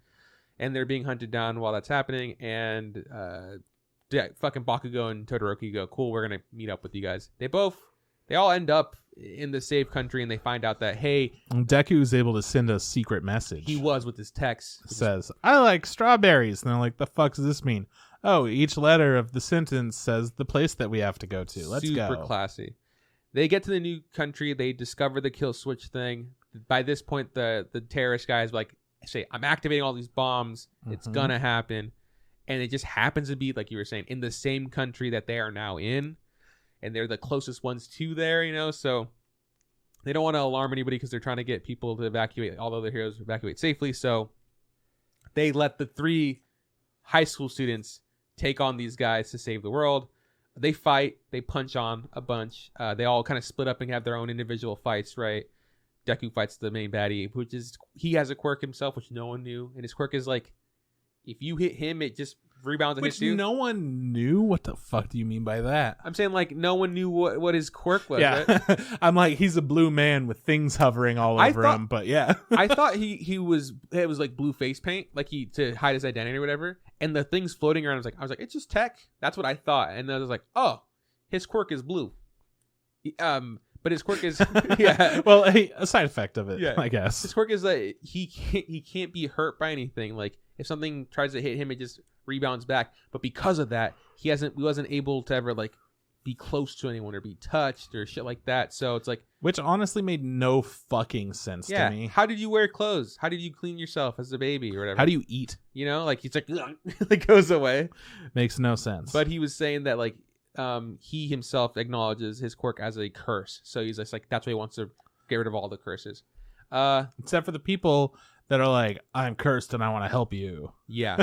And they're being hunted down while that's happening. And fucking Bakugo and Todoroki go, cool, we're going to meet up with you guys. They all end up in the safe country, and they find out that, hey... Deku is able to send a secret message. He was with his text. It says, I like strawberries. And they're like, the fuck does this mean? Oh, each letter of the sentence says the place that we have to go to. Let's go. Super classy. They get to the new country. They discover the kill switch thing. By this point, the terrorist guys like, say, I'm activating all these bombs. It's gonna happen. And it just happens to be, like you were saying, in the same country that they are now in. And they're the closest ones to there, so they don't want to alarm anybody because they're trying to get people to evacuate, all the other heroes to evacuate safely. So they let the 3 high school students take on these guys to save the world. They fight. They punch on a bunch. They all kind of split up and have their own individual fights, right? Deku fights the main baddie, which is he has a quirk himself, which no one knew, and his quirk is like, if you hit him, it just rebounds and hits you. No one knew? What the fuck do you mean by that? I'm saying like no one knew what his quirk was. Yeah, right? I'm like, he's a blue man with things hovering all over him, but yeah. I thought it was like blue face paint, like to hide his identity or whatever. And the things floating around, I was like, it's just tech. That's what I thought. And then I was like, oh, his quirk is blue. But his quirk is yeah. Well, a side effect of it, yeah. I guess. His quirk is that he can't be hurt by anything. Like if something tries to hit him, it just rebounds back. But because of that, he wasn't able to ever like be close to anyone or be touched or shit like that. So it's like, which honestly made no fucking sense to me. How did you wear clothes? How did you clean yourself as a baby or whatever? How do you eat? You know, like he's like it goes away. Makes no sense. But he was saying that like he himself acknowledges his quirk as a curse. So he's just like that's why he wants to get rid of all the curses. Except for the people that are like, I'm cursed and I want to help you. Yeah.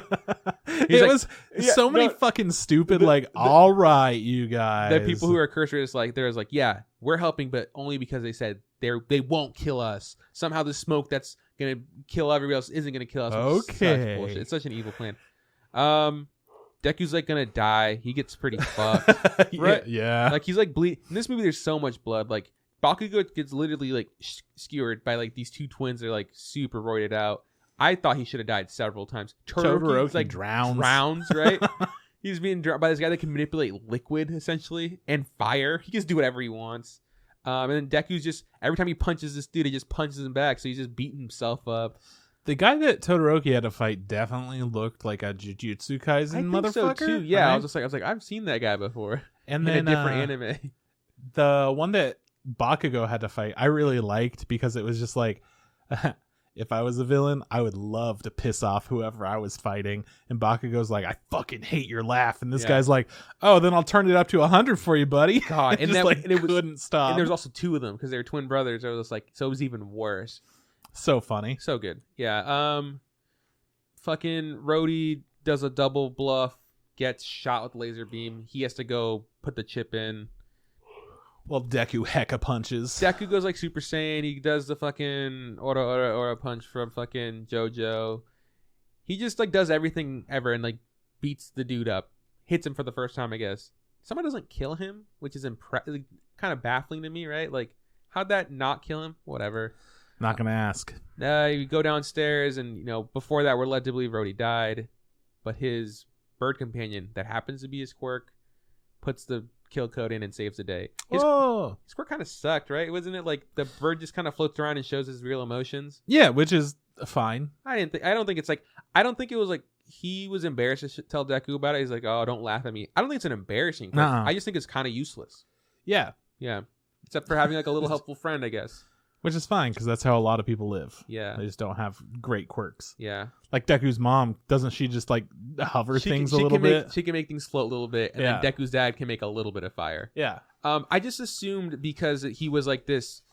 It was so many fucking stupid, all right, you guys. The people who are cursed are just like, there's like, yeah, we're helping, but only because they said they won't kill us. Somehow the smoke that's going to kill everybody else isn't going to kill us. Okay. It's such an evil plan. Deku's like going to die. He gets pretty fucked. Right? Yeah. Like he's like bleed. In this movie, there's so much blood. Like, Bakugo gets literally like skewered by like these two twins that are like super roided out. I thought he should have died several times. Todoroki like drowns, right? He's being drowned by this guy that can manipulate liquid essentially and fire. He can just do whatever he wants. And then Deku's just every time he punches this dude, he just punches him back. So he's just beating himself up. The guy that Todoroki had to fight definitely looked like a Jujutsu Kaisen motherfucker. So too. Yeah, right? I was like, I've seen that guy before. And in then a different anime. The one that Bakugo had to fight, I really liked because it was just like, if I was a villain, I would love to piss off whoever I was fighting. And Bakugo's like, I fucking hate your laugh. And this guy's like, oh, then I'll turn it up to 100 for you, buddy. God, and just it couldn't stop. And there was also two of them because they were twin brothers. It was like, so it was even worse. So funny. So good. Yeah. Fucking Rhodey does a double bluff, gets shot with laser beam. He has to go put the chip in. Well, Deku hecka punches. Deku goes like Super Saiyan. He does the fucking Ora punch from fucking JoJo. He just like does everything ever and like beats the dude up. Hits him for the first time, I guess. Someone doesn't kill him, which is kind of baffling to me, right? Like, how'd that not kill him? Whatever. Not gonna ask. You go downstairs and, before that we're led to believe Rhodey died. But his bird companion, that happens to be his quirk, puts the kill code in and saves the day. His quirk kind of sucked, right? Wasn't it like the bird just kind of floats around and shows his real emotions? Yeah, which is fine. I don't think it was like he was embarrassed to tell Deku about it. He's like, oh, don't laugh at me. I don't think it's an embarrassing quirk. I just think it's kind of useless. Yeah. Except for having like a little helpful friend, I guess. Which is fine, because that's how a lot of people live. Yeah. They just don't have great quirks. Yeah. Like Deku's mom, doesn't she just like hover things a little bit? She can make things float a little bit, and then Deku's dad can make a little bit of fire. Yeah. I just assumed because he was like this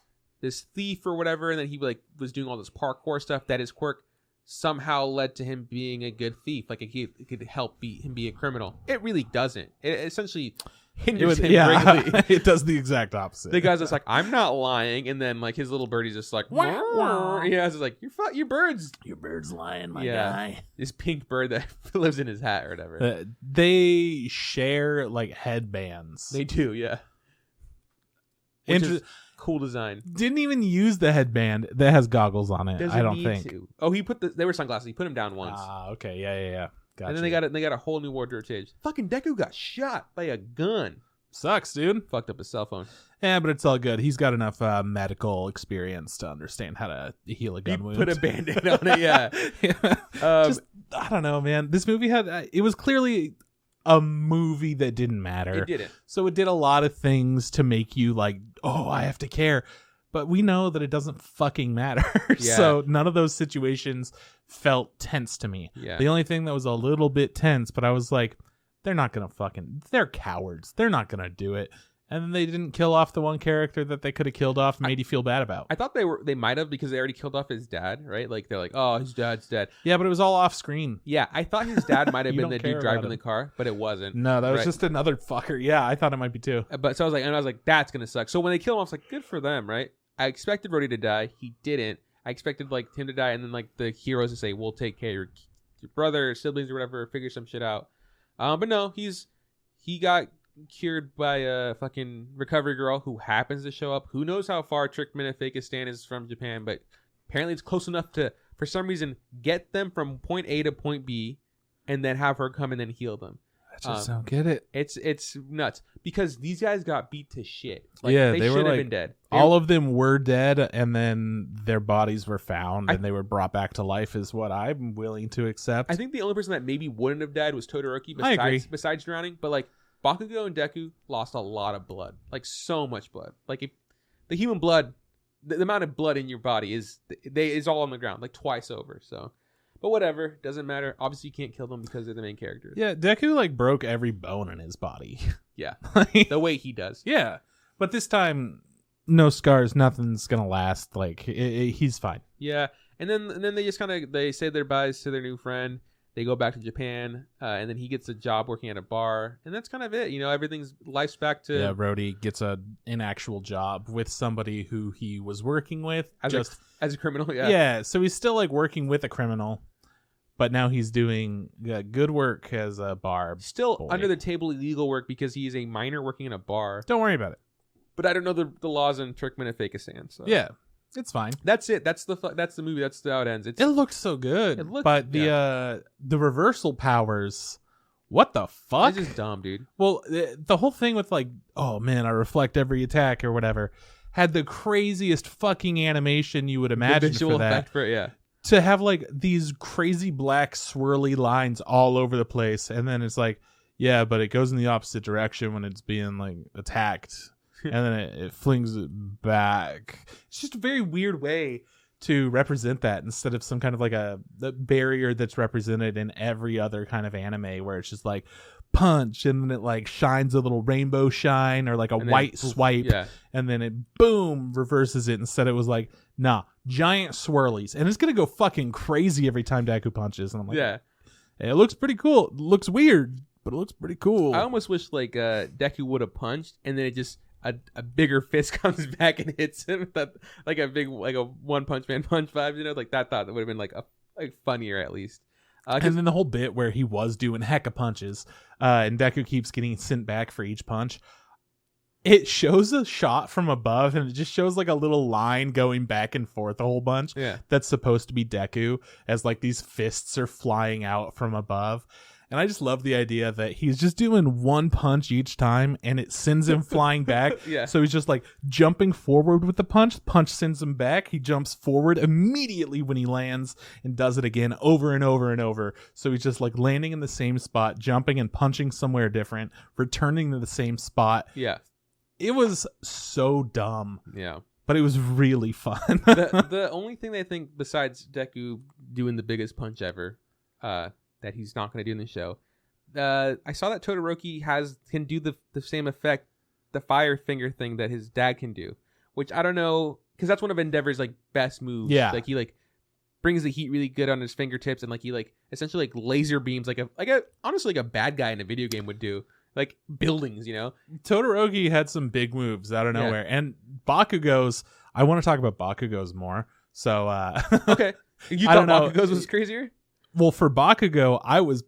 thief or whatever, and then he like was doing all this parkour stuff, that his quirk somehow led to him being a good thief. Like it could help him be a criminal. It really doesn't. It essentially hinders him greatly. It does the exact opposite. The guy's just like, I'm not lying, and then like his little birdie's just like, yeah, it's just like your bird's lying, my guy. This pink bird that lives in his hat or whatever. They share like headbands. They do, yeah. Which is cool design. Didn't even use the headband that has goggles on it. I don't think. Oh, they were sunglasses. He put them down once. Okay, yeah. Gotcha. And then they got a whole new wardrobe change. Fucking Deku got shot by a gun. Sucks, dude. Fucked up his cell phone. Yeah, but it's all good. He's got enough medical experience to understand how to heal a gun wound. Put a band-aid on it, yeah. I don't know, man. This movie it was clearly a movie that didn't matter. It didn't. So it did a lot of things to make you like, oh, I have to care. But we know that it doesn't fucking matter. Yeah. So none of those situations felt tense to me. Yeah. The only thing that was a little bit tense, but I was like, they're cowards. They're not going to do it. And then they didn't kill off the one character that they could have killed off and made you feel bad about. I thought they might have, because they already killed off his dad, right? Like they're like, oh, his dad's dead. Yeah, but it was all off screen. Yeah, I thought his dad might have been the dude driving the car, but it wasn't. No, that was just another fucker. Yeah, I thought it might be too. But so I was like, that's gonna suck. So when they kill him, I was like, good for them, right? I expected Rhodey to die. He didn't. I expected like him to die, and then like the heroes to say, we'll take care of your brother, or siblings, or whatever, figure some shit out. But no, he got cured by a fucking recovery girl who happens to show up. Who knows how far Turkmenistan is from Japan, but apparently it's close enough to, for some reason, get them from point A to point B, and then have her come and then heal them. I just don't get it. It's nuts, because these guys got beat to shit. Like, yeah, they were should have like, been dead. All of them were dead, and then their bodies were found, and they were brought back to life, is what I'm willing to accept. I think the only person that maybe wouldn't have died was Todoroki, besides drowning. But like, Bakugo and Deku lost a lot of blood, like so much blood. Like, if the human blood, the amount of blood in your body is all on the ground, like twice over. So, but whatever, doesn't matter. Obviously, you can't kill them because they're the main characters. Yeah, Deku like broke every bone in his body. Yeah, the way he does. Yeah, but this time, no scars, nothing's gonna last. Like he's fine. Yeah, and then they just they say their byes to their new friend. They go back to Japan, and then he gets a job working at a bar, and that's kind of it. You know, life's back to... Yeah, Rhodey gets an actual job with somebody who he was working with. As a criminal, yeah. Yeah, so he's still, like, working with a criminal, but now he's doing good work as a bar Still boy. Under the table illegal work, because he is a minor working in a bar. Don't worry about it. But I don't know the laws in Turkmenistan, so... Yeah. It's fine. That's it. That's the movie. That's how it ends. It looked so good. But the reversal powers, what the fuck? It's just dumb, dude. Well, the whole thing with like, oh man, I reflect every attack or whatever, had the craziest fucking animation you would imagine for that. To have like these crazy black swirly lines all over the place, and then it's like, yeah, but it goes in the opposite direction when it's being like attacked. And then it flings it back. It's just a very weird way to represent that, instead of some kind of like the barrier that's represented in every other kind of anime, where it's just like punch and then it like shines a little rainbow shine, or like a white swipe, and then it boom reverses it. Instead it was like, nah, giant swirlies, and it's gonna go fucking crazy every time Deku punches. And I'm like, yeah, hey, it looks pretty cool. It looks weird, but it looks pretty cool. I almost wish like Deku would have punched, and then it just a bigger fist comes back and hits him, that like a One Punch Man punch vibes, you know, like that would have been like funnier at least. And then the whole bit where he was doing hecka punches, and Deku keeps getting sent back for each punch. It shows a shot from above, and it just shows like a little line going back and forth a whole bunch. Yeah, that's supposed to be Deku, as like these fists are flying out from above. And I just love the idea that he's just doing one punch each time, and it sends him flying back. Yeah. So he's just like jumping forward with the punch. Punch sends him back. He jumps forward immediately when he lands and does it again over and over and over. So he's just like landing in the same spot, jumping and punching somewhere different, returning to the same spot. Yeah. It was so dumb. Yeah. But it was really fun. the only thing they think, besides Deku doing the biggest punch ever, that he's not going to do in the show. I saw that Todoroki can do the same effect, the fire finger thing that his dad can do, which I don't know, because that's one of Endeavor's like best moves. Yeah, like he like brings the heat really good on his fingertips, and like he like essentially like laser beams like honestly like a bad guy in a video game would do, like buildings, you know. Todoroki had some big moves out of nowhere, and Bakugo's. I want to talk about Bakugo's more. So okay, you thought Bakugo's was crazier? Well, for Bakugo, I was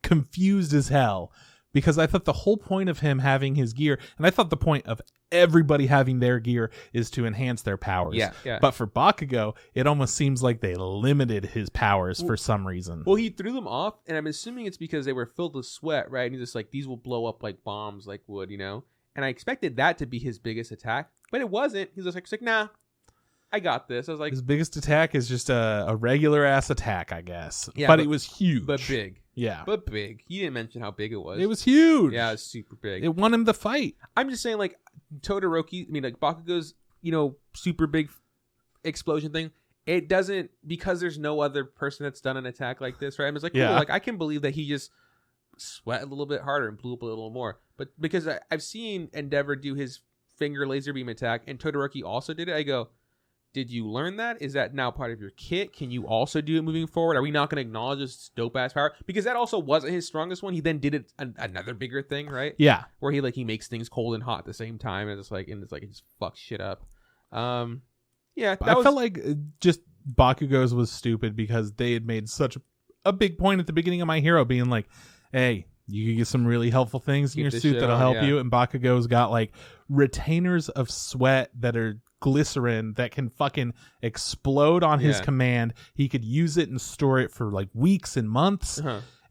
confused as hell, because I thought the whole point of him having his gear, and I thought the point of everybody having their gear, is to enhance their powers. Yeah. But for Bakugo, it almost seems like they limited his powers for some reason. Well, he threw them off, and I'm assuming it's because they were filled with sweat, right? And he's just like, these will blow up like bombs, like wood, you know? And I expected that to be his biggest attack, but it wasn't. He's just like, nah. I got this. I was like, his biggest attack is just a regular ass attack, I guess. Yeah, but it was huge. But big. Yeah. But big. He didn't mention how big it was. It was huge. Yeah, it was super big. It won him the fight. I'm just saying, like, Todoroki, I mean, like, Bakugo's, you know, super big explosion thing, it doesn't, because there's no other person that's done an attack like this, right? I'm just like, cool, like, I can believe that he just sweat a little bit harder and blew up a little more. But because I've seen Endeavor do his finger laser beam attack, and Todoroki also did it, I go, did you learn that? Is that now part of your kit? Can you also do it moving forward? Are we not going to acknowledge this dope ass power? Because that also wasn't his strongest one. He then did it another bigger thing, right? Yeah, where he makes things cold and hot at the same time, and it's like it just fucks shit up. Yeah, I felt like just Bakugo's was stupid because they had made such a big point at the beginning of My Hero, being like, "Hey, you can get some really helpful things in your suit that'll help you," and Bakugo's got like retainers of sweat that are glycerin that can fucking explode on his command. He could use it and store it for like weeks and months.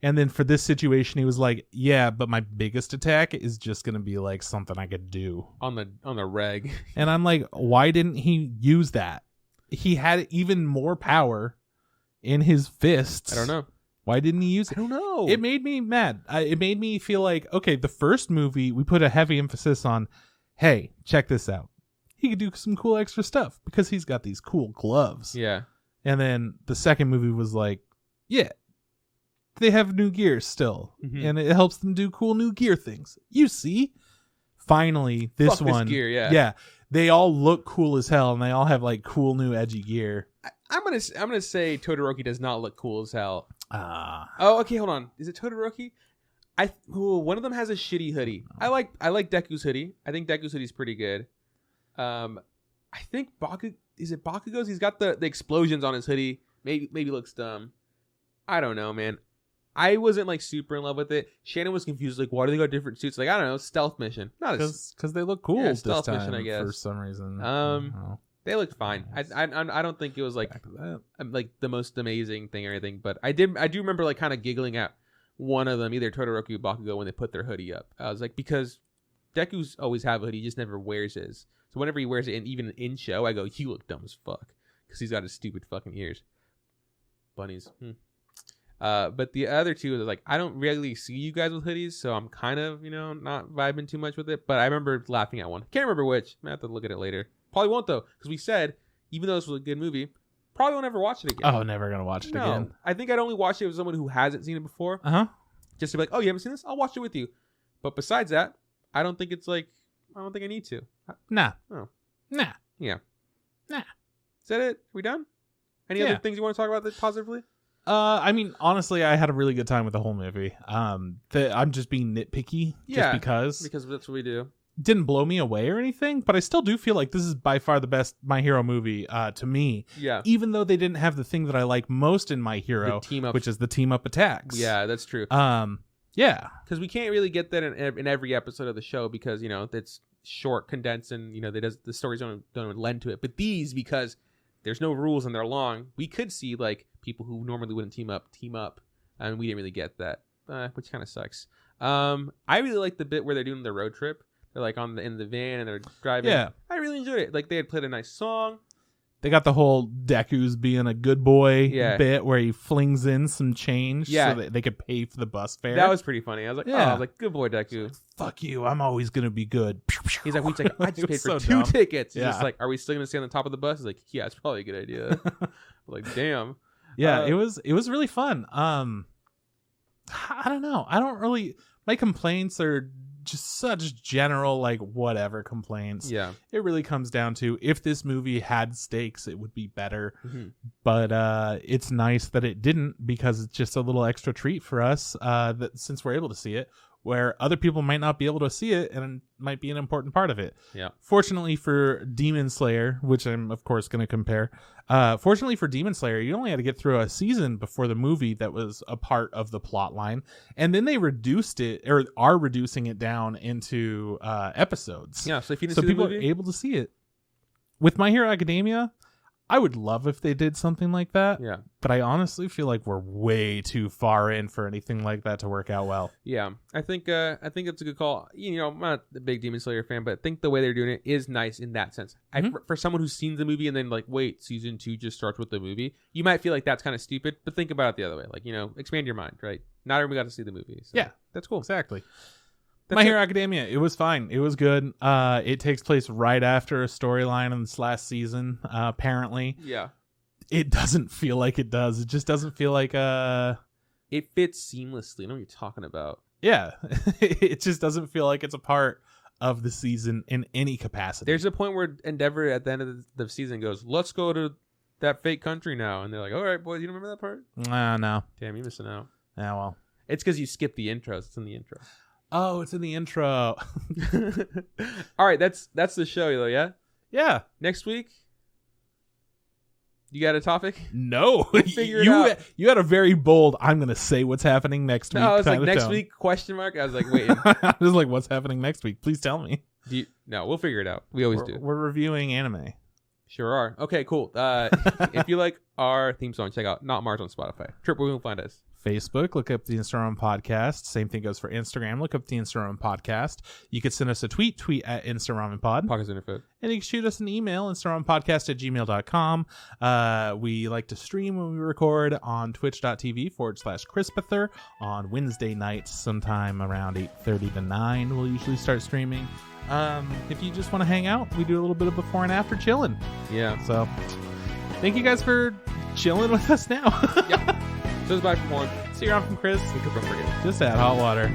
And then for this situation, he was like, yeah, but my biggest attack is just going to be like something I could do on the reg. And I'm like, why didn't he use that? He had even more power in his fists. I don't know. Why didn't he use it? I don't know. It made me mad. It made me feel like, okay, the first movie, we put a heavy emphasis on, hey, check this out. He could do some cool extra stuff because he's got these cool gloves. Yeah. And then the second movie was like, yeah, they have new gear still. And it helps them do cool new gear things. You see? Finally, this one. This gear, yeah. Yeah. They all look cool as hell and they all have like cool new edgy gear. I'm gonna say Todoroki does not look cool as hell. Oh, okay, hold on. Is it Todoroki? One of them has a shitty hoodie. I like Deku's hoodie. I think Deku's hoodie's pretty good. I think Bakugo's? He's got the explosions on his hoodie. Maybe looks dumb. I don't know, man. I wasn't like super in love with it. Shannon was confused, like, why do they got different suits? Like, I don't know, stealth mission. Not because they look cool. Yeah, stealth mission, I guess, for some reason. They looked fine. I don't think it was like the most amazing thing or anything, but I do remember like kind of giggling at one of them, either Todoroki or Bakugo, when they put their hoodie up. I was like, because Deku's always have a hoodie, he just never wears his. So whenever he wears it, and even in show, I go, you look dumb as fuck because he's got his stupid fucking ears. Bunnies. But the other two, like, I don't really see you guys with hoodies, so I'm kind of, not vibing too much with it. But I remember laughing at one. Can't remember which. I have to look at it later. Probably won't, though, because we said, even though this was a good movie, probably won't ever watch it again. Oh, never gonna watch it again. I think I'd only watch it with someone who hasn't seen it before. Just to be like, oh, you haven't seen this? I'll watch it with you. But besides that, I don't think I need to. Nah. Oh. Nah. Yeah. Nah. Is that it? Are we done? Any other things you want to talk about that positively? I mean, honestly, I had a really good time with the whole movie. I'm just being nitpicky just because that's what we do. Didn't blow me away or anything, but I still do feel like this is by far the best My Hero movie to me. Yeah. Even though they didn't have the thing that I like most in My Hero, which is the team up attacks. Yeah, that's true. Yeah. Because we can't really get that in every episode of the show because, it's short, condensed, and, the stories don't lend to it. But these, because there's no rules and they're long, we could see, like, people who normally wouldn't team up, and we didn't really get that, which kind of sucks. I really like the bit where they're doing the road trip. They're like in the van and they're driving. Yeah, I really enjoyed it. Like, they had played a nice song. They got the whole Deku's being a good boy bit where he flings in some change so that they could pay for the bus fare. That was pretty funny. I was like, good boy, Deku. Like, fuck you, I'm always gonna be good. He's like, I just paid for 2 tickets. He's just like, are we still gonna stay on the top of the bus? He's like, yeah, it's probably a good idea. Like, damn. Yeah, it was really fun. I don't know. My complaints are just such general, like, whatever complaints. Yeah. It really comes down to, if this movie had stakes, it would be better. But it's nice that it didn't, because it's just a little extra treat for us, that since we're able to see it, where other people might not be able to see it, and it might be an important part of it. Yeah. Fortunately for Demon Slayer, which I'm of course going to compare, fortunately for Demon Slayer, you only had to get through a season before the movie that was a part of the plot line, and then they reduced it, or are reducing it down into episodes. Yeah, so if you didn't see people the movie, are able to see it. With My Hero Academia, I would love if they did something like that. Yeah. But I honestly feel like we're way too far in for anything like that to work out well. Yeah. I think it's a good call. I'm not a big Demon Slayer fan, but I think the way they're doing it is nice in that sense. For someone who's seen the movie and then like, wait, season 2 just starts with the movie, you might feel like that's kind of stupid, but think about it the other way. Like, expand your mind, right? Not everybody got to see the movie. So yeah. That's cool. Exactly. My Hero Academia, it was fine. It was good. It takes place right after a storyline in this last season, apparently. Yeah. It doesn't feel like it does. It just doesn't feel like It fits seamlessly. I know what you're talking about. Yeah. It just doesn't feel like it's a part of the season in any capacity. There's a point where Endeavor at the end of the season goes, let's go to that fake country now. And they're like, all right, boys, you don't remember that part? No. Damn, you're missing out. Yeah, well. It's because you skipped the intros. It's in the intro. Oh, it's in the intro. All right, that's the show, though, yeah? Yeah. Next week, you got a topic? No. We'll figure it out. You had a very bold, I'm going to say what's happening next week. No, I was like, next week, question mark? I was like, wait. I was like, what's happening next week? Please tell me. No, we'll figure it out. We always do. We're reviewing anime. Sure are. Okay, cool. If you like our theme song, check out Not Mars on Spotify. Trip, where we can find us? Facebook, look up the Instagram podcast. Same thing goes for Instagram. Look up the Instagram podcast. You could send us a tweet at InstaRamenPod. Podcast Interfit. And you can shoot us an email, InstaRamenPodcast@gmail.com. We like to stream when we record on twitch.tv/Crispather on Wednesday nights, sometime around 8:30 to 9. We'll usually start streaming. If you just want to hang out, we do a little bit of before and after chilling. Yeah. So thank you guys for chilling with us now. Yep. So it's bye from Warren. See you around from Chris. Don't forget. Just add hot water.